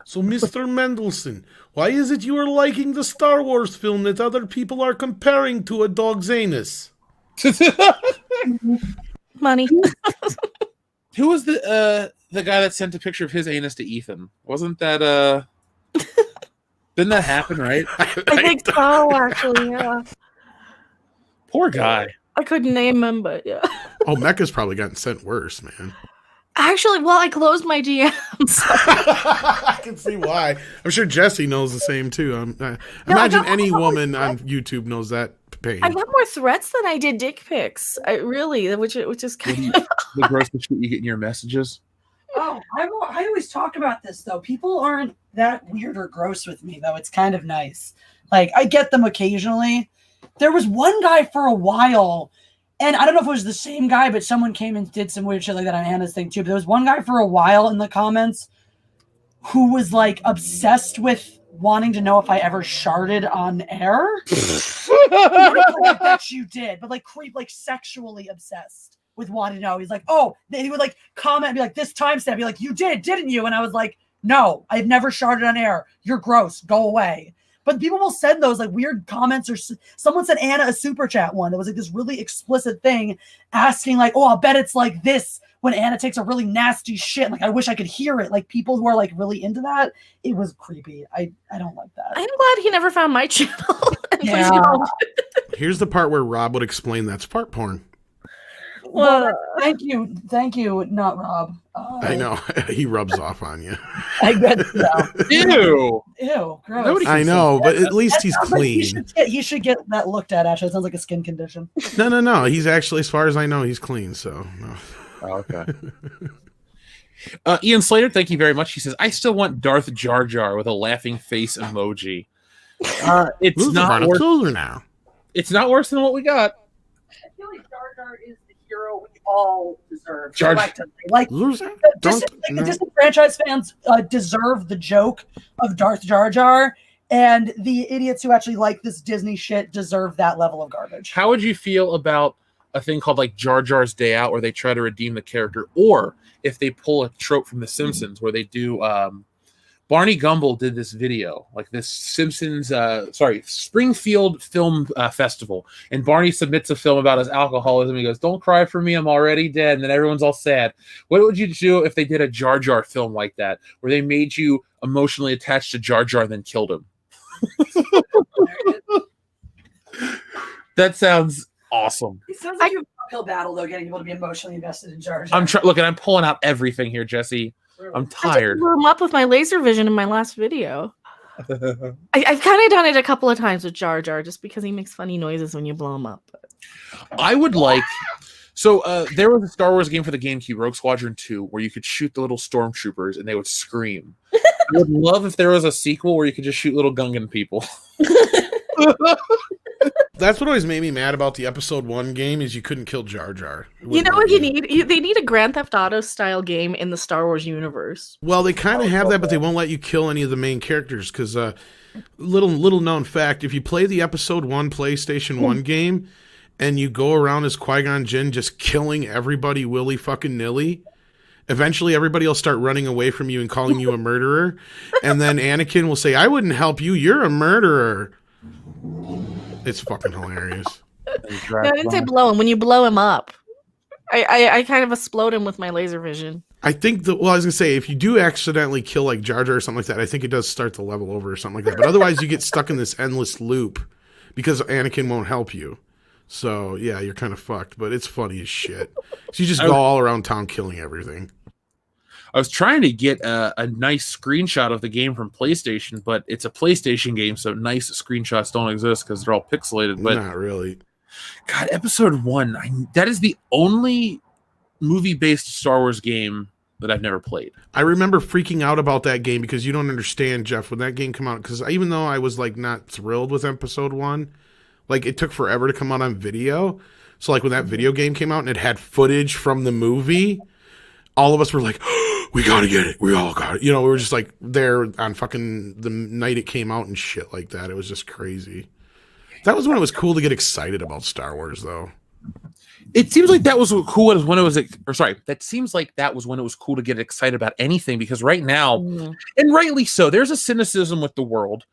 So, Mr. Mendelsohn, why is it you are liking the Star Wars film that other people are comparing to a dog's anus? Money. Who was the guy that sent a picture of his anus to Ethan? Wasn't that didn't that happen, right? I think so, actually, yeah. Poor guy. I couldn't name him, but yeah. Oh, Mecca's probably gotten sent worse, man. Actually, well, I closed my DMs. I can see why. I'm sure Jesse knows the same too. Imagine any woman on YouTube knows that pain. I got more threats than I did dick pics. Which is kind of The gross shit you get in your messages. Oh, I always talk about this though. People aren't that weird or gross with me though. It's kind of nice. Like I get them occasionally. There was one guy for a while, and I don't know if it was the same guy, but someone came and did some weird shit like that on Hannah's thing too. But there was one guy for a while in the comments who was like obsessed with wanting to know if I ever sharded on air. I bet you did, but like sexually obsessed with wanting to know. He's like, oh, then he would like comment and be like, this timestamp, be like, you did, didn't you? And I was like, no, I've never sharded on air. You're gross. Go away. But people will send those like weird comments, or someone sent Anna a super chat one that was like this really explicit thing asking like, oh, I'll bet it's like this when Anna takes a really nasty shit. Like, I wish I could hear it. Like people who are like really into that. It was creepy. I don't like that. I'm glad he never found my channel. Yeah. Here's the part where Rob would explain that's fart porn. Well, thank you, not Rob. I know. He rubs off on you. I get that. Ew. Ew, gross. I know, but at least he's Sounds like clean. he should get that looked at. Actually, it sounds like a skin condition. No. He's actually, as far as I know, he's clean. So, no. Oh, okay. Ian Slater, thank you very much. He says, I still want Darth Jar Jar with a laughing face emoji. It's not worse. Now. It's not worse than what we got. I feel like Jar Jar is the hero we all deserve. Jar- Disney franchise fans deserve the joke of Darth Jar Jar, and the idiots who actually like this Disney shit deserve that level of garbage. How would you feel about a thing called like Jar Jar's Day Out, where they try to redeem the character, or if they pull a trope from The Simpsons, where they do Barney Gumble did this video, like this Simpsons, Springfield Film Festival, and Barney submits a film about his alcoholism. He goes, "Don't cry for me, I'm already dead," and then everyone's all sad. What would you do if they did a Jar Jar film like that, where they made you emotionally attached to Jar Jar and then killed him? That sounds awesome. It sounds like an uphill battle, though, getting people to be emotionally invested in Jar Jar. I'm pulling out everything here, Jesse. I'm tired. I blew him up with my laser vision in my last video. I've kind of done it a couple of times with Jar Jar, just because he makes funny noises when you blow him up. I would like. So there was a Star Wars game for the GameCube, Rogue Squadron 2, where you could shoot the little stormtroopers and they would scream. I would love if there was a sequel where you could just shoot little Gungan people. That's what always made me mad about the Episode 1 game is you couldn't kill Jar Jar. You know what you need? They need a Grand Theft Auto style game in the Star Wars universe. Well, they kind of have that, but they won't let you kill any of the main characters because little known fact, if you play the Episode 1 PlayStation 1 game and you go around as Qui-Gon Jinn just killing everybody willy fucking nilly, eventually everybody will start running away from you and calling you a murderer, and then Anakin will say, "I wouldn't help you, you're a murderer." It's fucking hilarious. No, I didn't say blow him. When you blow him up, I kind of explode him with my laser vision. I think I was gonna say, if you do accidentally kill like Jar Jar or something like that, I think it does start the level over or something like that. But otherwise, you get stuck in this endless loop because Anakin won't help you. So yeah, you're kind of fucked. But it's funny as shit. So you just go all around town killing everything. I was trying to get a nice screenshot of the game from PlayStation, but it's a PlayStation game, so nice screenshots don't exist because they're all pixelated. But not really. God, Episode 1, that is the only movie-based Star Wars game that I've never played. I remember freaking out about that game because you don't understand, Jeff, when that game came out, because even though I was like not thrilled with Episode 1, like it took forever to come out on video. So like when that video game came out and it had footage from the movie, all of us were like, we gotta get it. We all got it. You know, we were just like there on fucking the night it came out and shit like that. It was just crazy. That was when it was cool to get excited about Star Wars, though. it seems like that was cool when it was, or sorry, that seems like that was when it was cool to get excited about anything, because right now, and rightly so, there's a cynicism with the world,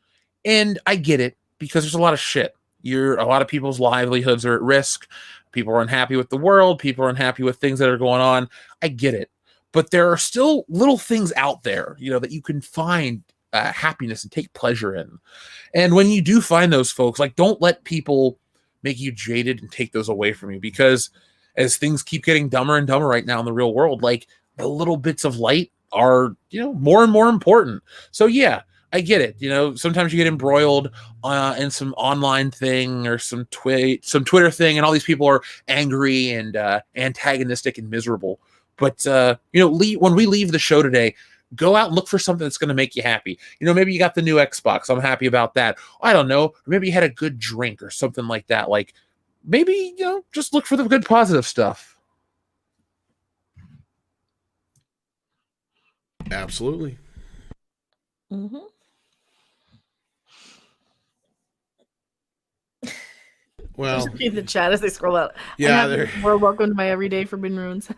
and I get it, because there's a lot of shit. A lot of people's livelihoods are at risk. People are unhappy with the world. People are unhappy with things that are going on. I get it. But there are still little things out there, that you can find happiness and take pleasure in. And when you do find those folks, like, don't let people make you jaded and take those away from you, because as things keep getting dumber and dumber right now in the real world, like, the little bits of light are, more and more important. So yeah, I get it. Sometimes you get embroiled in some online thing or some Twitter thing, and all these people are angry and antagonistic and miserable. But when we leave the show today, go out and look for something that's going to make you happy. Maybe you got the new Xbox. I'm happy about that. I don't know. Or maybe you had a good drink or something like that. Like, maybe, just look for the good positive stuff. Absolutely. Mm-hmm. Well, in the chat as they scroll out. Yeah, more welcome to my everyday Forbidden Ruins.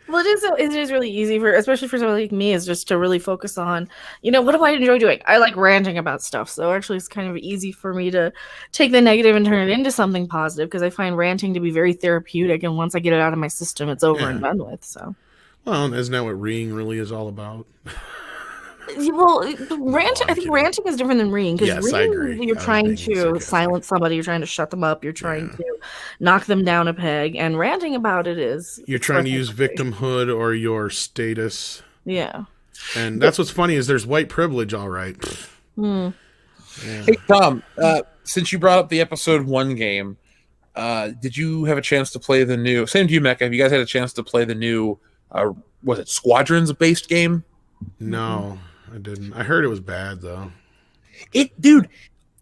Well, it is really easy especially for someone like me, is just to really focus on, what do I enjoy doing? I like ranting about stuff. So actually it's kind of easy for me to take the negative and turn it into something positive, because I find ranting to be very therapeutic. And once I get it out of my system, it's over and done with. So, well, isn't that what reading really is all about? Well, I think ranting is different than reading, because Yes, I agree. you're trying to silence somebody, you're trying to shut them up, you're trying to knock them down a peg, and ranting about it is you're trying to use victimhood or your status. Yeah. And that's what's funny, is there's white privilege, all right. Yeah. Hey, Tom, since you brought up the episode 1 game, did you have a chance to play the new, same to you, Mecca, have you guys had a chance to play the new, was it Squadrons-based game? No, I didn't. I heard it was bad, though. Dude,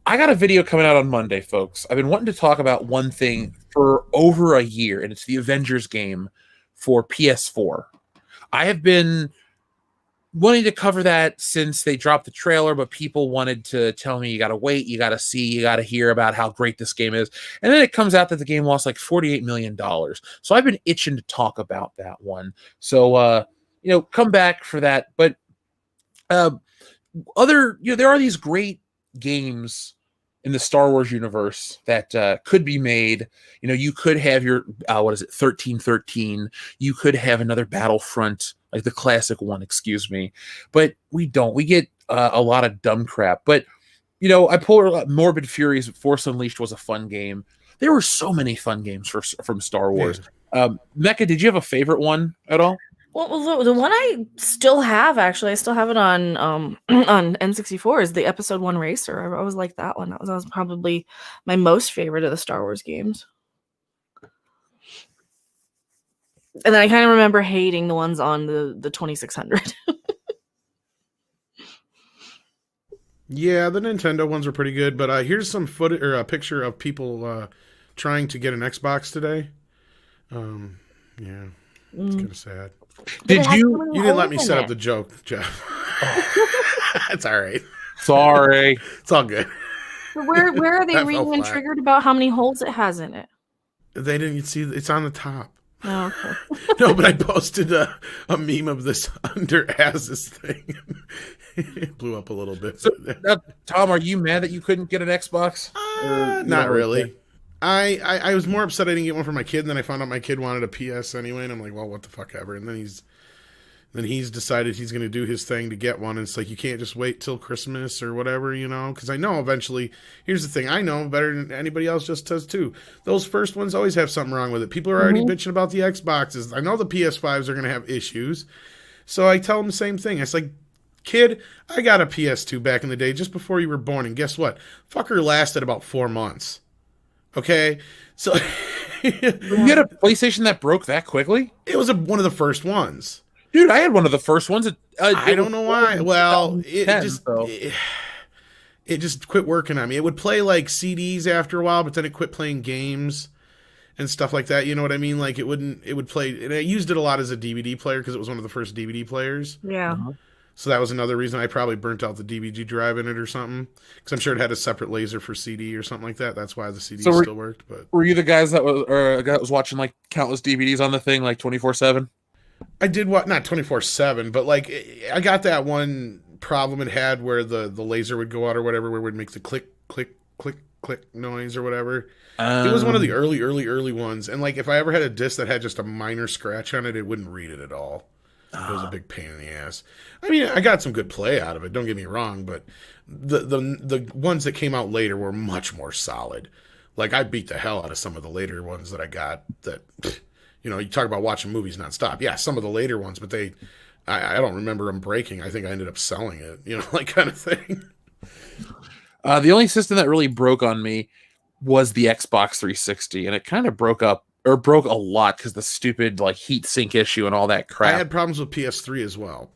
I got a video coming out on Monday, folks. I've been wanting to talk about one thing for over a year, and it's the Avengers game for PS4. I have been wanting to cover that since they dropped the trailer, but people wanted to tell me, you got to wait, you got to see, you got to hear about how great this game is. And then it comes out that the game lost like $48 million. So I've been itching to talk about that one. So, come back for that. But there are these great games in the Star Wars universe that could be made. You could have your 1313. You could have another Battlefront, like the classic one, excuse me. But we don't. We get a lot of dumb crap. But I pulled Morbid Furies. Force Unleashed was a fun game. There were so many fun games from Star Wars. Mecca, did you have a favorite one at all? Well, the one I still have, actually, I still have it on on N64, is the Episode 1 Racer. I always liked that one. That was probably my most favorite of the Star Wars games. And then I kind of remember hating the ones on the 2600. Yeah, the Nintendo ones are pretty good, but here's some footage or a picture of people trying to get an Xbox today. Yeah, it's kind of sad. You didn't let me set up the joke, Jeff. It's all right. Sorry. It's all good. Where are they reading and triggered about how many holes it has in it? They didn't see it's on the top. Oh, okay. No, but I posted a meme of this under Az's thing. It blew up a little bit. So, Tom, are you mad that you couldn't get an Xbox? Not really. I was more upset I didn't get one for my kid, and then I found out my kid wanted a PS anyway, and I'm like, well, what the fuck ever. And then he's decided he's going to do his thing to get one. And it's like, you can't just wait till Christmas or whatever, because I know eventually, here's the thing, I know better than anybody else just does too. Those first ones always have something wrong with it. People are already bitching about the Xboxes. I know the PS5s are going to have issues. So I tell them the same thing. It's like, kid, I got a PS2 back in the day just before you were born. And guess what? Fucker lasted about 4 months. Okay? So you had a PlayStation that broke that quickly? It was one of the first ones. Dude, I had one of the first ones. I don't know why. Well, it just quit working on me. It would play like CDs after a while, but then it quit playing games and stuff like that. You know what I mean? Like it would play, and I used it a lot as a DVD player because it was one of the first DVD players. Yeah. So that was another reason I probably burnt out the DVD drive in it or something. Because I'm sure it had a separate laser for CD or something like that. That's why the CD still worked. But were you the guys that was watching like countless DVDs on the thing like 24/7? I did what, not 24/7, but like I got that one problem it had where the laser would go out or whatever, where it would make the click, click, click, click noise or whatever. It was one of the early ones. And like if I ever had a disc that had just a minor scratch on it, it wouldn't read it at all. It was a big pain in the ass. I mean, I got some good play out of it, don't get me wrong, but the ones that came out later were much more solid. Like I beat the hell out of some of the later ones that I got that, you know, you talk about watching movies nonstop. Yeah, some of the later ones, but I don't remember them breaking. I think I ended up selling it, you know, like kind of thing. The only system that really broke on me was the Xbox 360, and it kind of broke a lot because the stupid like heat sink issue and all that crap. I had problems with PS3 as well.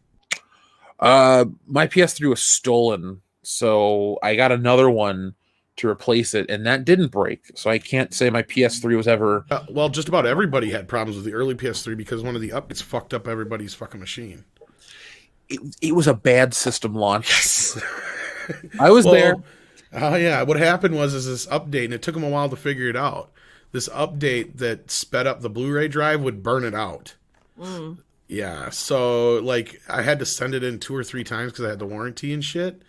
My PS3 was stolen, so I got another one to replace it, and that didn't break. So I can't say my PS3 was ever. Well, just about everybody had problems with the early PS3 because one of the updates fucked up everybody's fucking machine. It was a bad system launch. Yes. I was there. Oh yeah, what happened was this update, and it took them a while to figure it out. This update that sped up the Blu-ray drive would burn it out. Mm. Yeah, so like I had to send it in 2 or 3 times because I had the warranty and shit.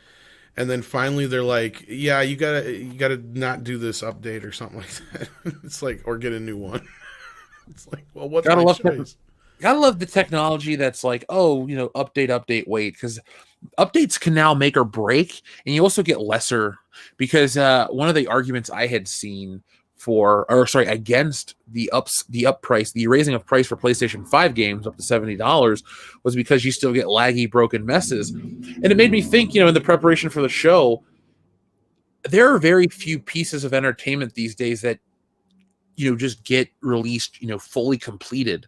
And then finally they're like, "Yeah, you gotta not do this update or something like that." It's like, or get a new one. It's like, well, what's my choice? Gotta love the technology that's like, oh, you know, update, wait, because updates can now make or break, and you also get lesser because one of the arguments I had seen against the raising of price for PlayStation 5 games up to $70 was because you still get laggy, broken messes. And it made me think, you know, in the preparation for the show, there are very few pieces of entertainment these days that, you know, just get released, you know, fully completed.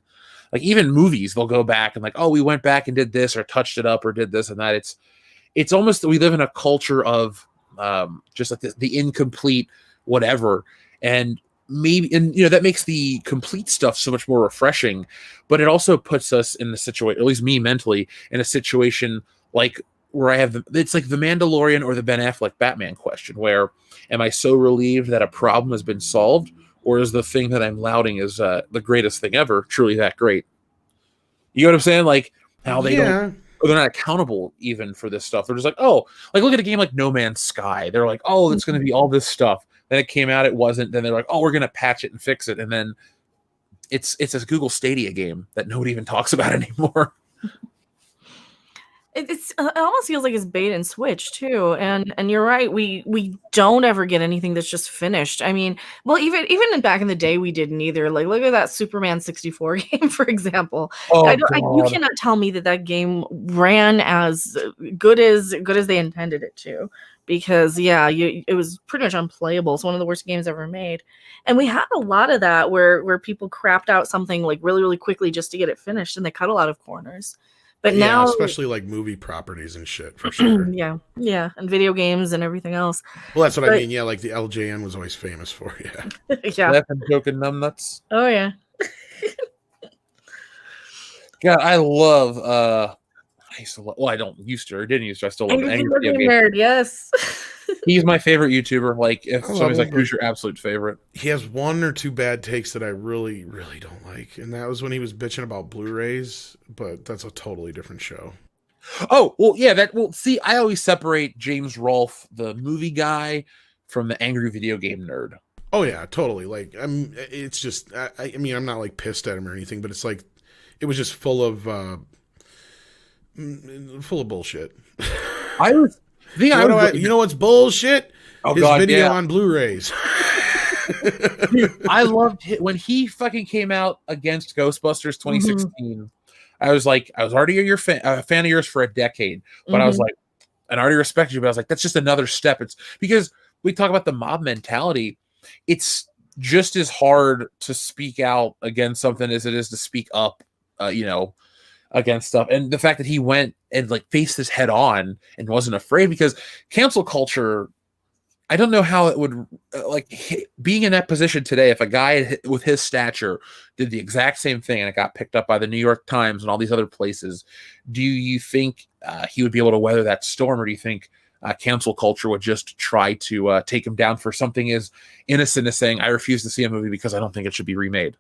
Like even movies, they'll go back and like, oh, we went back and did this or touched it up or did this and that. It's almost that we live in a culture of just like the incomplete whatever. And maybe, and you know, that makes the complete stuff so much more refreshing, but it also puts us in the situation, at least me mentally, in a situation like where I have it's like the Mandalorian or the Ben Affleck Batman question, where am I so relieved that a problem has been solved, or is the thing that I'm lauding is the greatest thing ever truly that great? You know what I'm saying? Like how they don't, or they're not accountable even for this stuff. They're just like, oh, like look at a game like No Man's Sky. They're like, oh, it's going to be all this stuff. Then it came out, it wasn't. Then they're like, oh, we're going to patch it and fix it. And then it's a Google Stadia game that nobody even talks about anymore. It almost feels like it's bait and switch too, and you're right. We don't ever get anything that's just finished. I mean, well, even back in the day, we didn't either. Like, look at that Superman 64 game, for example. Oh, you cannot tell me that game ran as good as they intended it to, because it was pretty much unplayable. It's one of the worst games ever made, and we had a lot of that where people crapped out something like really really quickly just to get it finished, and they cut a lot of corners. But now, especially like movie properties and shit, for sure. yeah, and video games and everything else. Well, that's what I mean. Yeah, like the LJN was always famous for. Yeah. Yeah. Laughing, joking, numbnuts. Oh yeah. God, I love. I didn't used to. I still love Angry Video Game Nerd. Yes. He's my favorite YouTuber. Like, if somebody's like, who's your absolute favorite? He has 1 or 2 bad takes that I really, really don't like. And that was when he was bitching about Blu-rays, but that's a totally different show. Oh, well, yeah, see, I always separate James Rolfe, the movie guy, from the angry video game nerd. Oh, yeah, totally. Like, it's just, I mean, I'm not like pissed at him or anything, but it's like, it was just full of bullshit. You know what's bullshit? Oh, his video on Blu-rays. Dude, I loved it when he fucking came out against Ghostbusters 2016. Mm-hmm. I was already a fan of yours for a decade, but I was like, and I already respected you, but I was like, that's just another step. It's because we talk about the mob mentality. It's just as hard to speak out against something as it is to speak up, against stuff. And the fact that he went and like faced this head on and wasn't afraid, because cancel culture I don't know how it would being in that position today. If a guy with his stature did the exact same thing and it got picked up by the New York Times and all these other places, do you think he would be able to weather that storm, or do you think cancel culture would just try to take him down for something as innocent as saying, "I refuse to see a movie because I don't think it should be remade"?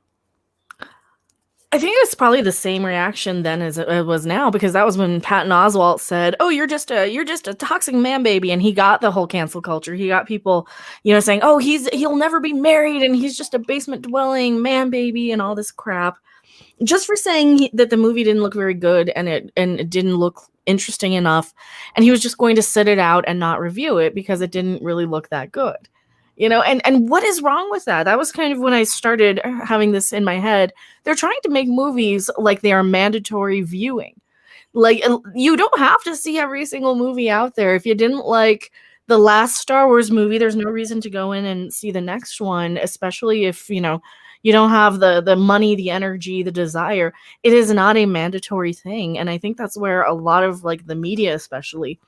I think it's probably the same reaction then as it was now, because that was when Patton Oswalt said, "Oh, you're just a toxic man baby," and he got the whole cancel culture. He got people, saying, "Oh, he'll never be married, and he's just a basement dwelling man baby," and all this crap, just for saying that the movie didn't look very good and it didn't look interesting enough, and he was just going to sit it out and not review it because it didn't really look that good. And what is wrong with that? That was kind of when I started having this in my head. They're trying to make movies like they are mandatory viewing. Like, you don't have to see every single movie out there. If you didn't like the last Star Wars movie, there's no reason to go in and see the next one, especially if, you don't have the money, the energy, the desire. It is not a mandatory thing. And I think that's where a lot of like the media, especially,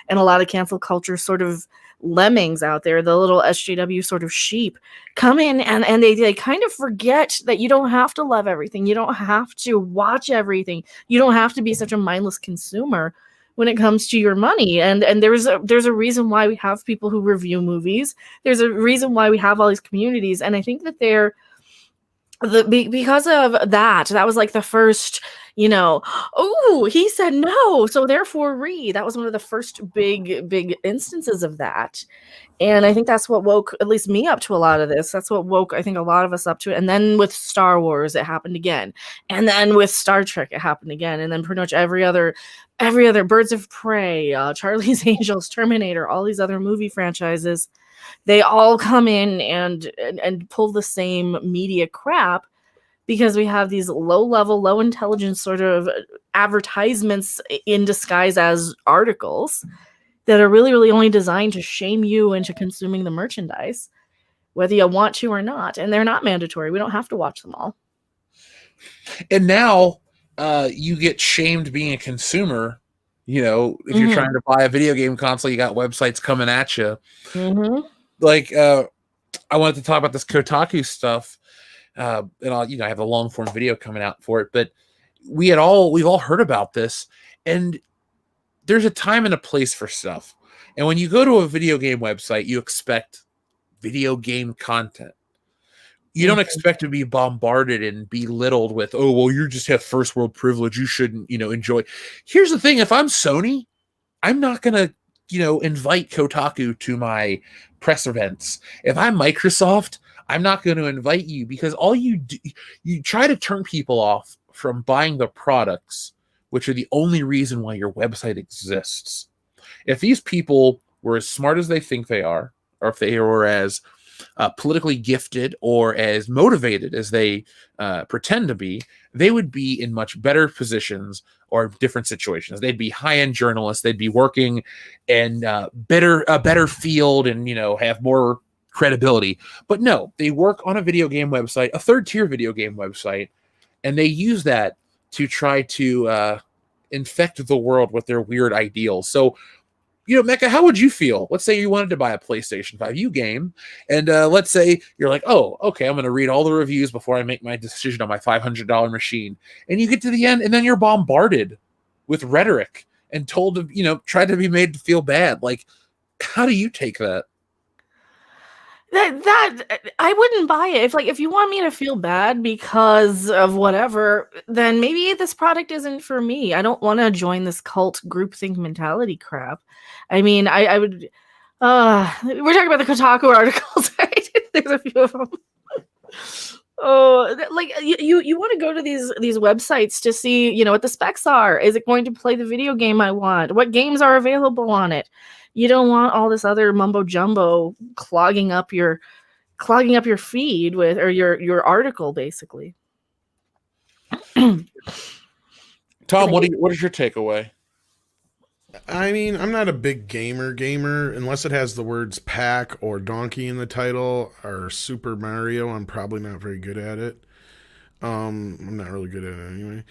and a lot of cancel culture sort of lemmings out there, the little SJW sort of sheep, come in and they kind of forget that you don't have to love everything. You don't have to watch everything. You don't have to be such a mindless consumer when it comes to your money. And there's a reason why we have people who review movies. There's a reason why we have all these communities. And I think that because of that was like the first, oh, he said no, so therefore that was one of the first big instances of that. And I think that's what woke at least me up to a lot of this. That's what woke, I think, a lot of us up to it. And then with Star Wars, it happened again. And then with Star Trek, it happened again. And then pretty much every other Birds of Prey, Charlie's Angels, Terminator, all these other movie franchises, they all come in and pull the same media crap, because we have these low-level, low-intelligence sort of advertisements in disguise as articles that are really, really only designed to shame you into consuming the merchandise, whether you want to or not. And they're not mandatory. We don't have to watch them all. And now you get shamed being a consumer. If you're trying to buy a video game console, you got websites coming at you. Mm-hmm. Like, I wanted to talk about this Kotaku stuff. And I have a long form video coming out for it, but we've all heard about this, and there's a time and a place for stuff. And when you go to a video game website, you expect video game content. You don't expect to be bombarded and belittled with, "Oh, well, you just have first world privilege. You shouldn't, enjoy." Here's the thing. If I'm Sony, I'm not going to, invite Kotaku to my press events. If I'm Microsoft, I'm not going to invite you, because all you do, you try to turn people off from buying the products, which are the only reason why your website exists. If these people were as smart as they think they are, or if they were as politically gifted or as motivated as they pretend to be, they would be in much better positions or different situations. They'd be high-end journalists. They'd be working in a better field and, have more credibility. But no, they work on a video game website, a third-tier video game website, and they use that to try to infect the world with their weird ideals. So, Mecca, how would you feel? Let's say you wanted to buy a PlayStation 5 game, and let's say you're like, "Oh, okay, I'm going to read all the reviews before I make my decision on my $500 machine." And you get to the end, and then you're bombarded with rhetoric and told to, try to be made to feel bad. Like, how do you take that? That I wouldn't buy it. If you want me to feel bad because of whatever, then maybe this product isn't for me. I don't want to join this cult groupthink mentality crap. I mean, I would. We're talking about the Kotaku articles, right? There's a few of them. Oh, like you want to go to these websites to see, what the specs are. Is it going to play the video game I want? What games are available on it? You don't want all this other mumbo jumbo clogging up your feed with, or your article, basically. Tom, what is your takeaway? I mean, I'm not a big gamer unless it has the words pack or donkey in the title, or Super Mario. I'm probably not very good at it. I'm not really good at it anyway.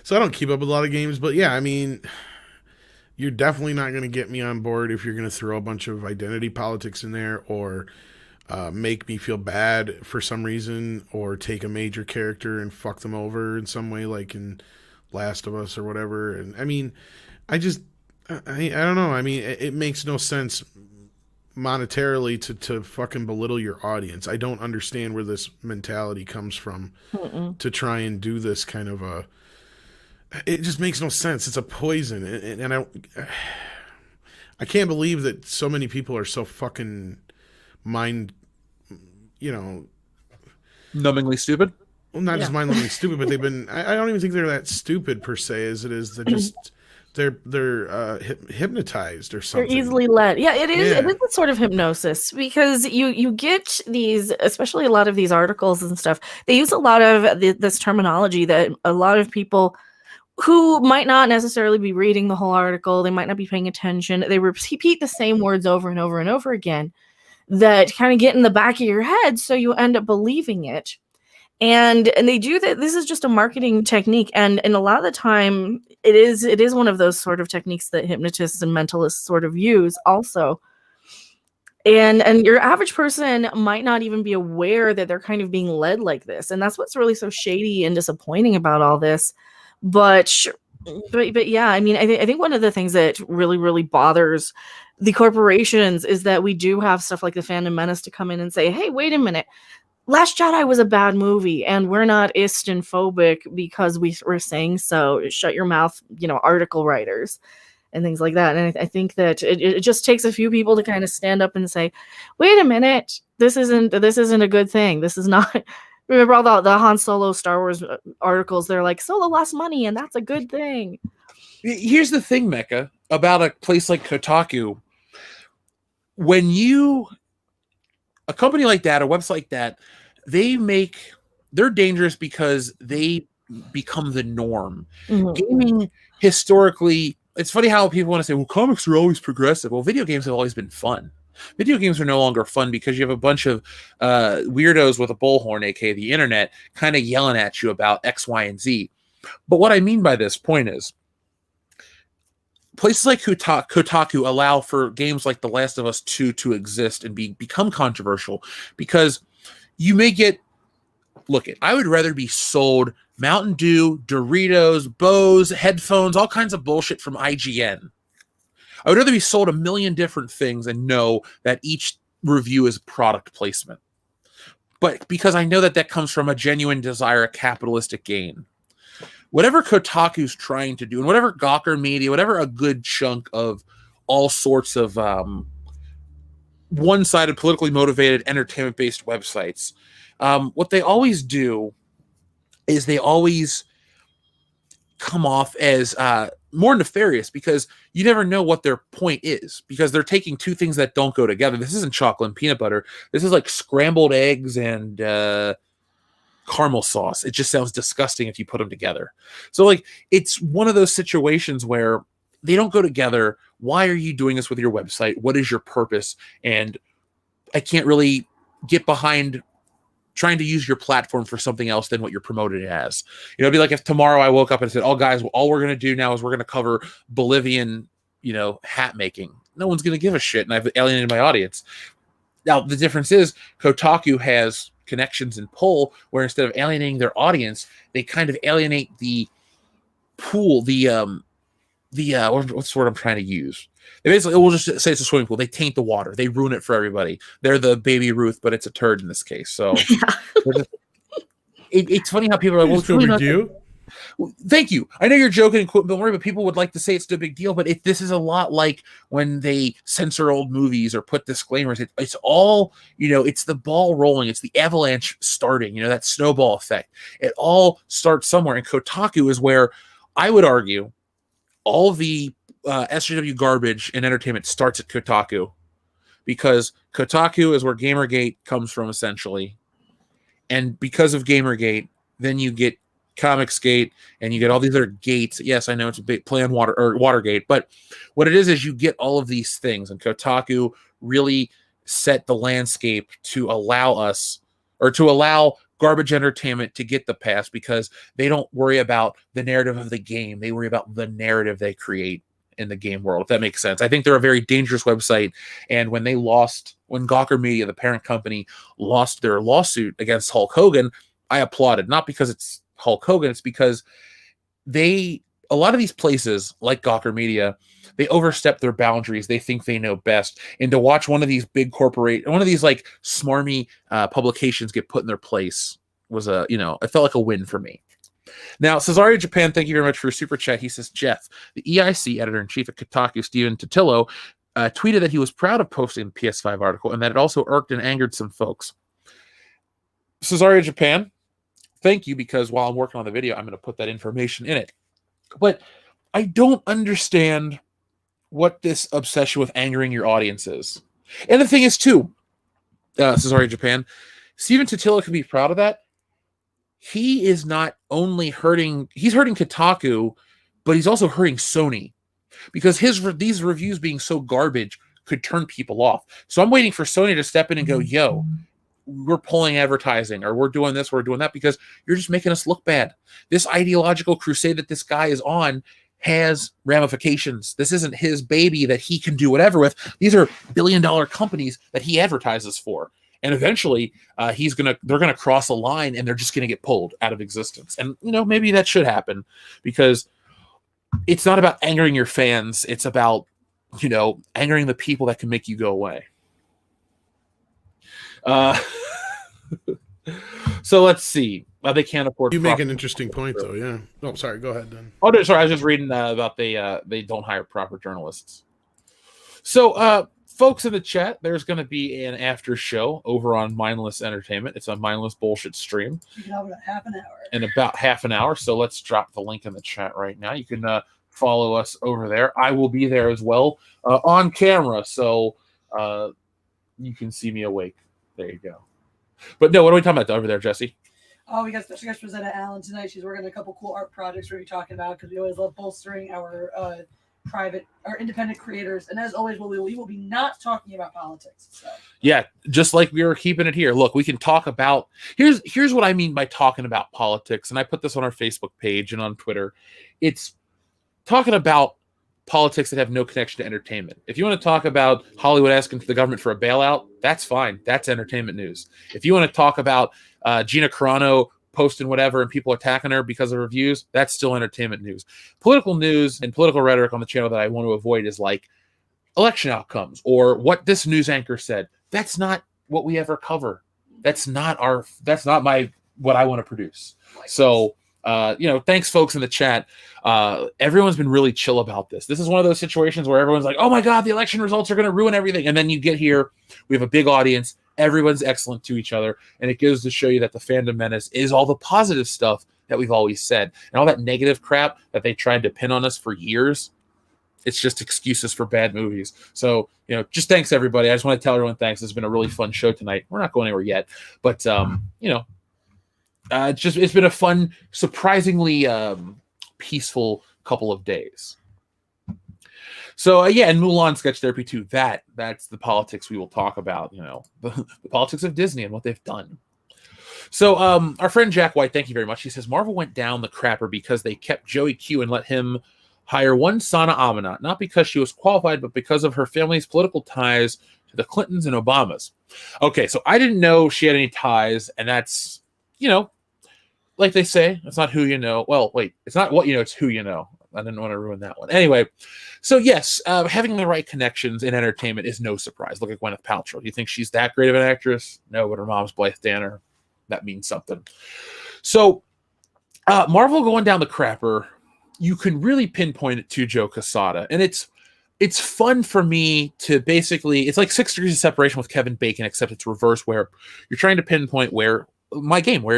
So I don't keep up with a lot of games, but yeah, I mean, you're definitely not going to get me on board if you're going to throw a bunch of identity politics in there, or make me feel bad for some reason, or take a major character and fuck them over in some way, like in Last of Us or whatever. And I mean, I don't know. I mean, it makes no sense monetarily to fucking belittle your audience. I don't understand where this mentality comes from to try and do this kind of a. It just makes no sense. It's a poison, and I can't believe that so many people are so fucking numbingly stupid. Well, not just mind-numbingly stupid, but they've been. I don't even think they're that stupid per se, as it is. They're just they're hypnotized or something. They're easily led. Yeah, it is. Yeah. It is a sort of hypnosis, because you get these, especially a lot of these articles and stuff. They use a lot of this terminology that a lot of people who might not necessarily be reading the whole article, they might not be paying attention. They repeat the same words over and over and over again that kind of get in the back of your head, so you end up believing it. And they do that. This is just a marketing technique, and a lot of the time, it is one of those sort of techniques that hypnotists and mentalists sort of use also. And your average person might not even be aware that they're kind of being led like this, and that's what's really so shady and disappointing about all this. But yeah, I mean, I think one of the things that really bothers the corporations is that we do have stuff like the Phantom Menace to come in and say, hey, wait a minute, Last Jedi was a bad movie, and we're not Istan-phobic because we're saying so. Shut your mouth, article writers and things like that. And I think that it just takes a few people to kind of stand up and say, wait a minute, this isn't a good thing. This is not. Remember all the Han Solo Star Wars articles? They're like, Solo lost money, and that's a good thing. Here's the thing, Mecca, about a place like Kotaku. When a company like that, a website like that, they're dangerous because they become the norm. Mm-hmm. Gaming, historically, it's funny how people want to say, well, comics are always progressive. Well, video games have always been fun. Video games are no longer fun because you have a bunch of weirdos with a bullhorn, aka the internet, kind of yelling at you about X, Y, and Z. But what I mean by this point is, places like Kotaku allow for games like The Last of Us 2 to exist and become controversial, because you may get, I would rather be sold Mountain Dew, Doritos, Bose, headphones, all kinds of bullshit from IGN. I would rather be sold a million different things and know that each review is product placement. But because I know that comes from a genuine desire, a capitalistic gain. Whatever Kotaku's trying to do, and whatever Gawker Media, whatever a good chunk of all sorts of one-sided, politically motivated, entertainment-based websites, what they always do is they always come off as more nefarious, because you never know what their point is, because they're taking two things that don't go together. This isn't chocolate and peanut butter. This is like scrambled eggs and caramel sauce. It just sounds disgusting if you put them together. So it's one of those situations where they don't go together. Why are you doing this with your website? What is your purpose? And I can't really get behind trying to use your platform for something else than what you're promoted as. It'd be like if tomorrow I woke up and said, oh guys, all we're going to do now is we're going to cover Bolivian, hat making. No one's going to give a shit. And I've alienated my audience. Now, the difference is Kotaku has connections and pull, where instead of alienating their audience, they kind of alienate the pool, what's the word I'm trying to use? They basically, we'll just say it's a swimming pool. They taint the water. They ruin it for everybody. They're the Baby Ruth, but it's a turd in this case. So it's funny how people are like, well, it's no big deal. Thank you. I know you're joking and quoting Bill Murray, but people would like to say it's no big deal. But this is a lot like when they censor old movies or put disclaimers. It's all, it's the ball rolling. It's the avalanche starting, that snowball effect. It all starts somewhere. And Kotaku is where I would argue all the SJW garbage in entertainment starts at Kotaku, because Kotaku is where Gamergate comes from, essentially. And because of Gamergate, then you get Comicsgate, and you get all these other gates. Yes, I know it's a big play on Watergate, but what it is you get all of these things, and Kotaku really set the landscape to allow garbage entertainment to get the pass, because they don't worry about the narrative of the game. They worry about the narrative they create. in the game world, if that makes sense. I think they're a very dangerous website. And when Gawker Media, the parent company, lost their lawsuit against Hulk Hogan, I applauded. Not because it's Hulk Hogan, it's because a lot of these places, like Gawker Media, they overstep their boundaries. They think they know best. And to watch one of these big one of these like smarmy publications get put in their place was it felt like a win for me. Now, Cesario Japan, thank you very much for your super chat. He says, Jeff, the EIC editor-in-chief at Kotaku, Stephen Totillo, tweeted that he was proud of posting the PS5 article and that it also irked and angered some folks. Cesario Japan, thank you, because while I'm working on the video, I'm going to put that information in it. But I don't understand what this obsession with angering your audience is. And the thing is, too, Cesario Japan, Stephen Totillo can be proud of that. He is not only he's hurting Kotaku, but he's also hurting Sony, because these reviews being so garbage could turn people off. So I'm waiting for Sony to step in and go, yo, we're pulling advertising, or we're doing this, we're doing that, because you're just making us look bad. This ideological crusade that this guy is on has ramifications. This isn't his baby that he can do whatever with. These are billion-dollar companies that he advertises for. And eventually, they're gonna cross a line, and they're just gonna get pulled out of existence. And maybe that should happen, because it's not about angering your fans. It's about angering the people that can make you go away. So let's see. They can't afford. You make an interesting point, though. Yeah. Oh, sorry. Go ahead, then. Oh, no, sorry. I was just reading about they don't hire proper journalists. So, folks in the chat, there's going to be an after show over on Mindless Entertainment. It's a mindless bullshit stream. In about half an hour. In about half an hour. So let's drop the link in the chat right now. You can follow us over there. I will be there as well on camera, so you can see me awake. There you go. But no, what are we talking about over there, Jesse? Oh, we got special guest presenter Alan tonight. She's working on a couple cool art projects we're going to be talking about, because we always love bolstering our independent creators. And as always, we will be not talking about politics. So. Yeah, just like we were keeping it here. Look, we can talk about here's what I mean by talking about politics, and I put this on our Facebook page and on Twitter. It's talking about politics that have no connection to entertainment. If you want to talk about Hollywood asking the government for a bailout, that's fine. That's entertainment news. If you want to talk about Gina Carano posting whatever and people attacking her because of reviews, that's still entertainment news. Political news and political rhetoric on the channel that I want to avoid is like election outcomes or what this news anchor said. That's not what we ever cover. That's not what I want to produce. So thanks folks in the chat. Everyone's been really chill about this. This is one of those situations where everyone's like, oh my God, the election results are going to ruin everything. And then you get here, we have a big audience. Everyone's excellent to each other. And it goes to show you that the fandom menace is all the positive stuff that we've always said. And all that negative crap that they tried to pin on us for years, it's just excuses for bad movies. So, just thanks everybody. I just want to tell everyone thanks. It's been a really fun show tonight. We're not going anywhere yet, but it's been a fun, surprisingly peaceful couple of days. So and Mulan Sketch Therapy 2, that's the politics we will talk about, the politics of Disney and what they've done. So our friend Jack White, thank you very much. He says Marvel went down the crapper because they kept Joey Q and let him hire one Sana Amanat, not because she was qualified, but because of her family's political ties to the Clintons and Obamas. Okay, so I didn't know she had any ties, and that's, like they say, it's not who you know. Well, wait, it's not what you know, it's who you know. I didn't want to ruin that one. Anyway, so yes, having the right connections in entertainment is no surprise. Look at Gwyneth Paltrow. Do you think she's that great of an actress? No, but her mom's Blythe Danner. That means something. So Marvel going down the crapper, you can really pinpoint it to Joe Quesada. And it's fun for me to basically, it's like 6 degrees of separation with Kevin Bacon, except it's reverse, where you're trying to pinpoint where it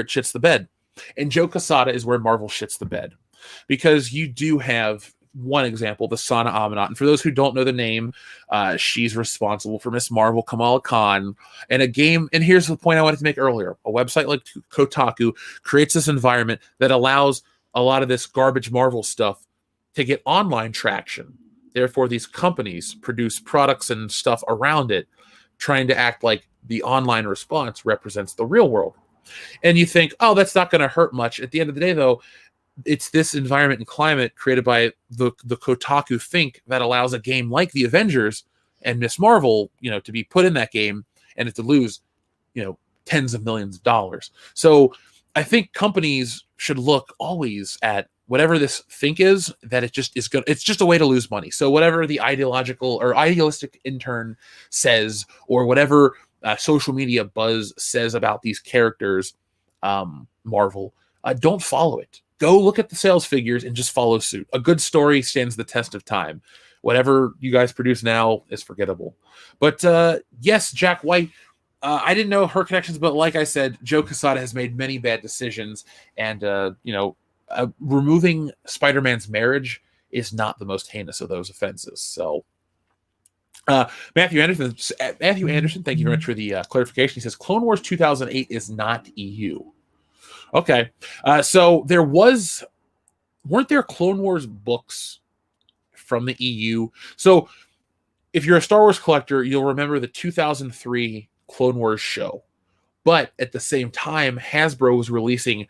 shits the bed. And Joe Quesada is where Marvel shits the bed. Because you do have one example, the Sana Amanat. And for those who don't know the name, she's responsible for Miss Marvel, Kamala Khan. And a game, and here's the point I wanted to make earlier. A website like Kotaku creates this environment that allows a lot of this garbage Marvel stuff to get online traction. Therefore, these companies produce products and stuff around it, trying to act like the online response represents the real world. And you think, oh, that's not going to hurt much. At the end of the day, though, it's this environment and climate created by the Kotaku Think that allows a game like the Avengers and Miss Marvel, to be put in that game and it to lose, tens of millions of dollars. So I think companies should look always at whatever this think is, that it just is it's just a way to lose money. So whatever the ideological or idealistic intern says, or whatever social media buzz says about these characters, Marvel, don't follow it. Go look at the sales figures and just follow suit. A good story stands the test of time. Whatever you guys produce now is forgettable. But yes, Jack White, I didn't know her connections, but like I said, Joe Quesada has made many bad decisions, and removing Spider-Man's marriage is not the most heinous of those offenses. So Matthew Anderson, thank you very much for the clarification. He says Clone Wars 2008 is not EU. Okay, so weren't there Clone Wars books from the EU? So if you're a Star Wars collector, you'll remember the 2003 Clone Wars show. But at the same time, Hasbro was releasing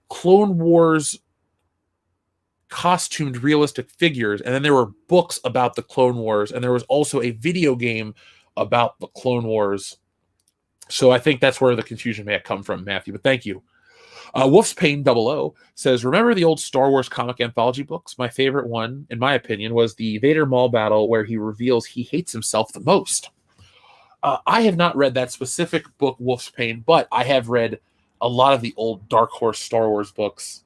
Clone Wars costumed realistic figures, and then there were books about the Clone Wars, and there was also a video game about the Clone Wars. So I think that's where the confusion may have come from, Matthew, but thank you. Wolf's Pain 00 says, remember the old Star Wars comic anthology books? My favorite one, in my opinion, was the Vader Maul battle where he reveals he hates himself the most. I have not read that specific book, Wolf's Pain, but I have read a lot of the old Dark Horse Star Wars books.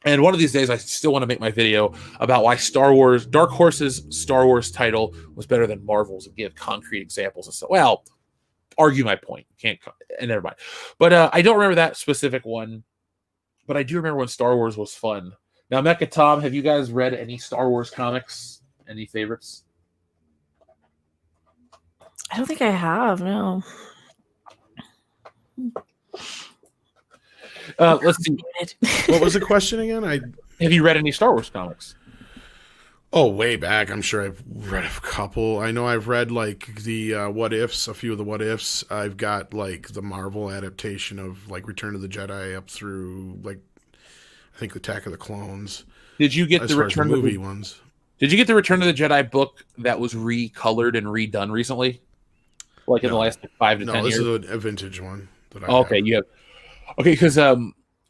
And one of these days, I still want to make my video about why Dark Horse's Star Wars title was better than Marvel's, and give concrete examples and so. Well, argue my point. Can't, and never mind. But I don't remember that specific one. But I do remember when Star Wars was fun. Now, Mecha Tom, have you guys read any Star Wars comics? Any favorites? I don't think I have. No. Let's see. What was the question again? Have you read any Star Wars comics? Oh, way back. I'm sure I've read a couple. I know I've read like the What Ifs, a few of the What Ifs. I've got like the Marvel adaptation of like Return of the Jedi up through like I think Attack of the Clones. Did you get the Return of the movie ones? Did you get the Return of the Jedi book that was recolored and redone recently? Like in the last 5 to 10 years? No, this is a vintage one that I okay, have. you have. Okay, because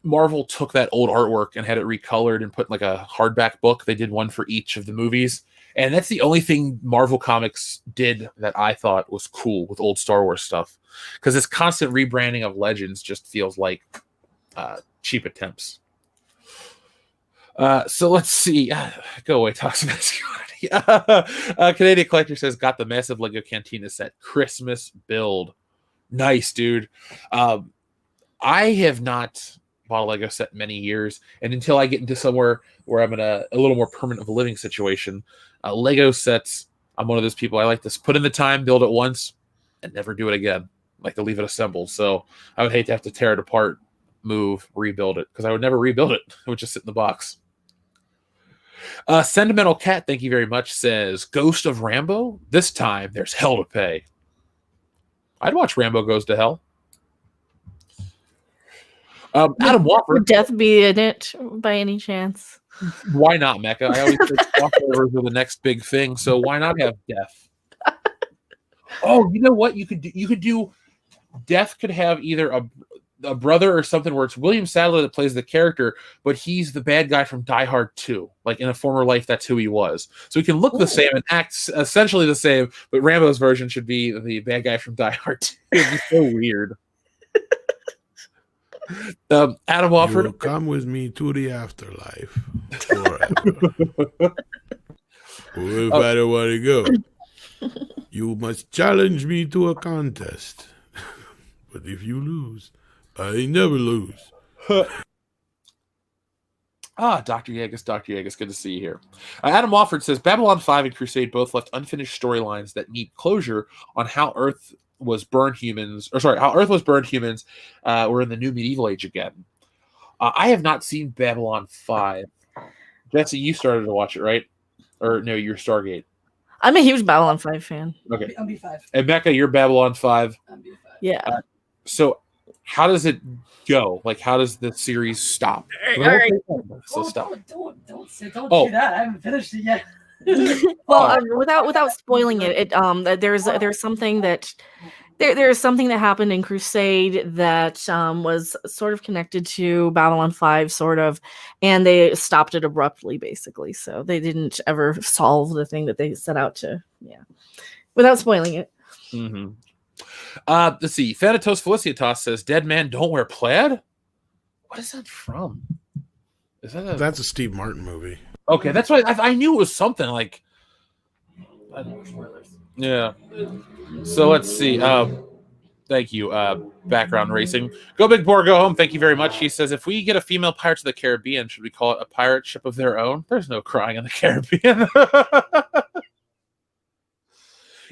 Marvel took that old artwork and had it recolored and put in like a hardback book. They did one for each of the movies. And that's the only thing Marvel Comics did that I thought was cool with old Star Wars stuff. Because this constant rebranding of Legends just feels like cheap attempts. So let's see. Go away, Toxic Masculinity. Canadian Collector says, got the massive Lego Cantina set. Christmas build. Nice, dude. I have not bought a Lego set in many years, and until I get into somewhere where I'm in a little more permanent of a living situation, Lego sets, I'm one of those people. I like to put in the time, build it once, and never do it again. I like to leave it assembled. So I would hate to have to tear it apart, move, rebuild it, because I would never rebuild it. It would just sit in the box. Sentimental Cat, thank you very much, says, Ghost of Rambo? This time, there's hell to pay. I'd watch Rambo Goes to Hell. Adam Walker. Would Death be in it by any chance? Why not, Mecca? I always think crossovers are the next big thing, so why not have Death? Oh, you know what? You could do Death could have either a brother or something where it's William Sadler that plays the character, but he's the bad guy from Die Hard 2. Like in a former life, that's who he was. So he can look the same and act essentially the same, but Rambo's version should be the bad guy from Die Hard 2. It'd be so weird. Adam Wofford, you come with me to the afterlife forever. If I don't want to go, you must challenge me to a contest. But if you lose, I never lose. Dr. Yegas, good to see you here. Adam Wofford says, Babylon 5 and Crusade both left unfinished storylines that need closure on how Earth was burned humans, we're in the new medieval age again. I have not seen Babylon 5. Jesse, you started to watch it, right? Or no, you're Stargate. I'm a huge Babylon 5 fan. Okay. I'm B5. And Mecca, you're Babylon 5. I'm B5. Yeah. So how does it go? Like, how does the series stop? All right. So stop. Don't Oh. do that. I haven't finished it yet. Well, without spoiling it, there's something that there's something that happened in Crusade that was sort of connected to Babylon 5, sort of, and they stopped it abruptly, basically. So they didn't ever solve the thing that they set out to. Yeah, without spoiling it. Mm-hmm. Let's see. Thanatos Felicitas says, "Dead man don't wear plaid." What is that from? Is that That's a Steve Martin movie. Okay, that's why I knew it was something like. Yeah. So let's see. Thank you. Background racing. Go big boar, go home. Thank you very much. He says, if we get a female Pirates of the Caribbean, should we call it a pirate ship of their own? There's no crying in the Caribbean.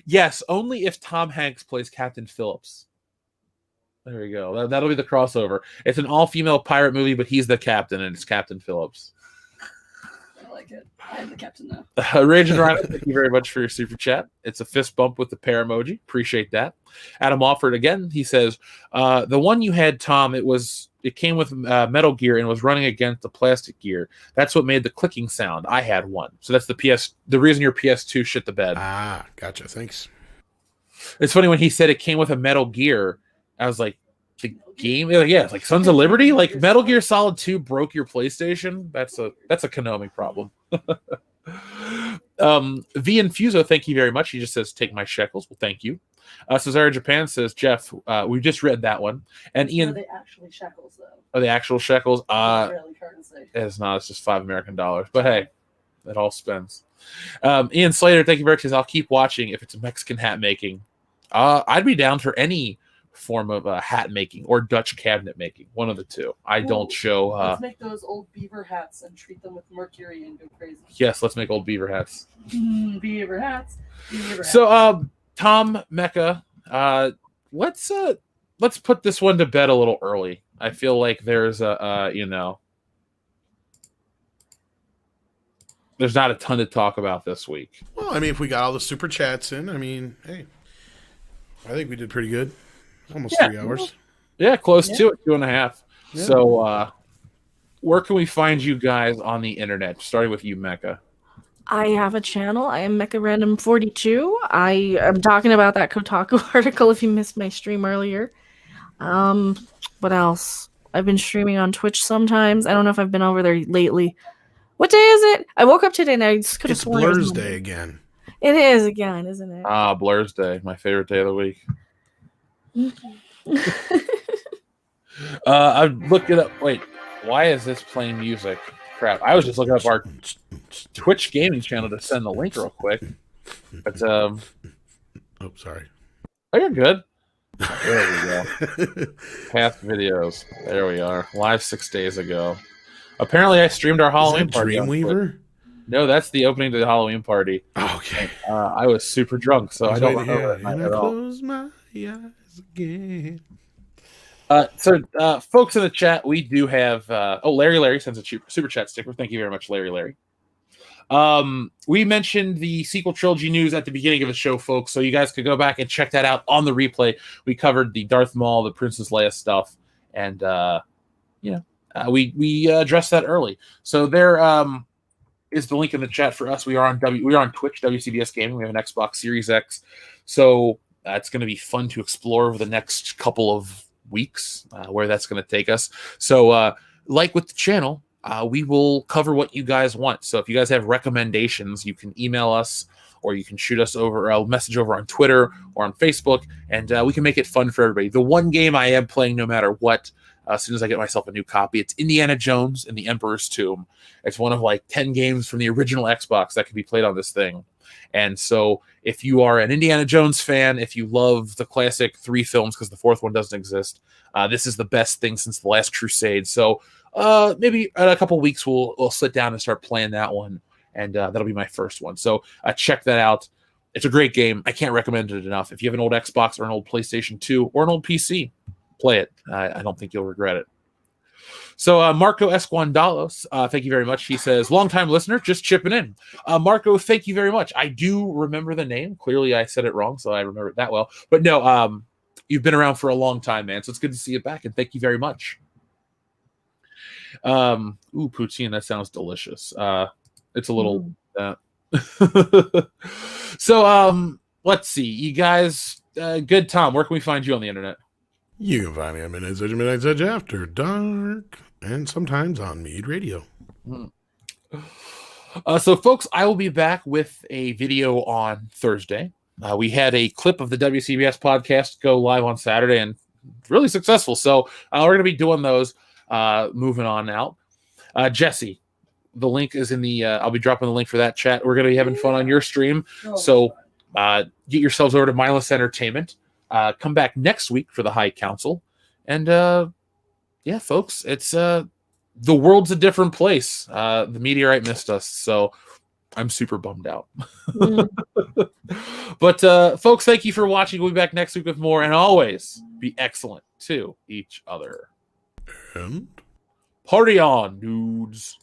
Yes, only if Tom Hanks plays Captain Phillips. There we go. That'll be the crossover. It's an all-female pirate movie, but he's the captain, and it's Captain Phillips. I like it. I am the captain now. Rage and Rhino, thank you very much for your super chat. It's a fist bump with the pear emoji. Appreciate that. Adam Alford again. He says, the one you had, Tom, it came with Metal Gear and was running against the plastic gear. That's what made the clicking sound. I had one. So that's the reason your PS2 shit the bed. Ah, gotcha. Thanks. It's funny when he said it came with a Metal Gear. I was like, the game? Yeah, it's like Sons of Liberty? Like Metal Gear Solid 2 broke your PlayStation? That's a Konami problem. V Infuso, thank you very much. He just says, take my shekels. Well, thank you. Cesare Japan says, Jeff, we just read that one. And Ian. Are they actually shekels, though? Are they actual shekels? Israeli currency. It's not. It's just $5 American. But hey, it all spends. Ian Slater, thank you very much. Says, I'll keep watching if it's Mexican hat making. I'd be down for any form of hat making or Dutch cabinet making. One of the two. I don't show. Let's make those old beaver hats and treat them with mercury and go crazy. Yes, let's make old beaver hats. Beaver hats. So, Tom Mecca, let's put this one to bed a little early. I feel like there's there's not a ton to talk about this week. Well, I mean, if we got all the super chats in, I mean, hey, I think we did pretty good. Almost 3 hours. Yeah, close to it, 2.5. Yeah. So, where can we find you guys on the internet? Starting with you, Mecca. I have a channel. I am Mecha Random 42. I am talking about that Kotaku article if you missed my stream earlier. What else? I've been streaming on Twitch sometimes. I don't know if I've been over there lately. What day is it? I woke up today and I just could have sworn Blur's Day again. It is again, isn't it? Blur's Day, my favorite day of the week. I looked it up. Wait, why is this playing music? Crap! I was just looking up our Twitch gaming channel to send the link real quick. But oh, sorry. Oh, you're good. There we go. Past videos. There we are. Live 6 days ago. Apparently, I streamed our Halloween party. Dreamweaver? No, that's the opening to the Halloween party. Oh, okay. I was super drunk, so I don't remember and I close my eyes again. Folks in the chat, we do have. Larry sends a super chat sticker. Thank you very much, Larry. We mentioned the sequel trilogy news at the beginning of the show, folks, so you guys could go back and check that out on the replay. We covered the Darth Maul, the Princess Leia stuff, and we addressed that early. So there is the link in the chat for us. We are on Twitch, WCBS Gaming. We have an Xbox Series X, so it's going to be fun to explore over the next couple of weeks where that's going to take us. So, like with the channel. We will cover what you guys want. So if you guys have recommendations, you can email us or you can shoot us over a message over on Twitter or on Facebook, and we can make it fun for everybody. The one game I am playing no matter what, as soon as I get myself a new copy, it's Indiana Jones and the Emperor's Tomb. It's one of like 10 games from the original Xbox that can be played on this thing. And so if you are an Indiana Jones fan, if you love the classic 3 films, because the 4th one doesn't exist, this is the best thing since The Last Crusade. So maybe in a couple weeks we'll sit down and start playing that one, and that'll be my first one. So check that out. It's a great game. I can't recommend it enough. If you have an old Xbox or an old PlayStation 2 or an old PC, play it. I don't think you'll regret it. So Marco Esquandalos, thank you very much. He says, long-time listener, just chipping in. Marco, thank you very much. I do remember the name. Clearly I said it wrong, so I remember it that well. But no, You've been around for a long time, man. So it's good to see you back, and thank you very much. Poutine, that sounds delicious. It's a little So let's see. You guys, good Tom, where can we find you on the internet? You can find me on Midnight's Edge After Dark, and sometimes on Mead Radio. So folks, I will be back with a video on Thursday. We had a clip of the WCBS podcast go live on Saturday, and really successful. So we're going to be doing those moving on out. Jesse, the link is in the I'll be dropping the link for that chat. We're going to be having fun on your stream. So get yourselves over to Mindless Entertainment. Come back next week for the High Council. And yeah, folks, it's the world's a different place. The meteorite missed us, so I'm super bummed out. But folks, thank you for watching. We'll be back next week with more, and always be excellent to each other. And party on, dudes.